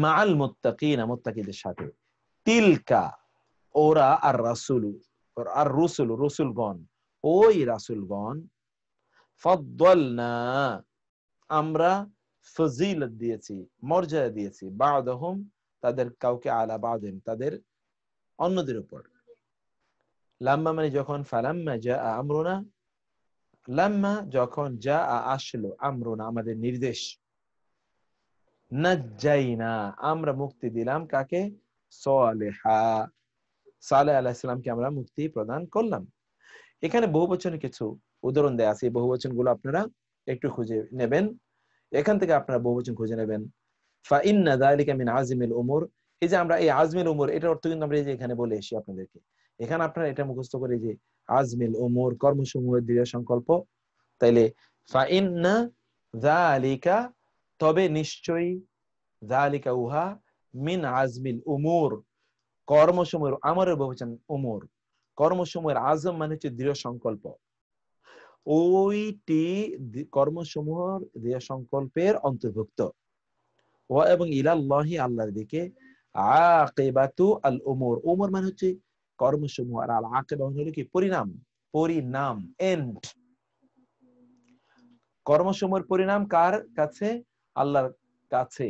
মাআল মুত্তাকিনা, মুত্তাকিদের সাথে। তিলকা, ওরা, আর রাসূলু, আর রুসুল, রসুলগণ, ওই রাসূলগণ। ফাদ্দালনা, আমরা ফজিলত দিয়েছি, মর্যাদা দিয়েছি, বা'দাহুম, তাদের কাউকে, আলা বা'দিন, তাদের অন্যদের উপর। লাম্মা মানে যখন, ফালাম্মা জাআ আমরুনা, লাম্মা যখন, জাআ আসলো, আমরুনা আমাদের নির্দেশ, নাজ্জাইনা আমরা মুক্তি দিলাম, কাকে, সালেহা, সালেহ আলাইহিস সালামকে আমরা মুক্তি প্রদান করলাম। এখানে বহুবচনের কিছু উদাহরণ দেয়া আছে, বহুবচনগুলো আপনারা একটু খুঁজে নেবেন, এখান থেকে আপনারা বহুবচন খুঁজে নেবেন। ফা ইন্না যালিকা মিন আযমিল উমুর, এই যে আমরা এই আজমিল উমুর, এটার অর্থ কিন্তু আমরা এই যে এখানে বলে এসেছি আপনাদেরকে। এখানে আপনারা এটা মুখস্থ করে, যে আজমিল উমুর, কর্মসমূহের দৃঢ় সংকল্প। তাইলে ফা ইন্না যালিকা, তবে নিশ্চয়ই, যালিকা উহা, মিন আজমিল উমুর, কর্মসমূহের, আমরের বহুবচন উমুর, কর্মসমূহের, আজম মানে হচ্ছে দৃঢ় সংকল্প, ওইটি কর্মসমূহের দৃঢ় সংকল্পের অন্তর্ভুক্ত। ওয়া এবং ইলাল্লাহি, আল্লাহর দিকে, আকিবাতু আল উমুর, উমুর মানে হচ্ছে কর্মসমূহ, আর আল আকিবা মানে হলো কি, পরিণাম, পরিণাম, এন্ড। কর্মসমূহের পরিণাম কার কাছে, আল্লাহর কাছে।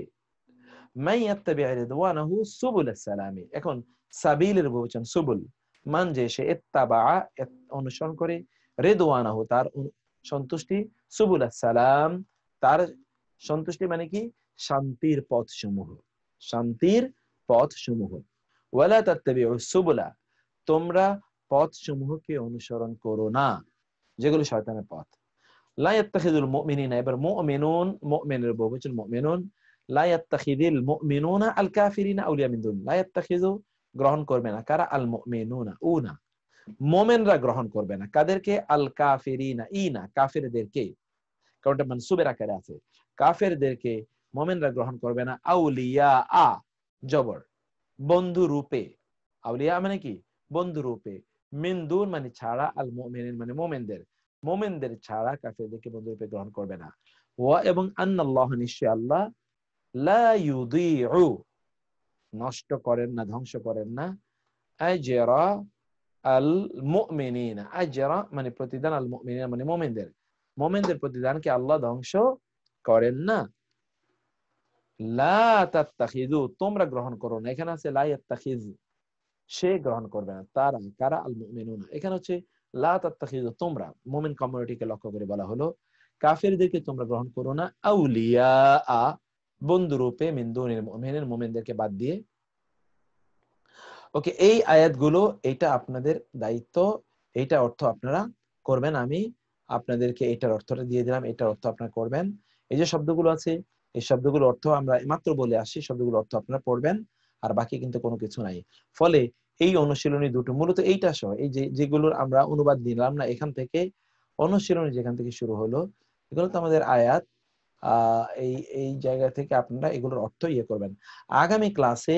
মান ইয়াত্তাবি' রিদওয়ানাহু সুবুলাস সালামি, এখন সাবিলের বহুবচন সুবুল, মান যে সে, ইত্তাবা অনুসরণ করে, রিদওয়ানাহু তার সন্তুষ্টি, সুবুলাস সালাম তার সন্তুষ্টি মানে কি, শান্তির পথ সমূহ, শান্তির পথ সমূহ। ওয়ালা তাত্তাবিউস সুবুলা, তোমরা পথ সমূহকে অনুসরণ করো না, যেগুলো শয়তানের পথ। লা ইয়াত্তাখিযুল মুমিনিনা, এবার মুমিনুন, মুমিনের বহুবচন মুমিনুন। লা ইয়াত্তাখিযুল মুমিনুনা আল কাফিরিনা আউলিয়া মিন দুন, লা ইয়াত্তাখিযু গ্রহণ করবে না, কারা, আল মুমিনুনা, উনা, মুমিনরা গ্রহণ করবে না, কাদেরকে, আল কাফিরিনা, ইনা, কাফিরদেরকে, কারণটা মানসুবের আকারে আছে, কাফেরদেরকে মুমিনরা গ্রহণ করবে না, আউলিয়া আ, জবর, বন্ধু রূপে, আউলিয়া মানে কি, বন্ধু রূপে, মিন দুন মানে ছাড়া, আল মুমিনিন মানে মুমিনদের, মুমিনদের ছাড়া কাফেরদেরকে বন্ধু রূপে গ্রহণ করবে না। ওয়া এবং আন্নাল্লাহ, নিশ্চয় আল্লাহ, লা ইউদিউ, নষ্ট করেন না, ধ্বংস করেন না, আজরা আল মুমিনিনা, আজরা মানে প্রতিদান, আল মুমিনিনা মানে মুমিনদের, মুমিনদের প্রতিদানকে আল্লাহ ধ্বংস করেন না। লা তাত্তাখিযু, তোমরা গ্রহণ করো না, এখানে আছে লা ইয়াত্তাখিয, সে গ্রহণ করবে না, তারা, কারা, আল মুমিনুনা, এখানে হচ্ছে লা তাত্তাখিযু, তোমরা, মুমিন কমিউনিটিকে লক্ষ্য করে বলা হলো, কাফেরদেরকে তোমরা গ্রহণ করো না, আউলিয়া আ, বন্ধু রূপে, মিন দুনিল মুমিনিন, মুমিনদেরকে বাদ দিয়ে। ওকে, এই আয়াতগুলো, এটা আপনাদের দায়িত্ব, এইটা অর্থ আপনারা করবেন। আমি আপনাদেরকে এটার অর্থটা দিয়ে দিলাম, এটার অর্থ আপনারা করবেন। এই যে শব্দগুলো আছে, এই শব্দগুলোর অর্থ আমরা মাত্র বলে আসছি, শব্দগুলোর অর্থ আপনারা পড়বেন, আর বাকি কিন্তু কোনো কিছু নাই। ফলে এই অনুশীলনী দুটো মূলত এইটা সহ, এই যেগুলোর আমরা অনুবাদ দিলাম না, এখান থেকে অনুশীলনী যেখান থেকে শুরু হলো, এগুলো তো আমাদের আয়াত। এই জায়গা থেকে আপনারা এগুলোর অর্থ ইয়ে করবেন। আগামী ক্লাসে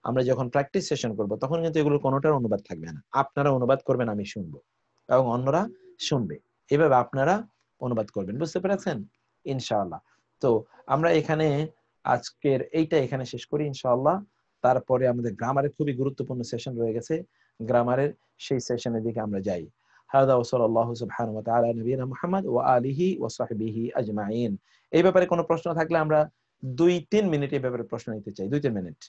আমরা যখন প্র্যাকটিস সেশন করব তখন কিন্তু এগুলোর কোনোটার অনুবাদ থাকবে না, আপনারা অনুবাদ করবেন, আমি শুনবো এবং অন্যরা শুনবে, এভাবে আপনারা অনুবাদ করবেন। বুঝতে পেরেছেন ইনশাআল্লাহ? তো আমরা এখানে আজকের এইটা এখানে শেষ করি ইনশাআল্লাহ। তারপরে আমাদের গ্রামারের খুবই গুরুত্বপূর্ণ সেশন রয়ে গেছে, গ্রামারের সেই সেশনের দিকে আমরা যাই। হাদা ওয়া সাল্লাল্লাহু সুবহানাহু ওয়া তাআলা নবিয়িনা মুহাম্মদ ওয়া আলিহি ওয়া সাহবিহি আজমাইন। এই ব্যাপারে কোনো প্রশ্ন থাকলে আমরা 2-3 মিনিট এই ব্যাপারে প্রশ্ন নিতে চাই, 2-3 মিনিট।